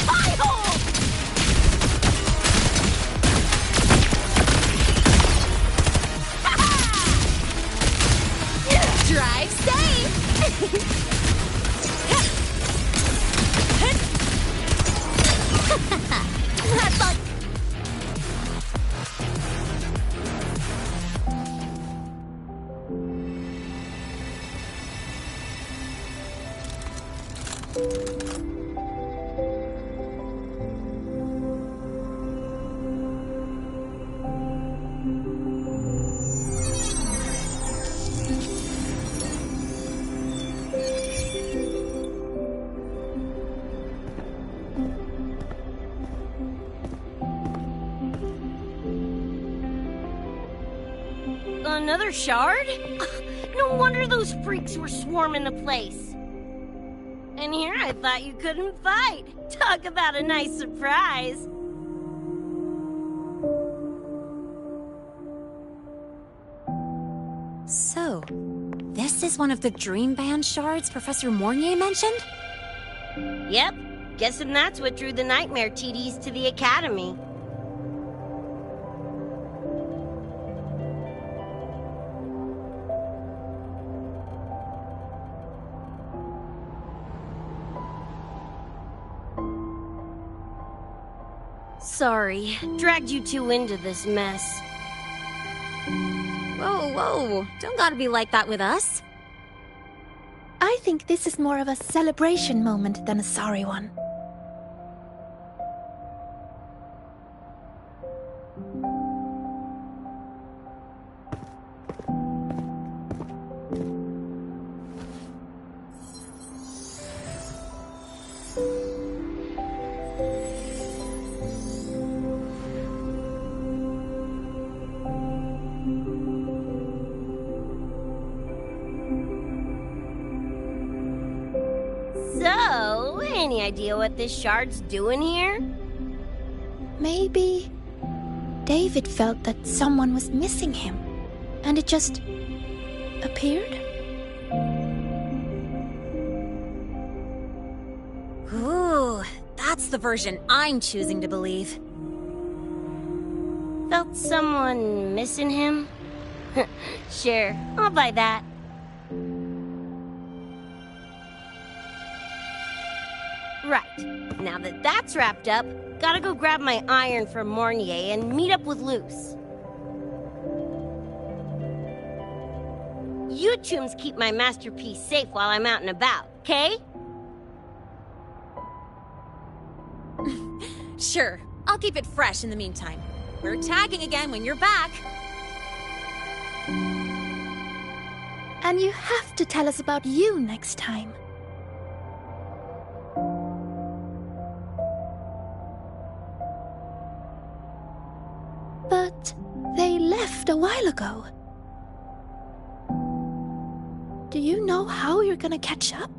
Speaker 9: Pie-hole!
Speaker 12: Drive safe! That's like...
Speaker 9: Another shard? No wonder those freaks were swarming the place. And here I thought you couldn't fight. Talk about a nice surprise.
Speaker 12: So, this is one of the Dream Band shards Professor Mornier mentioned?
Speaker 9: Yep. Guessing that's what drew the Nightmare TDs to the Academy. Sorry, dragged you two into this mess.
Speaker 12: Whoa, whoa, don't gotta be like that with us.
Speaker 17: I think this is more of a celebration moment than a sorry one.
Speaker 9: So, any idea what this shard's doing here?
Speaker 17: Maybe David felt that someone was missing him, and it just appeared?
Speaker 12: Ooh, that's the version I'm choosing to believe.
Speaker 9: Felt someone missing him? Sure, I'll buy that. Right, now that that's wrapped up, gotta go grab my iron from Mornier and meet up with Luce. You chums keep my masterpiece safe while I'm out and about, okay?
Speaker 12: Sure, I'll keep it fresh in the meantime. We're tagging again when you're back.
Speaker 17: And you have to tell us about you next time. But they left a while ago. Do you know how you're gonna catch up?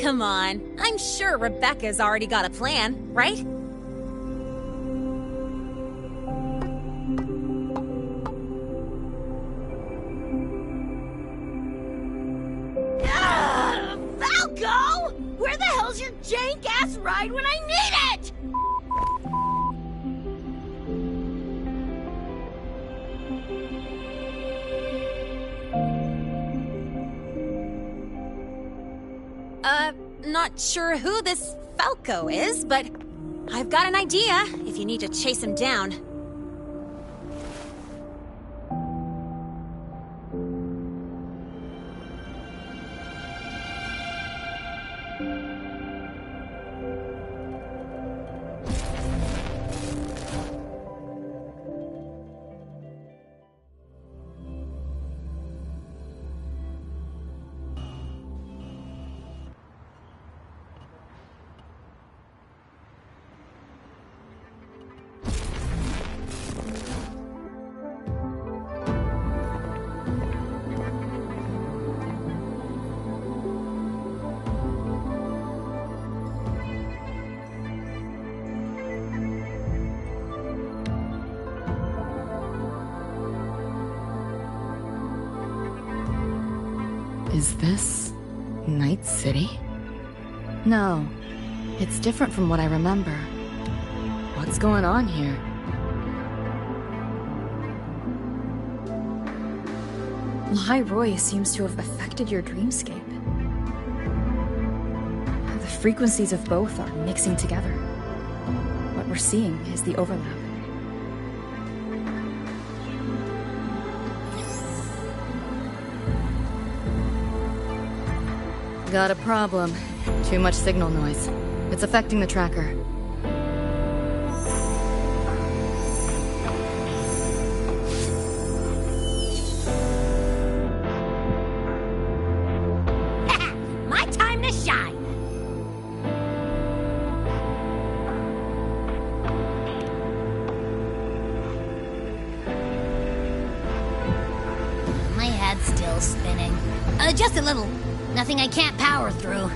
Speaker 12: Come on, I'm sure Rebecca's already got a plan, right?
Speaker 9: Falco! Where the hell's your jank-ass ride when I need it?
Speaker 12: Not sure who this Falco is, but I've got an idea if you need to chase him down.
Speaker 8: Is this Night City? No, it's different from what I remember. What's going on here?
Speaker 1: Lahai Roy seems to have affected your dreamscape. The frequencies of both are mixing together. What we're seeing is the overlap.
Speaker 8: Got a problem. Too much signal noise. It's affecting the tracker.
Speaker 2: My time to shine! My head's still spinning. Just a little. Nothing I can't power through.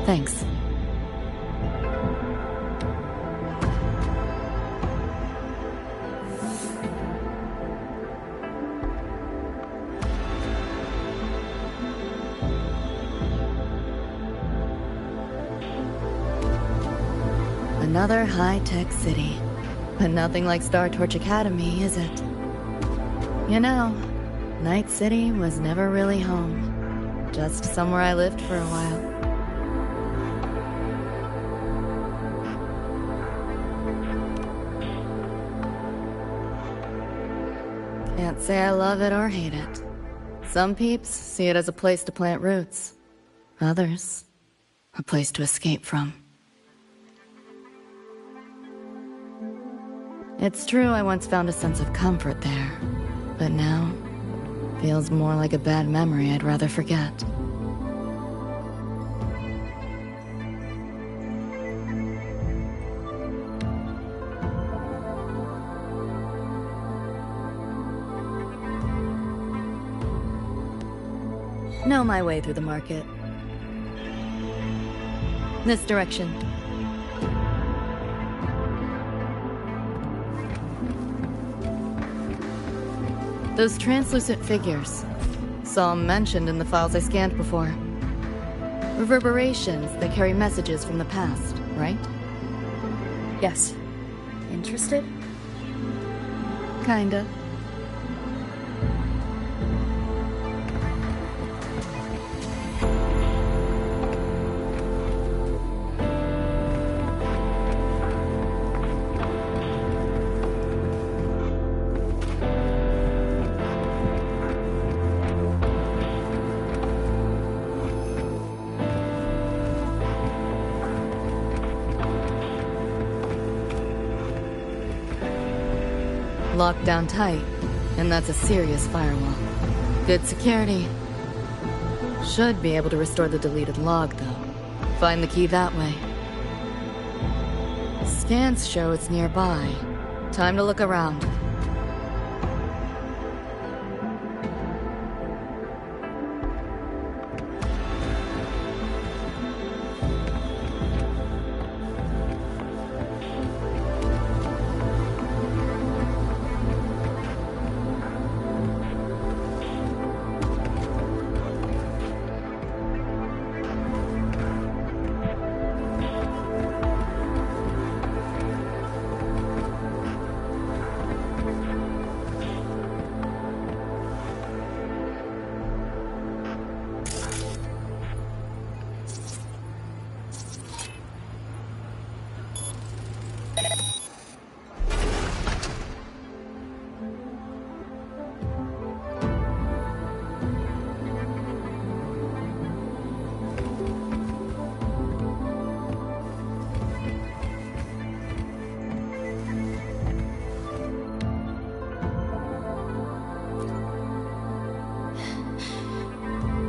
Speaker 8: Thanks. Another high-tech city. But nothing like Star Torch Academy, is it? You know, Night City was never really home. Just somewhere I lived for a while. Can't say I love it or hate it. Some peeps see it as a place to plant roots. Others, a place to escape from. It's true I once found a sense of comfort there, but now, feels more like a bad memory I'd rather forget. Know my way through the market. This direction. Those translucent figures. Saw them mentioned in the files I scanned before. Reverberations that carry messages from the past, right?
Speaker 1: Yes. Interested?
Speaker 8: Kinda. Locked down tight, and that's a serious firewall. Good security. Should be able to restore the deleted log, though. Find the key that way. Scans show it's nearby. Time to look around.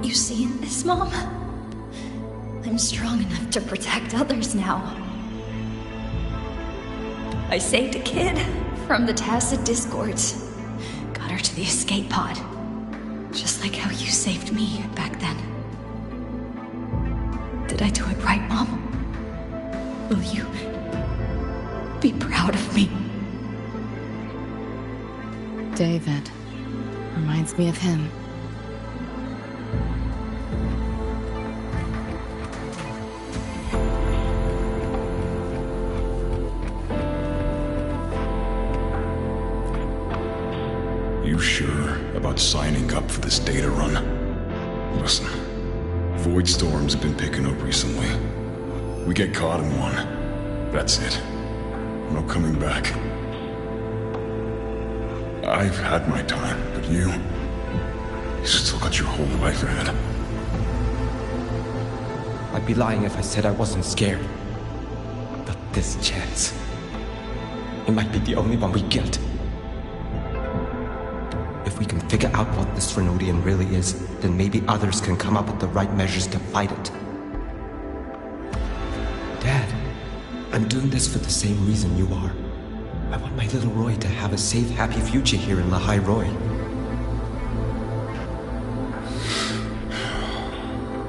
Speaker 18: You seeing this, Mom? I'm strong enough to protect others now. I saved a kid from the Tacit Discords. Got her to the escape pod. Just like how you saved me back then. Did I do it right, Mom? Will you be proud of me?
Speaker 8: David. Reminds me of him.
Speaker 19: You sure about signing up for this data run? Listen, void storms have been picking up recently. We get caught in one. That's it. No coming back. I've had my time, but you still got your whole life ahead.
Speaker 20: I'd be lying if I said I wasn't scared. But this chance, it might be the only one we get. If we can figure out what this Renodian really is, then maybe others can come up with the right measures to fight it. Dad, I'm doing this for the same reason you are. I want my little Roy to have a safe, happy future here in Lahai Roy.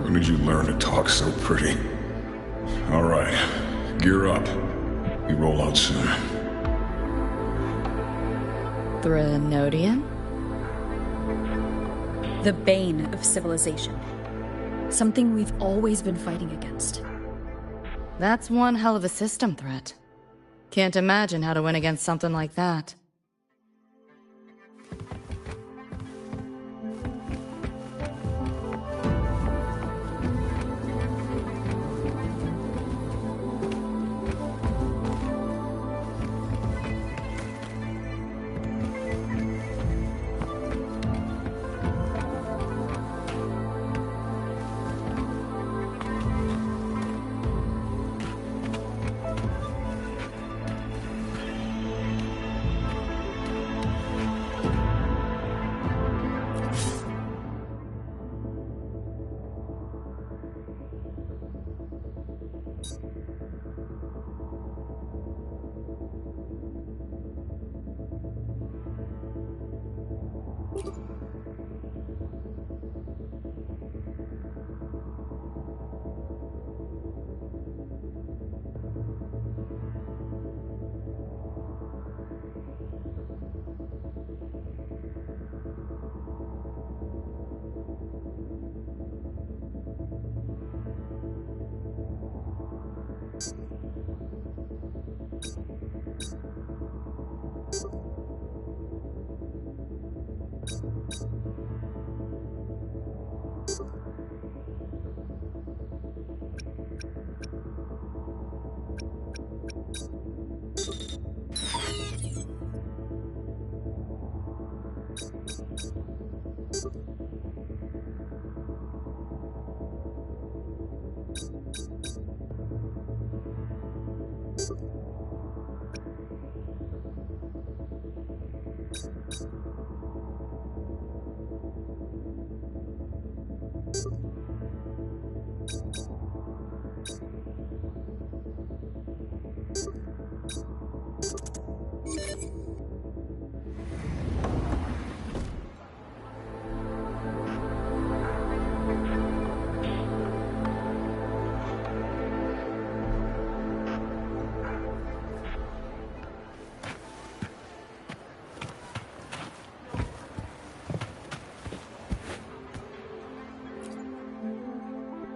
Speaker 19: When did you learn to talk so pretty? All right, gear up. We roll out soon.
Speaker 1: Renodian? The bane of civilization. Something we've always been fighting against.
Speaker 8: That's one hell of a system threat. Can't imagine how to win against something like that.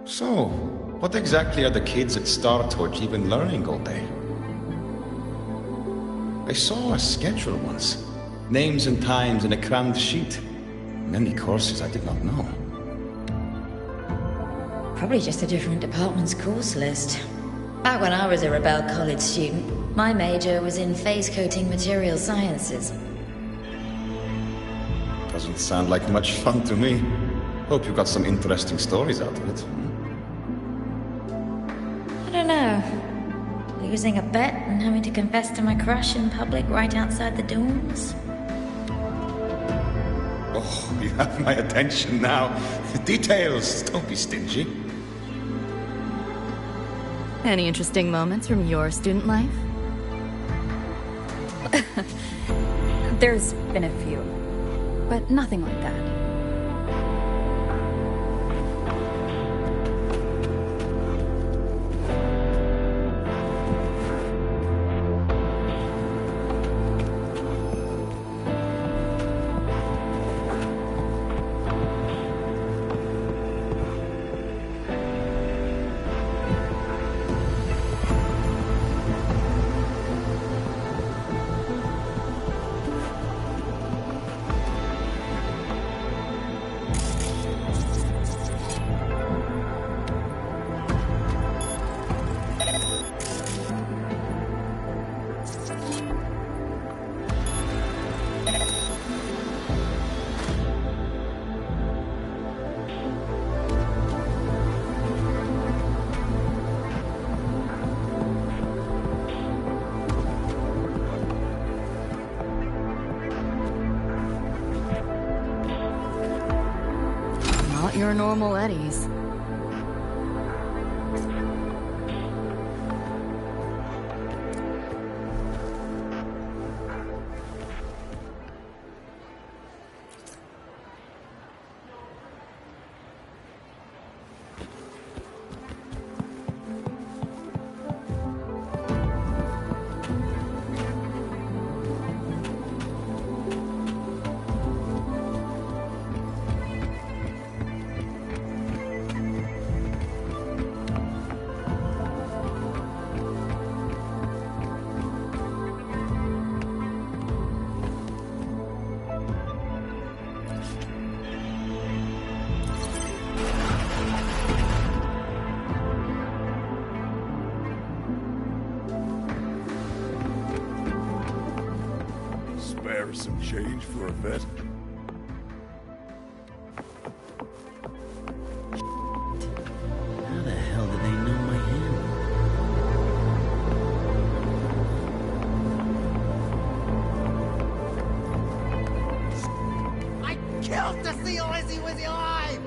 Speaker 21: So, what exactly are the kids at Star Torch even learning all day? I saw a schedule once. Names and times in a crammed sheet. Many courses I did not know.
Speaker 22: Probably just a different department's course list. Back when I was a Rebel College student, my major was in phase coating material sciences.
Speaker 21: Doesn't sound like much fun to me. Hope you got some interesting stories out of it.
Speaker 22: I don't know. Losing a bet and having to confess to my crush in public right outside the dorms.
Speaker 21: Oh, you have my attention now. Details, don't be stingy.
Speaker 8: Any interesting moments from your student life?
Speaker 1: There's been a few, but nothing like that.
Speaker 8: your normal eddies.
Speaker 6: Spare some change for a vet?
Speaker 7: How the hell did they know my handle?
Speaker 14: I killed the seal as he was alive!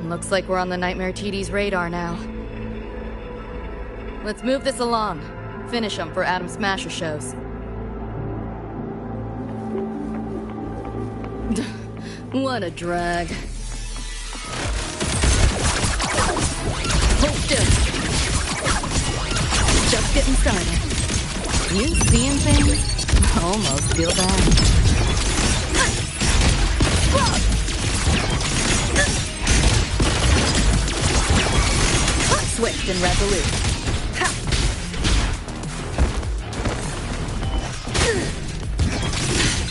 Speaker 8: Looks like we're on the Nightmare TD's radar now. Let's move this along. Finish them for Adam Smasher shows. What a drag. Hold still. Just getting started. You seeing things? Almost feel bad. Swift and resolute.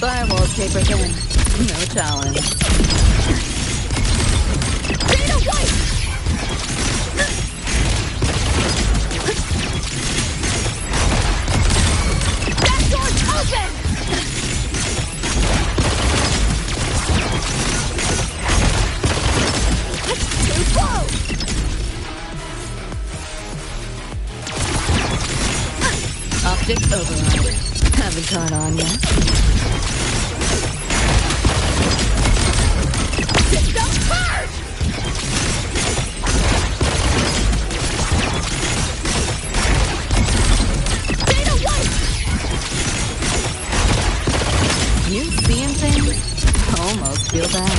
Speaker 8: Firewall's paper thin. No challenge. Data White! That door's open! Too slow! Optics override. Haven't caught on yet. System charge! Data White! You seeing things? Almost feel bad.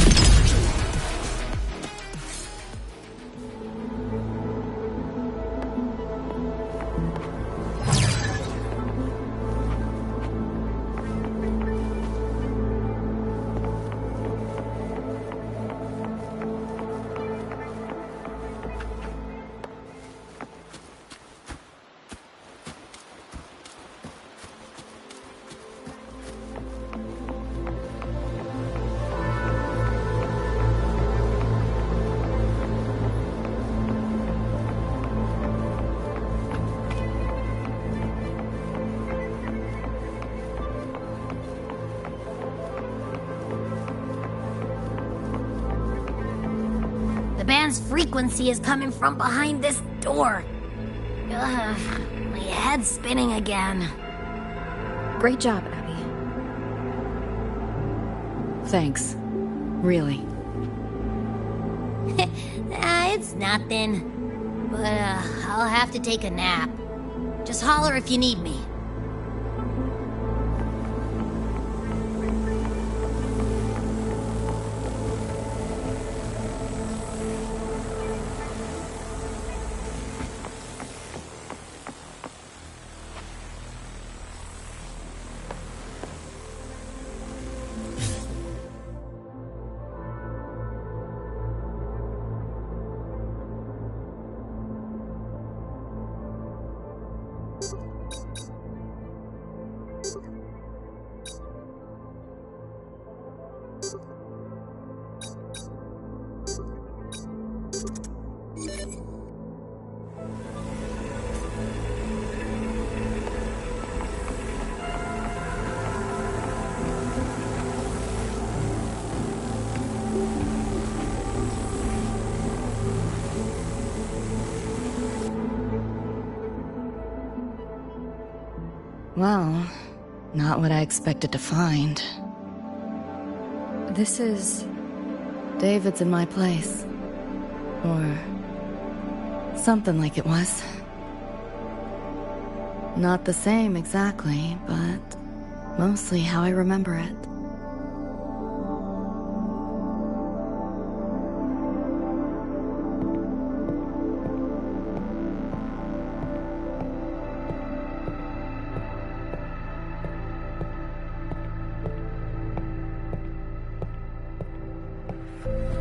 Speaker 2: The band's frequency is coming from behind this door. Ugh, my head's spinning again.
Speaker 1: Great job, Abby.
Speaker 8: Thanks. Really.
Speaker 2: It's nothing. But, I'll have to take a nap. Just holler if you need me.
Speaker 8: Well, not what I expected to find.
Speaker 1: This is...
Speaker 8: David's in my place. Or... something like it was. Not the same exactly, but mostly how I remember it.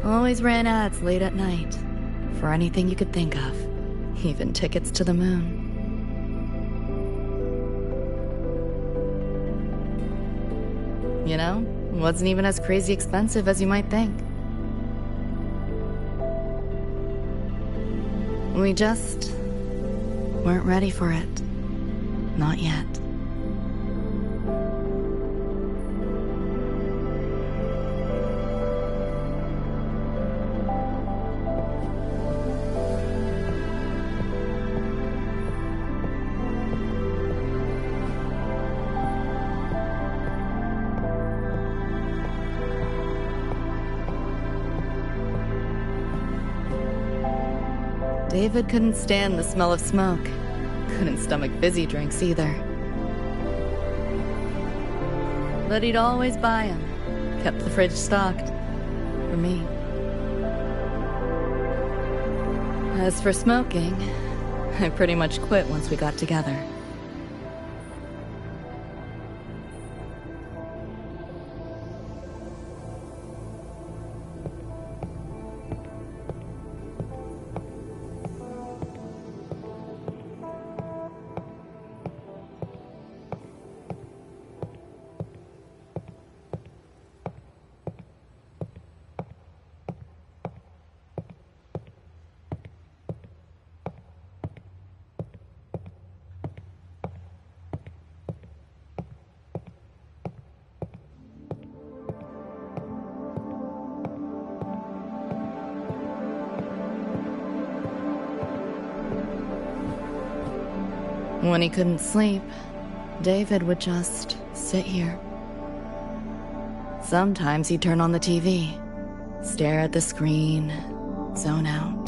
Speaker 8: Always ran ads late at night, for anything you could think of, even tickets to the moon. You know, wasn't even as crazy expensive as you might think. We just weren't ready for it. Not yet. David couldn't stand the smell of smoke. Couldn't stomach fizzy drinks either. But he'd always buy them. Kept the fridge stocked. For me. As for smoking, I pretty much quit once we got together. When he couldn't sleep, David would just sit here. Sometimes he'd turn on the TV, stare at the screen, zone out.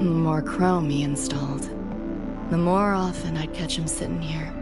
Speaker 8: The more Chrome he installed, the more often I'd catch him sitting here.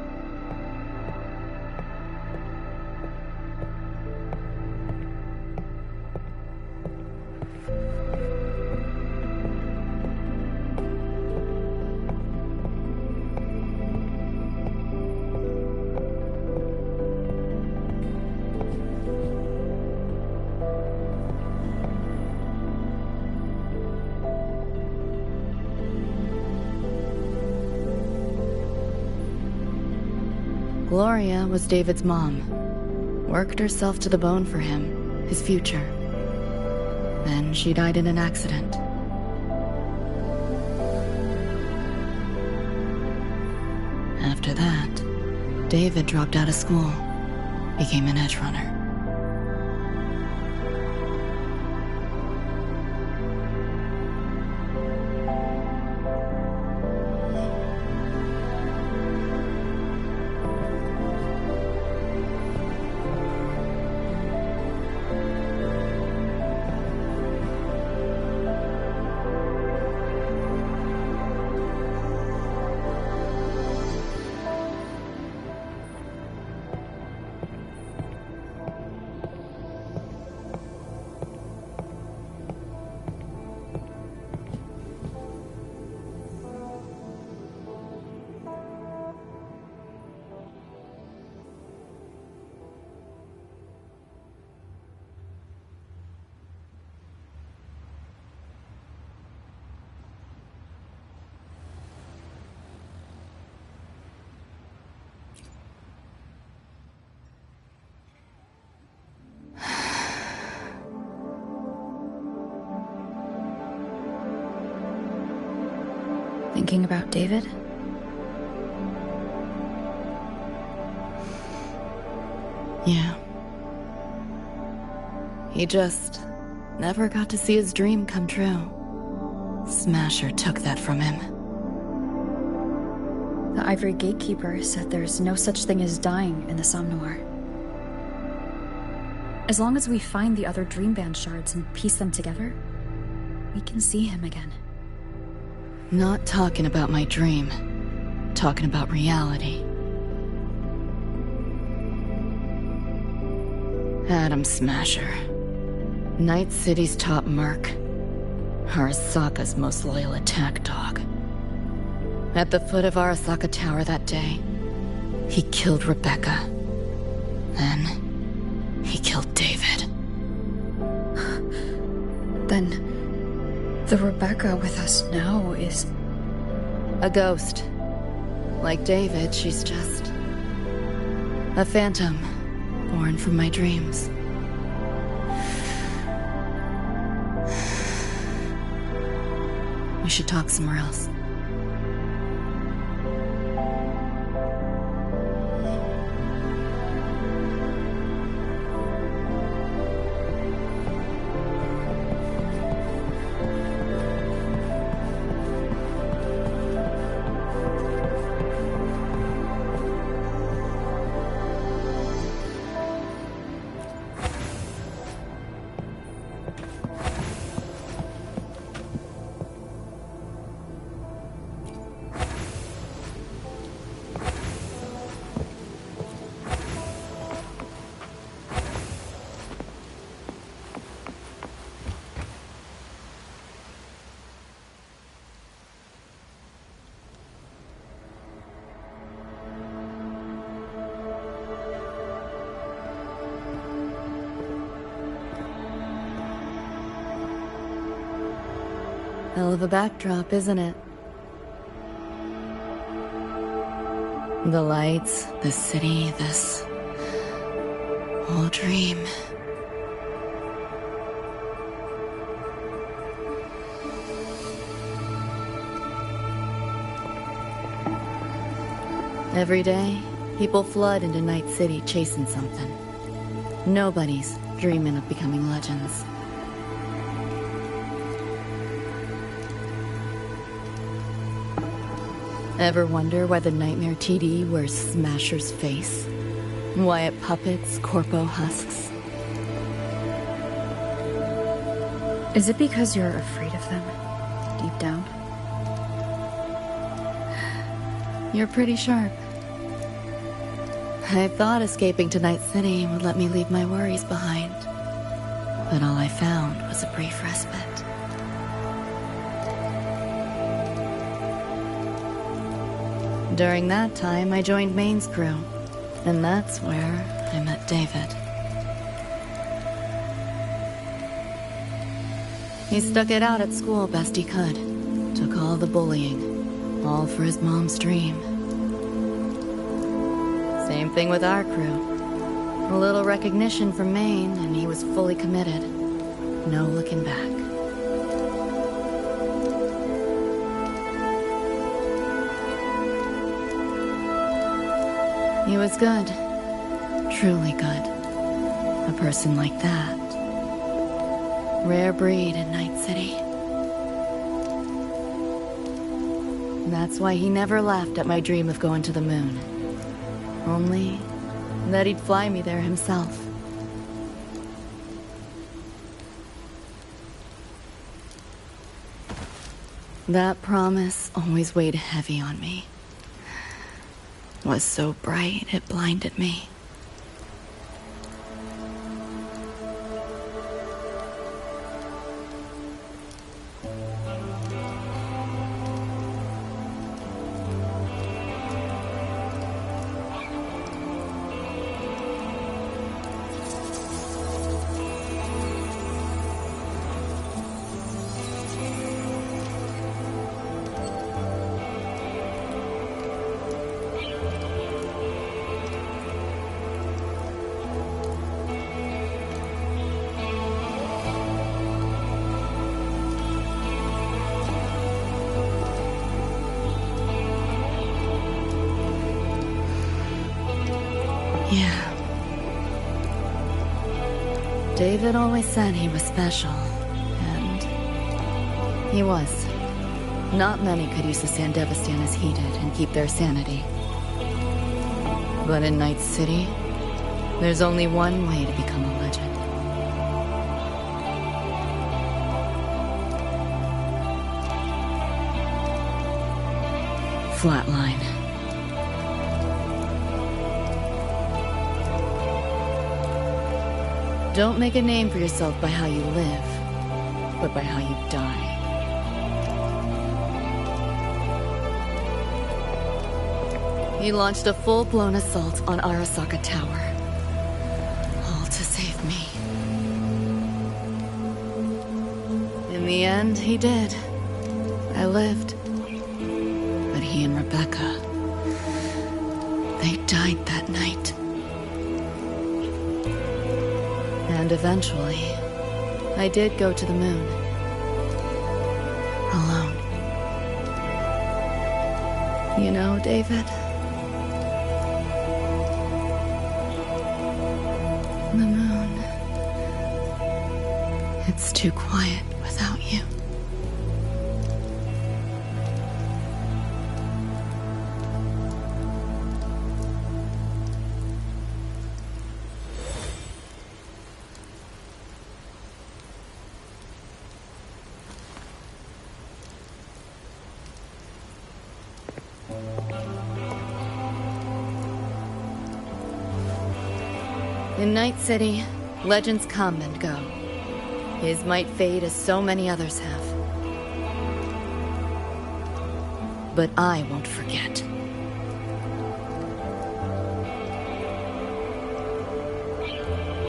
Speaker 8: Gloria was David's mom. Worked herself to the bone for him, his future. Then she died in an accident. After that, David dropped out of school, became an edge runner.
Speaker 1: Thinking about David?
Speaker 8: Yeah. He just never got to see his dream come true. Smasher took that from him.
Speaker 1: The Ivory Gatekeeper said there's no such thing as dying in the Somnoir. As long as we find the other Dreamband shards and piece them together, we can see him again.
Speaker 8: Not talking about my dream. Talking about reality. Atom Smasher. Night City's top merc. Arasaka's most loyal attack dog. At the foot of Arasaka Tower that day, he killed Rebecca. Then, he killed David.
Speaker 1: Then, the Rebecca with us now is...
Speaker 8: a ghost. Like David, she's just... a phantom, born from my dreams. We should talk somewhere else. Hell of a backdrop, isn't it? The lights, the city, this whole dream. Every day, people flood into Night City chasing something. Nobody's dreaming of becoming legends. Ever wonder why the Nightmare TD wears Smasher's face? Why it puppets Corpo husks?
Speaker 1: Is it because you're afraid of them, deep down?
Speaker 8: You're pretty sharp. I thought escaping to Night City would let me leave my worries behind. But all I found was a brief respite. During that time, I joined Maine's crew, and that's where I met David. He stuck it out at school best he could, took all the bullying, all for his mom's dream. Same thing with our crew. A little recognition from Maine, and he was fully committed. No looking back. He was good. Truly good. A person like that. Rare breed in Night City. That's why he never laughed at my dream of going to the moon. Only that he'd fly me there himself. That promise always weighed heavy on me. Was so bright it blinded me. Yeah. David always said he was special, and he was. Not many could use the Sandevistan as he did and keep their sanity. But in Night City, there's only one way to become a legend. Flatline. Don't make a name for yourself by how you live, but by how you die. He launched a full-blown assault on Arasaka Tower. All to save me. In the end, he did. I lived. But he and Rebecca... they died that night. And eventually, I did go to the moon. Alone. You know, David? The moon. It's too quiet without you. In Night City, legends come and go. His might fade as so many others have. But I won't forget.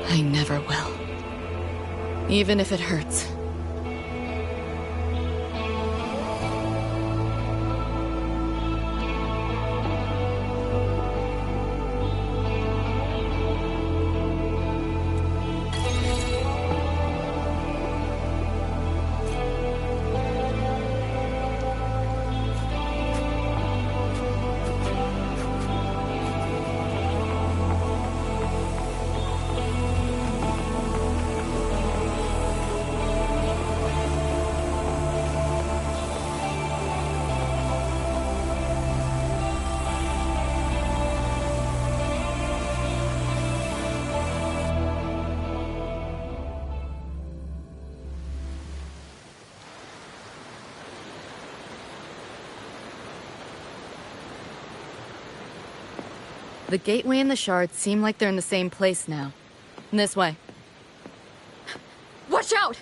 Speaker 8: I never will. Even if it hurts. The gateway and the shards seem like they're in the same place now. This way.
Speaker 1: Watch out!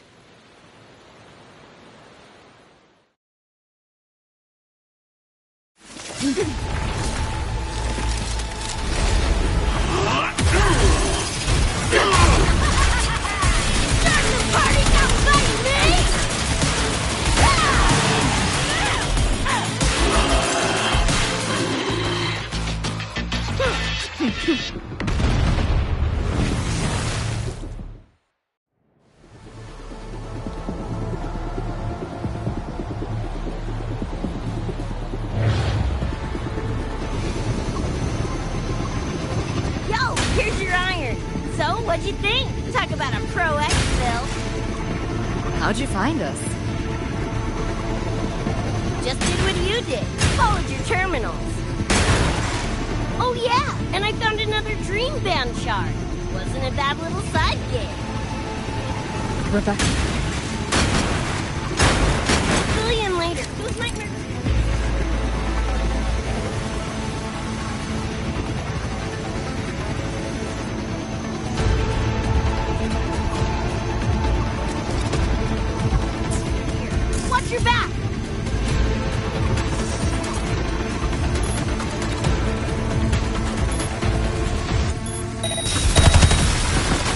Speaker 9: What'd you think? Talk about a pro exfil.
Speaker 8: How'd you find us?
Speaker 9: Just did what you did. Followed your terminals. Oh yeah, and I found another dream band shard. Wasn't a bad little side gig.
Speaker 8: Rebecca.
Speaker 9: Fill you in later. Who's nightmare? Watch your back!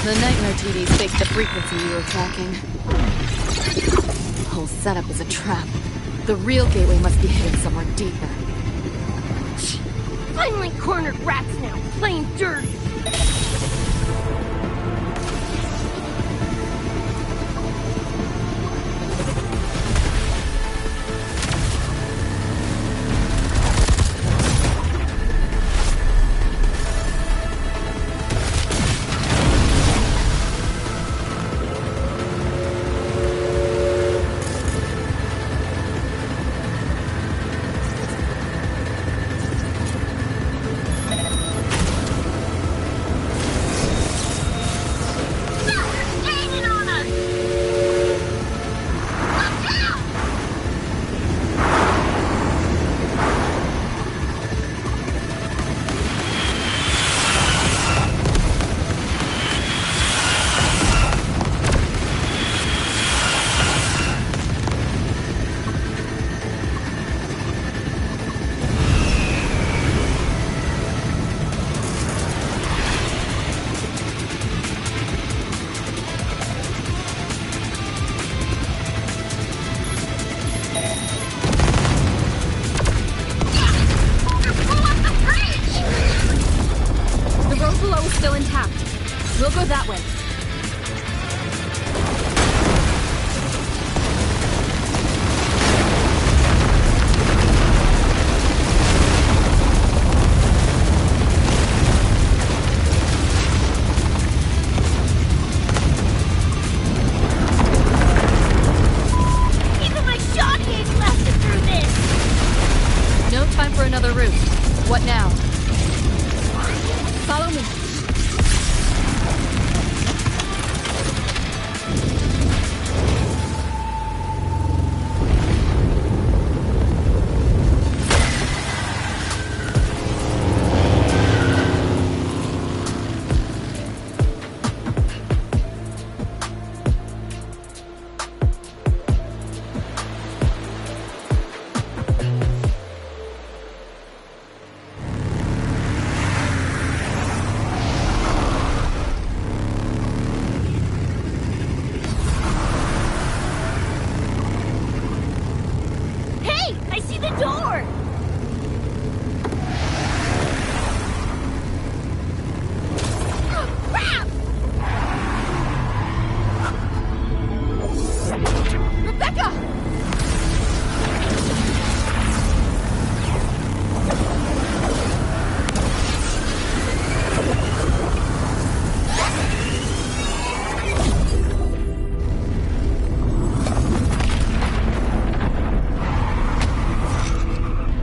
Speaker 8: The Nightmare TVs faked the frequency we were tracking. The whole setup is a trap. The real gateway must be hidden somewhere deeper.
Speaker 9: Finally cornered rats now, playing dirty!
Speaker 8: What now? Follow me.
Speaker 9: Hey, I see the door! Oh, crap! Rebecca!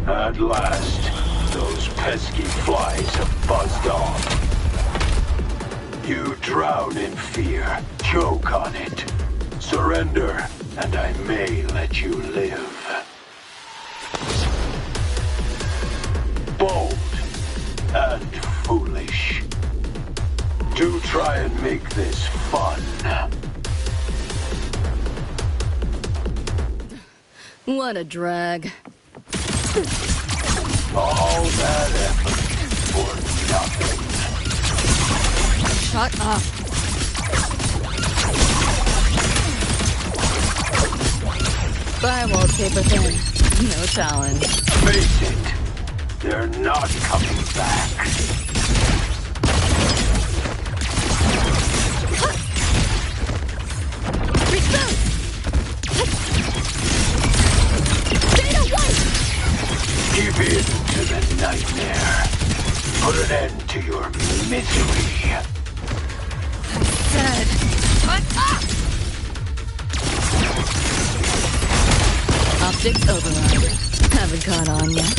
Speaker 13: At last, those pesky flies have buzzed off. You drown in fear, choke on it. Surrender, and I may let you live. Bold and foolish. Do try and make this fun.
Speaker 8: What a drag.
Speaker 13: All that effort for nothing.
Speaker 8: Shut up. Firewall paper thin. No challenge.
Speaker 13: Face it, they're not coming back. Give in to the nightmare. Put an end to your misery.
Speaker 8: Dead. Optics override. Haven't caught on yet.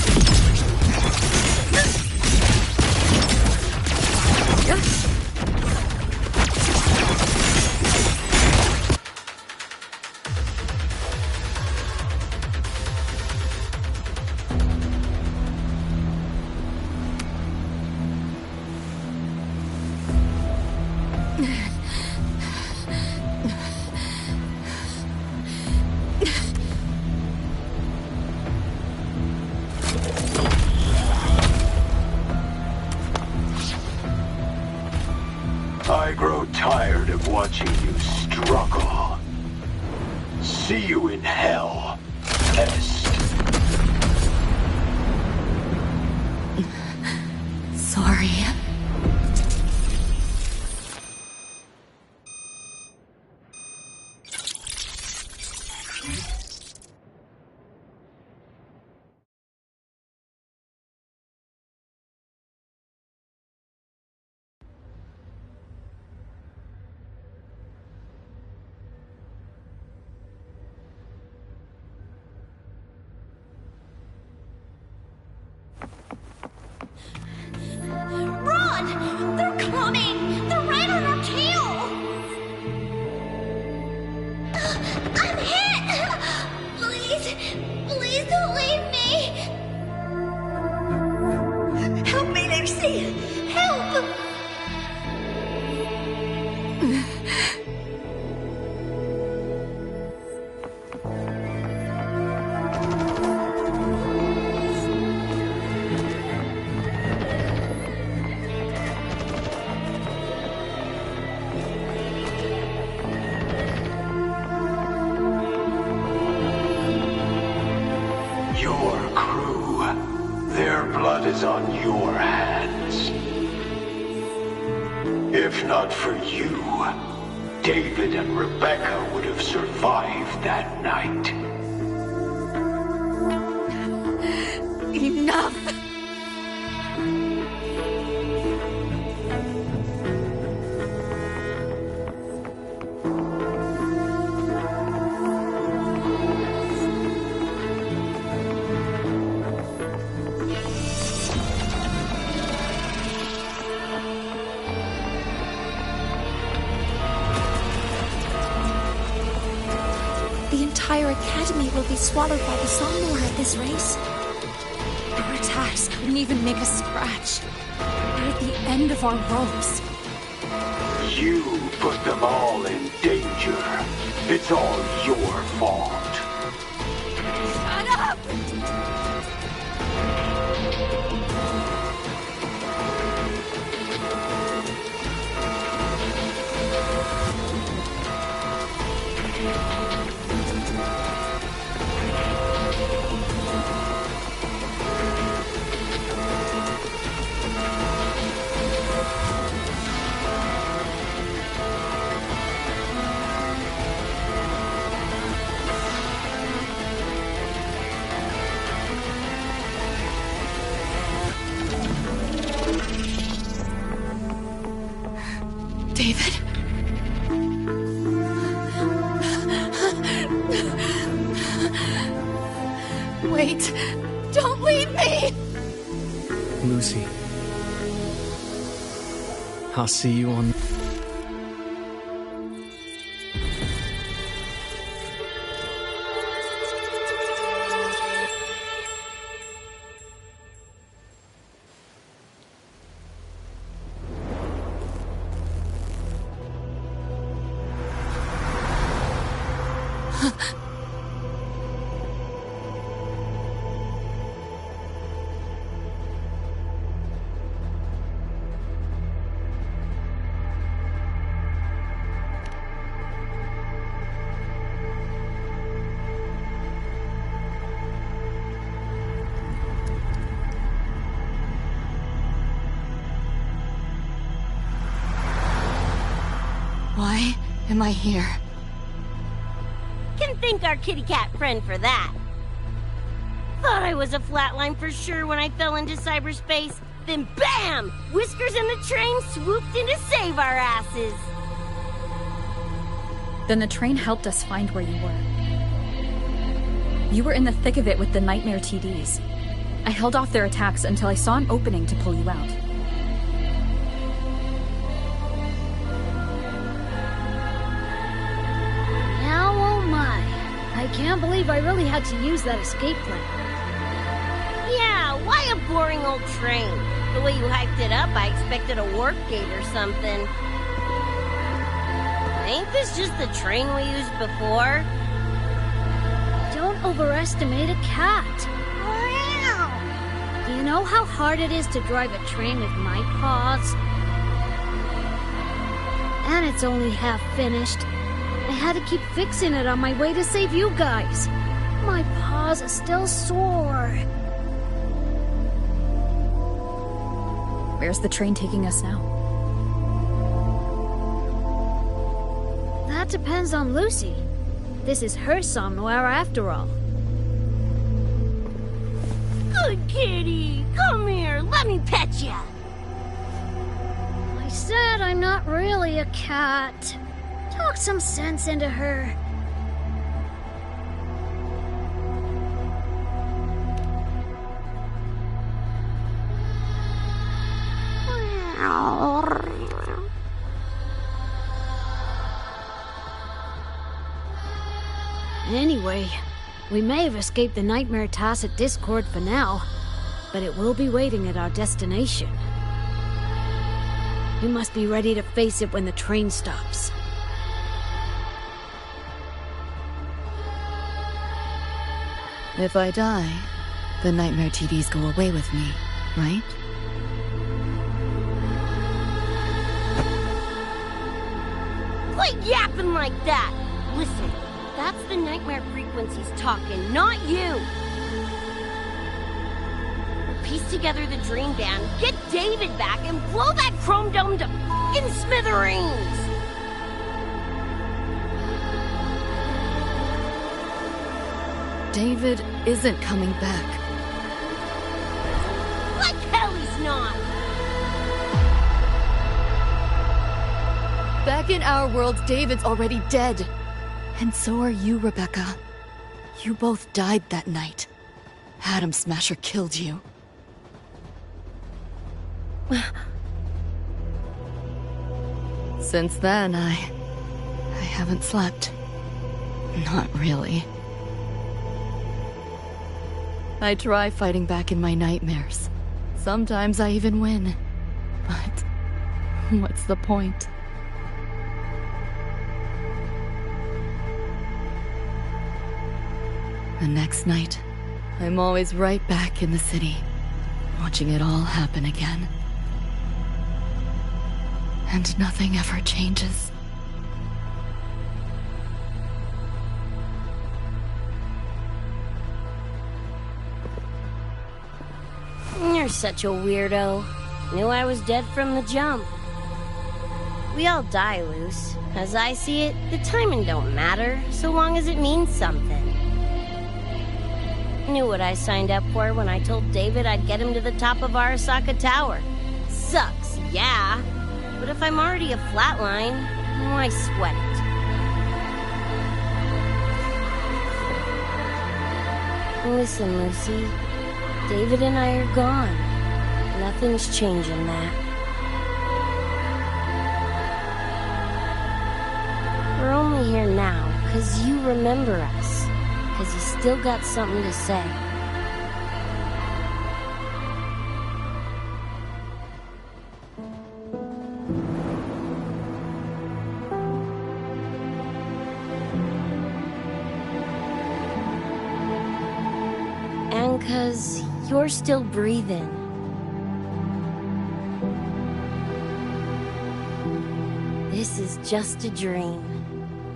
Speaker 13: I grow tired of watching you struggle. See you in hell, pest.
Speaker 8: Sorry.
Speaker 16: Run! They're coming! They're right on our tail! I'm hit! Please, please don't leave me! Help me, Lucy! Help!
Speaker 13: Your crew. Their blood is on your hands. If not for you, David and Rebecca would have survived that night.
Speaker 8: Enough!
Speaker 17: The entire academy will be swallowed by the Somnor at this race. Our attacks couldn't even make a scratch. We're at the end of our ropes.
Speaker 13: You put them all in danger. It's all your fault.
Speaker 17: Shut up!
Speaker 8: David? Wait! Don't leave me!
Speaker 10: Lucy. I'll see you on...
Speaker 8: Why am I here?
Speaker 9: Can thank our kitty cat friend for that. Thought I was a flatline for sure when I fell into cyberspace. Then BAM! Whiskers and the train swooped in to save our asses.
Speaker 1: Then the train helped us find where you were. You were in the thick of it with the Nightmare TDs. I held off their attacks until I saw an opening to pull you out.
Speaker 4: Now, oh my. I can't believe I really had to use that escape plan.
Speaker 9: Yeah, why a boring old train? The way you hyped it up, I expected a warp gate or something. Ain't this just the train we used before?
Speaker 4: Don't overestimate a cat. Do you know how hard it is to drive a train with my paws? And it's only half finished. I had to keep fixing it on my way to save you guys. My paws are still sore.
Speaker 1: Where's the train taking us now?
Speaker 4: That depends on Lucy. This is her somnware after all.
Speaker 9: Good kitty! Come here, let me pet ya!
Speaker 4: I said I'm not really a cat. Talk some sense into her. Anyway, we may have escaped the Nightmare Tacit Discord for now, but it will be waiting at our destination. You must be ready to face it when the train stops.
Speaker 8: If I die, the Nightmare TDs go away with me, right?
Speaker 9: Quit yapping like that! Listen, that's the nightmare frequencies talking, not you! Piece together the dream band, get David back, and blow that chrome dome to f***ing smithereens!
Speaker 8: David isn't coming back.
Speaker 9: Like hell he's not!
Speaker 8: Back in our world, David's already dead. And so are you, Rebecca. You both died that night. Atom Smasher killed you. Since then, I haven't slept. Not really. I try fighting back in my nightmares. Sometimes I even win. But what's the point? The next night, I'm always right back in the city, watching it all happen again. And nothing ever changes.
Speaker 9: You're such a weirdo. Knew I was dead from the jump. We all die, Luce. As I see it, the timing don't matter, so long as it means something. Knew what I signed up for when I told David I'd get him to the top of Arasaka Tower. Sucks, yeah. But if I'm already a flatline, why sweat it? Listen, Lucy. David and I are gone. Nothing's changing that. We're only here now because you remember us. Because you still got something to say. And because you're still breathing. This is just a dream.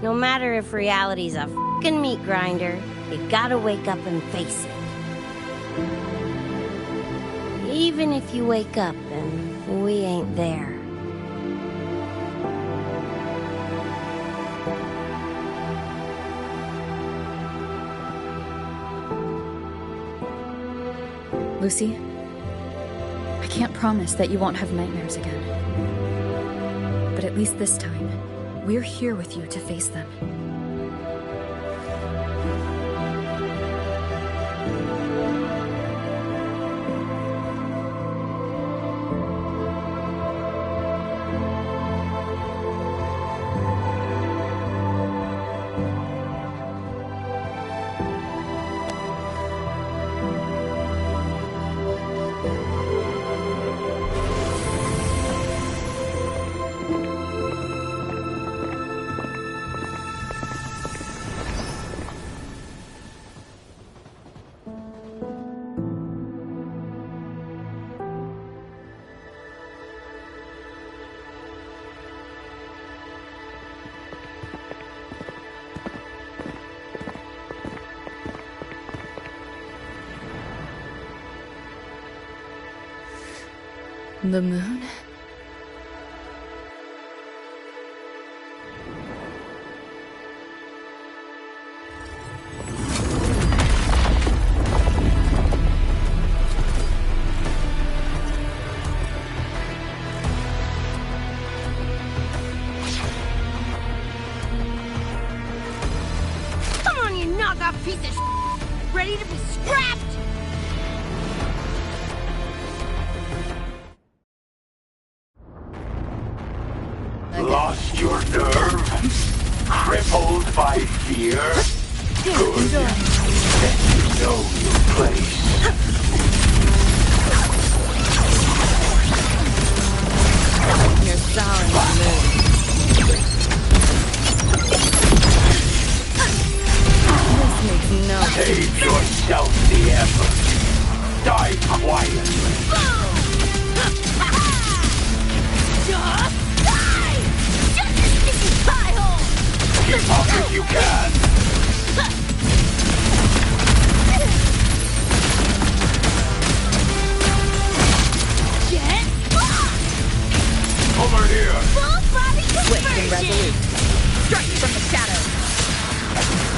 Speaker 9: No matter if reality's a f***ing meat grinder, you gotta wake up and face it. Even if you wake up and we ain't there.
Speaker 1: Lucy, I can't promise that you won't have nightmares again. But at least this time, we're here with you to face them. The moon?
Speaker 9: Come on, you knockoff piece of shit! Ready to be scrapped?
Speaker 13: Lost your nerve? Crippled by fear? Good. Then you know your place.
Speaker 8: You're sour in the mood. This makes no sense.
Speaker 13: Save yourself the effort. Die quietly. Keep up if you can. Over here.
Speaker 9: Full body
Speaker 8: Swift and
Speaker 9: conversion.
Speaker 8: resolute. Strike from the shadows.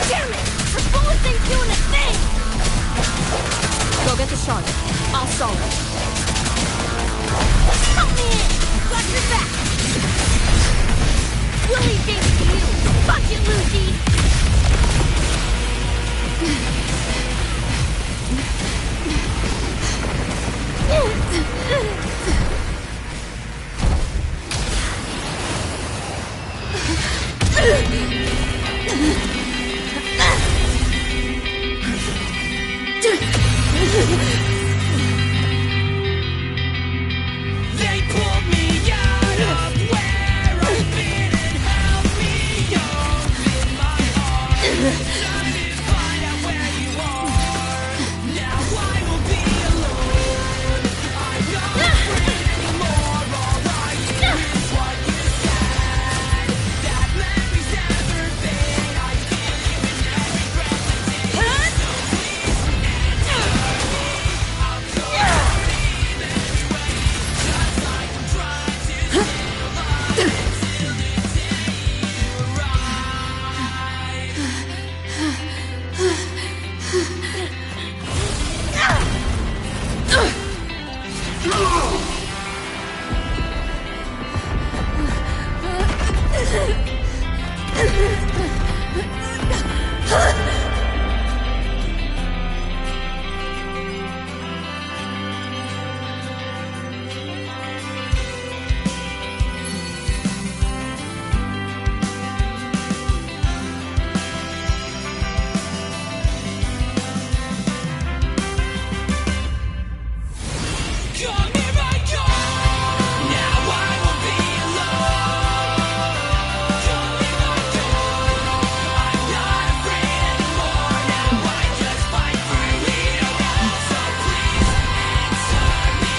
Speaker 9: Damn it! The bullets ain't doing a thing.
Speaker 8: Go get the Charlotte. I'll solve it.
Speaker 9: Help me in. Got your back. We'll leave David to you. Punch it, Lucy.
Speaker 3: They pulled me out of where I've been and held me open my heart. Time to find out where you are. Now I will be alone. I'm not afraid anymore. All I hear is what you said. That memories never fade. I feel you in every breath I take. So please answer me. I'll go leave anyway. Just like I'm trying to stay alive until the day you come here I go. Now I will be alone. Come here I go. I'm not afraid anymore. Now I just fight through it all. So please answer me.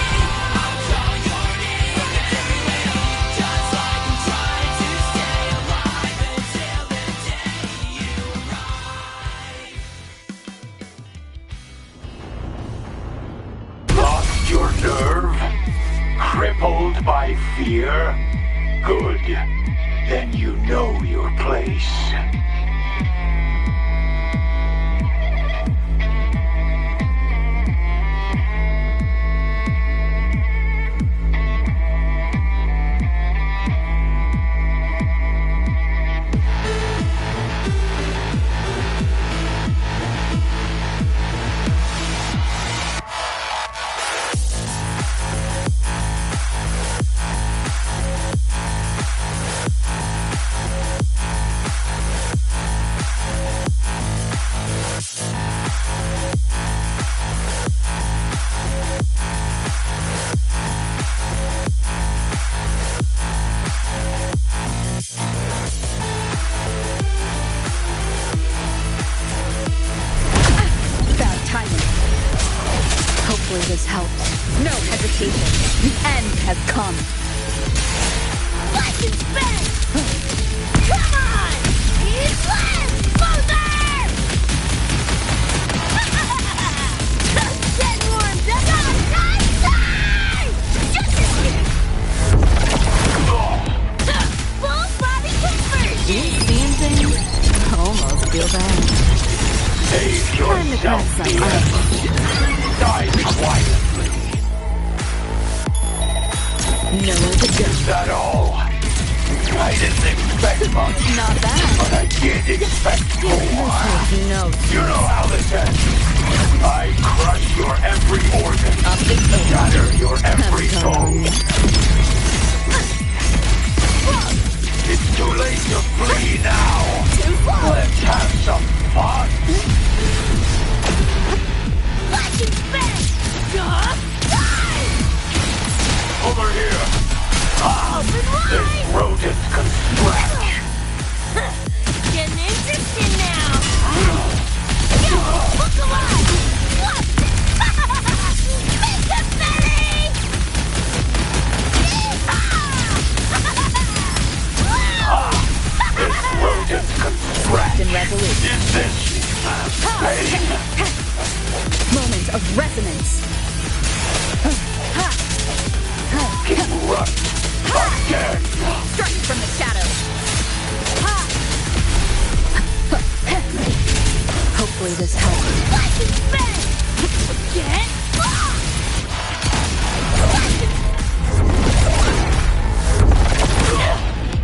Speaker 3: I'll call your name everywhere. Just like I'm trying to stay alive until the day you arrive.
Speaker 13: Lost your nerve? Crippled by fear? Good. Then you know your place.
Speaker 1: Bad timing. Hopefully this helps. No hesitation. The end has come.
Speaker 9: Let's spin! Come on! He's left! Smoother! Get warmed up! Time! Just as full body conversion!
Speaker 8: Seeing things almost feel bad.
Speaker 13: Save
Speaker 8: Time to crack
Speaker 13: yourself
Speaker 8: some
Speaker 13: the effort. Die quietly.
Speaker 8: Nowhere to go.
Speaker 13: Is that all? I didn't expect much.
Speaker 8: Not bad.
Speaker 13: But I did expect more.
Speaker 8: No.
Speaker 13: You know how this ends. I crush your every organ. Shatter your every bone. It's too late to flee now. Let's have some fun.
Speaker 9: Let's spin!
Speaker 13: Over here. This rodent can stretch.
Speaker 9: Getting interesting now! Yo, look alive! What? Make a belly!
Speaker 13: This rodent can stretch.
Speaker 1: In resolute.
Speaker 13: Is this pain?
Speaker 1: Moment of resonance.
Speaker 13: Right. Again.
Speaker 1: Strike from the shadows. Hopefully this helps.
Speaker 9: Let's spin! Forget?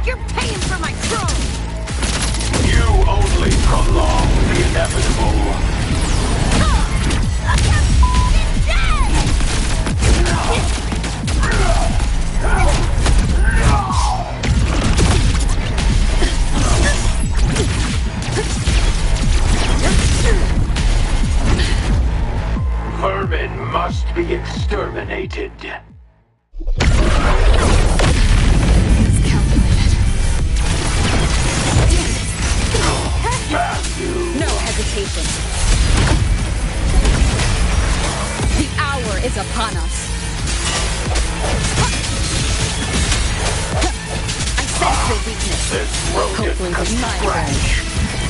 Speaker 9: You're paying for my chrome!
Speaker 13: You only prolong the inevitable. must be exterminated.
Speaker 1: No hesitation. The hour is upon us. I sense your weakness. Hopefully with my friend.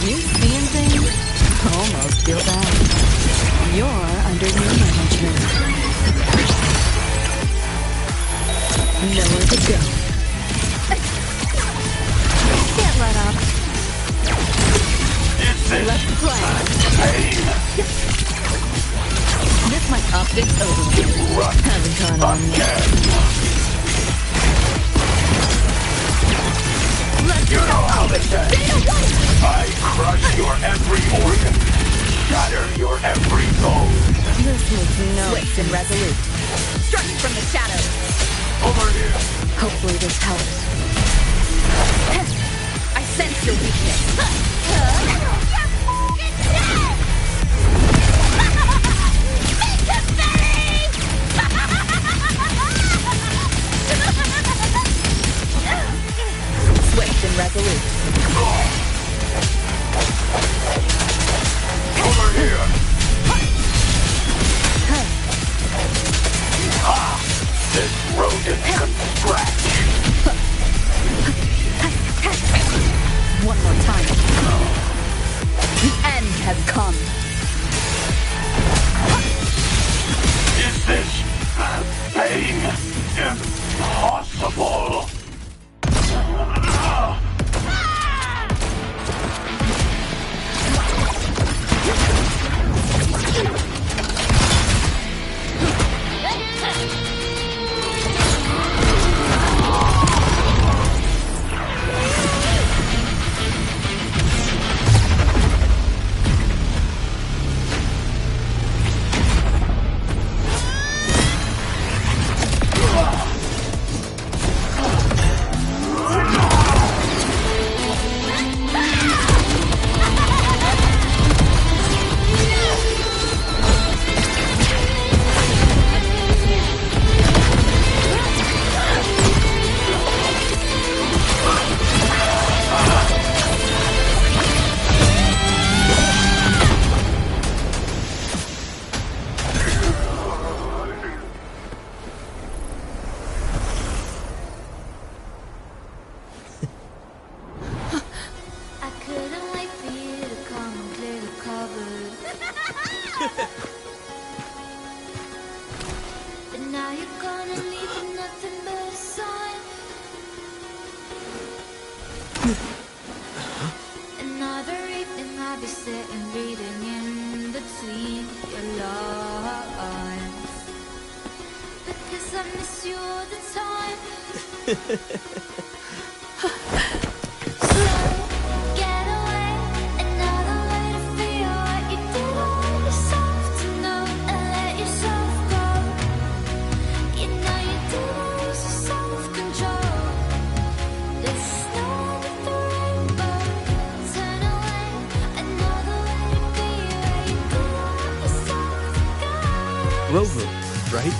Speaker 1: You seeing things? Almost feel bad. You're under new management. Nowhere to go. Can't let up. Let's play. This might optics over. Haven't caught on yet.
Speaker 13: You know how this ends. I crush your every organ. Shatter your every bone.
Speaker 1: This makes no swift and resolute. Strike from the shadows.
Speaker 13: Over here.
Speaker 1: Hopefully this helps. I sense your weakness. Swift and resolute.
Speaker 13: Over here. This rodent can scratch.
Speaker 1: One more time. The end has come.
Speaker 13: Is this pain impossible?
Speaker 10: Rover, right?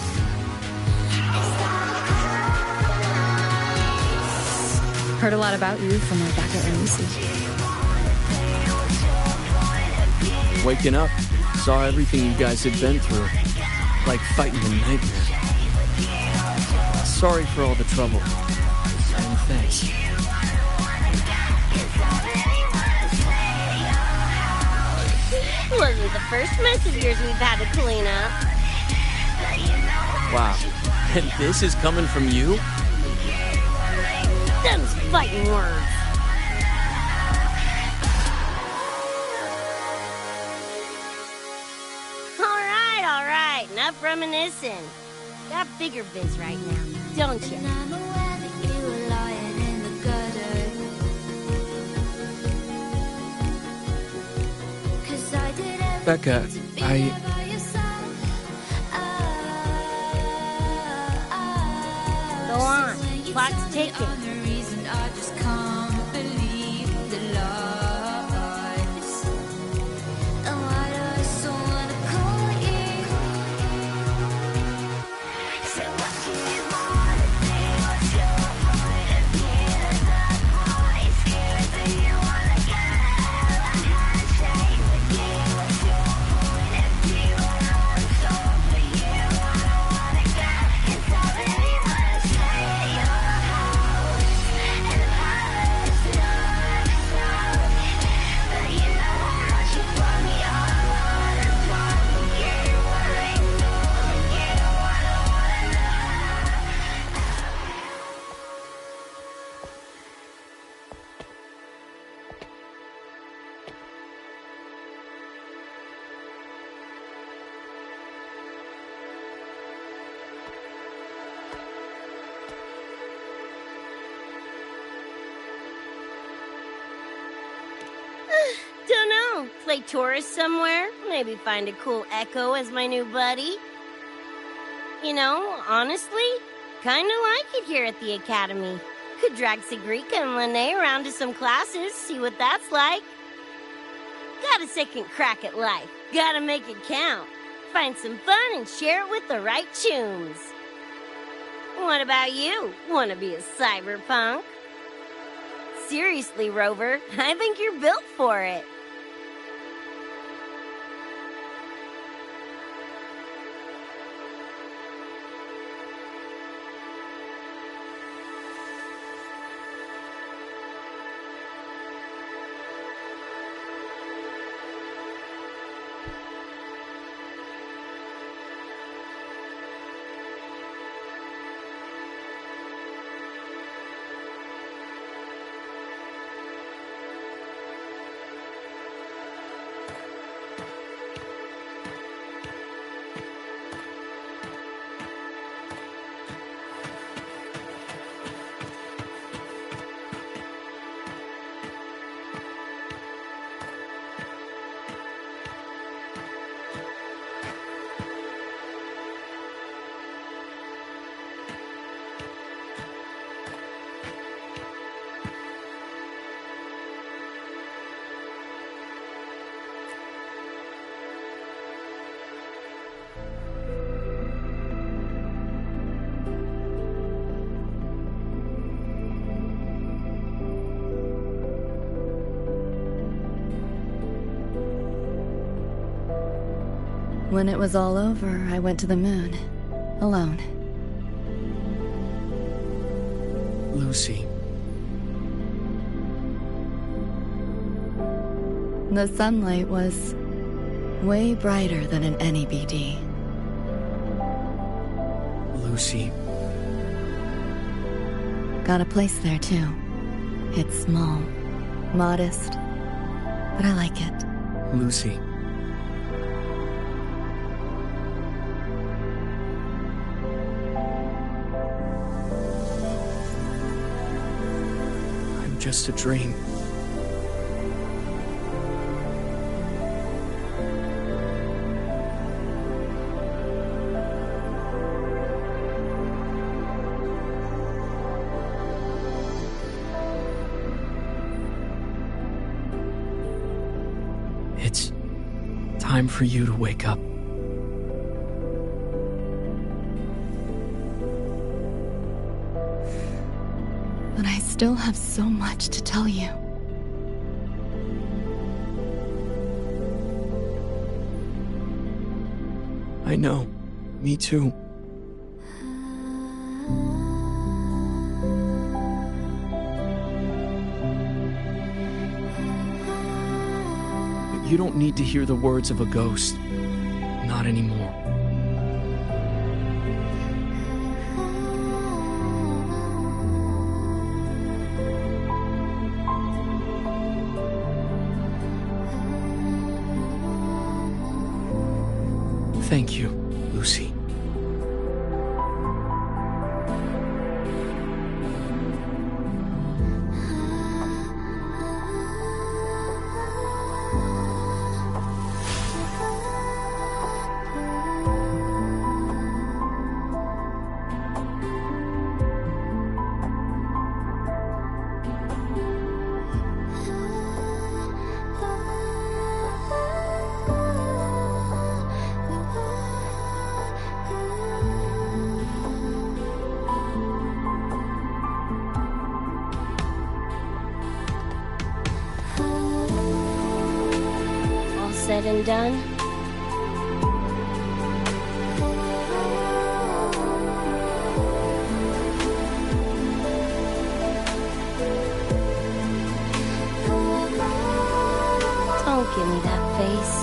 Speaker 1: Heard a lot about you from Rebecca and Lucy.
Speaker 10: Waking up, saw everything you guys had been through. Like fighting a nightmare. Sorry for all the trouble. And thanks.
Speaker 9: Wasn't the first mess of yours we've had to clean up.
Speaker 10: Wow. And this is coming from you?
Speaker 9: Them's fighting words. All right. Enough reminiscing. Got bigger biz right now, don't you?
Speaker 10: Becca,
Speaker 9: Go on. Clock's ticking. Play tourist somewhere? Maybe find a cool Echo as my new buddy? You know, honestly, kinda like it here at the Academy. Could drag Sigrika and Lene around to some classes, see what that's like. Got a second crack at life. Gotta make it count. Find some fun and share it with the right tunes. What about you? Wanna be a cyberpunk? Seriously, Rover, I think you're built for it.
Speaker 8: When it was all over, I went to the moon. Alone.
Speaker 10: Lucy.
Speaker 8: The sunlight was way brighter than in any BD.
Speaker 10: Lucy.
Speaker 8: Got a place there, too. It's small, modest, but I like it.
Speaker 10: Lucy. I'm just a dream. It's time for you to wake up.
Speaker 8: But I still have so much to tell you.
Speaker 10: I know. Me too. But you don't need to hear the words of a ghost. Not anymore. Thank you, Lucy.
Speaker 9: All said and done? Don't give me that face.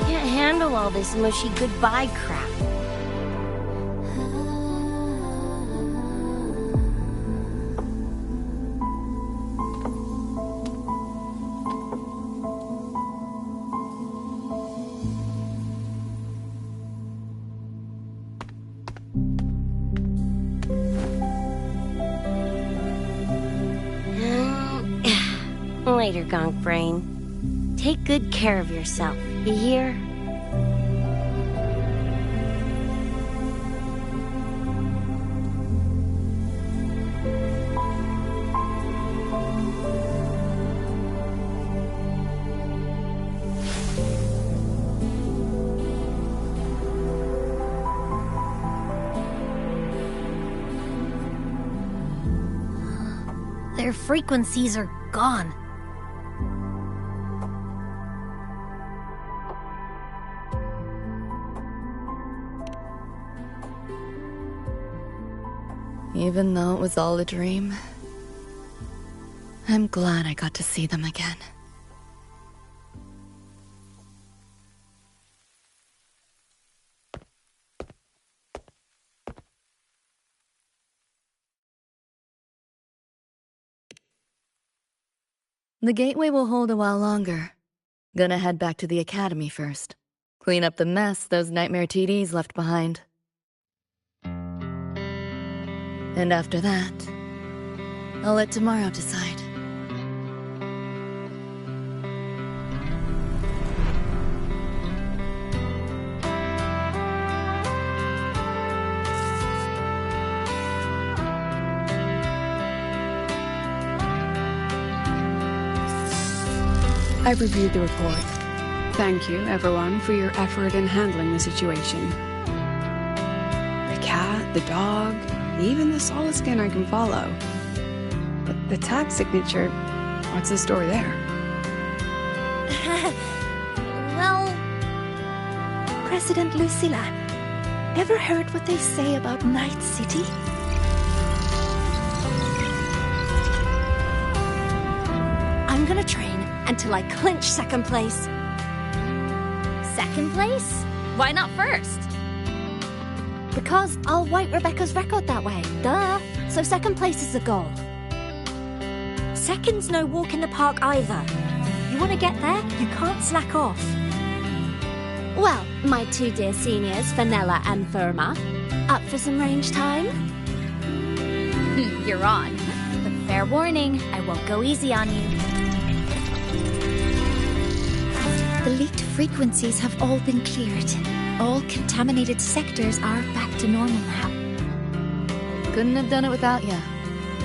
Speaker 9: Can't handle all this mushy goodbye crap. Later, Gonk Brain. Take good care of yourself, you hear? Their frequencies are gone.
Speaker 8: Even though it was all a dream, I'm glad I got to see them again. The gateway will hold a while longer. Gonna head back to the academy first. Clean up the mess those nightmare TDs left behind. And after that, I'll let tomorrow decide.
Speaker 5: I've reviewed the report. Thank you, everyone, for your effort in handling the situation. The cat, the dog, even the solid skin I can follow. But the tag signature, what's the story there?
Speaker 17: Well, President Lucilla, ever heard what they say about Night City?
Speaker 12: I'm gonna train until I clinch second place.
Speaker 11: Second place? Why not first?
Speaker 12: Because I'll wipe Rebecca's record that way. Duh. So second place is the goal. Second's no walk in the park either. You want to get there, you can't slack off. Well, my two dear seniors, Vanilla and Verma, up for some range time?
Speaker 11: You're on. But fair warning, I won't go easy on you.
Speaker 17: The leaked frequencies have all been cleared. All contaminated sectors are back to normal now.
Speaker 8: Couldn't have done it without ya.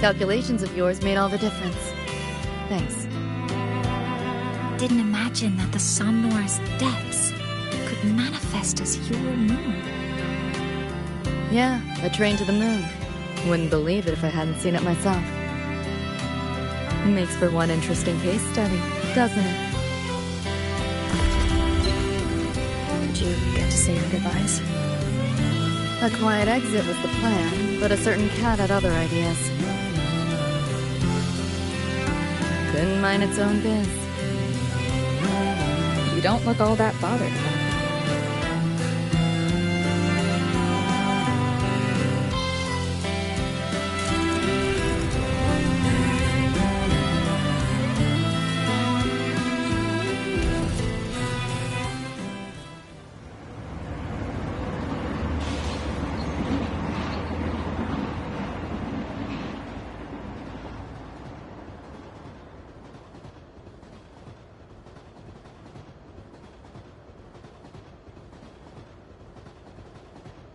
Speaker 8: Calculations of yours made all the difference. Thanks.
Speaker 17: Didn't imagine that the Somnoir's depths could manifest as your moon.
Speaker 8: Yeah, a train to the moon. Wouldn't believe it if I hadn't seen it myself. Makes for one interesting case study, doesn't it?
Speaker 5: Did you get to say your goodbyes?
Speaker 8: A quiet exit was the plan, but a certain cat had other ideas. Couldn't mind its own biz.
Speaker 5: You don't look all that bothered.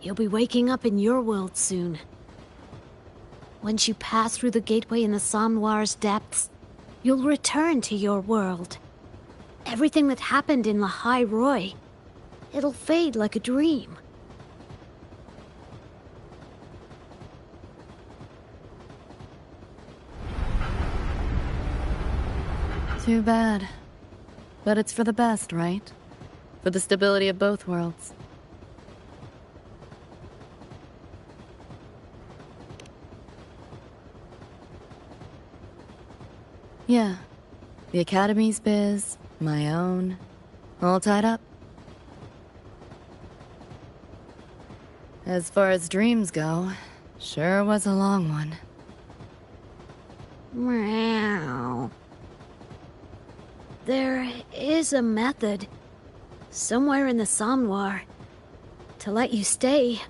Speaker 4: You'll be waking up in your world soon. Once you pass through the gateway in the Somnoir's depths, you'll return to your world. Everything that happened in Lahai Roy, it'll fade like a dream.
Speaker 8: Too bad. But it's for the best, right? For the stability of both worlds. Yeah. The Academy's biz, my own, all tied up. As far as dreams go, sure was a long one.
Speaker 4: Meow. There is a method, somewhere in the Somnoir, to let you stay.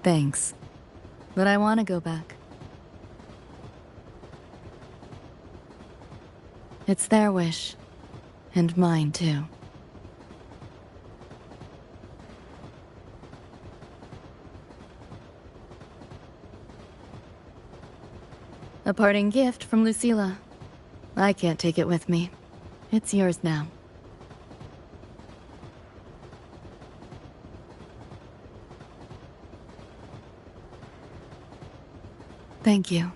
Speaker 8: Thanks. But I want to go back. It's their wish. And mine, too. A parting gift from Lucilla. I can't take it with me. It's yours now. Thank you.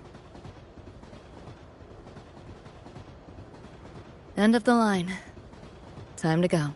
Speaker 8: End of the line. Time to go.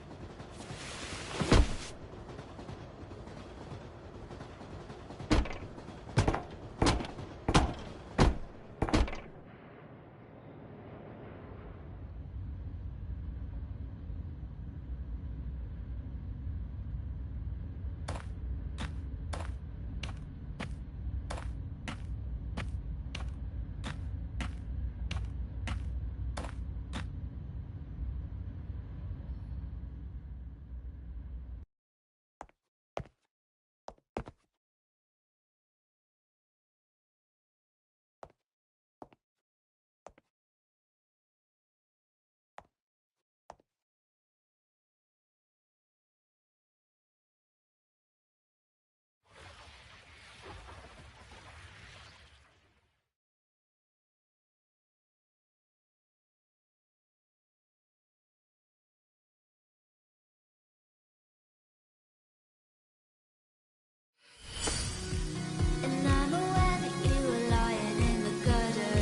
Speaker 3: And I'm aware that you were lying in the gutter,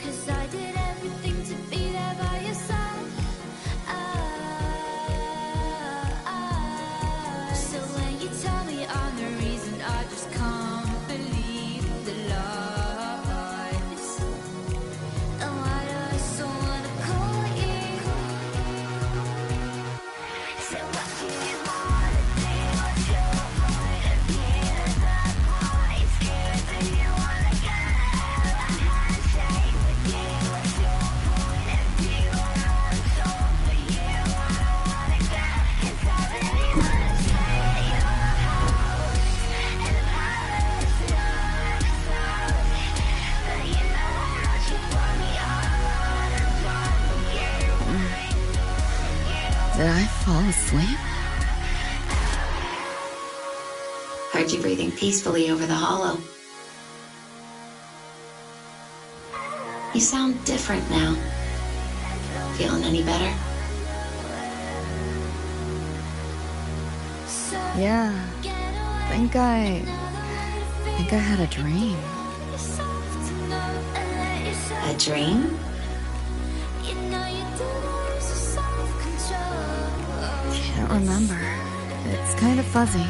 Speaker 3: 'cause I did everything to be there by your side. So when you tell me I'm the reason, I just can't believe the lies. And why do I so wanna call you? So what do you wanna do? What's your point of view at that point? Scared that you wanna get out of handshake with you. What's your point of view? I'm on soul for you. I don't wanna get inside anyone's head. Your house and the palace looks close, but you know how much you want me. I wanna run from you.
Speaker 8: Did I fall asleep?
Speaker 15: Heard you breathing peacefully over the hollow. You sound different now. Feeling any better?
Speaker 8: Yeah. Think I had a dream.
Speaker 15: A dream?
Speaker 8: Can't remember. It's kind of fuzzy.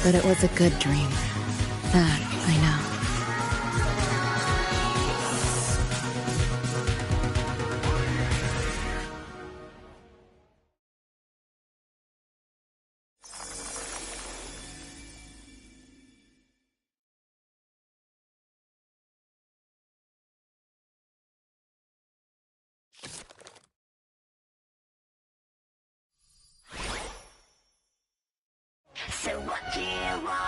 Speaker 8: But it was a good dream. That I know.
Speaker 3: So what do you want?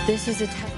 Speaker 8: This is a test.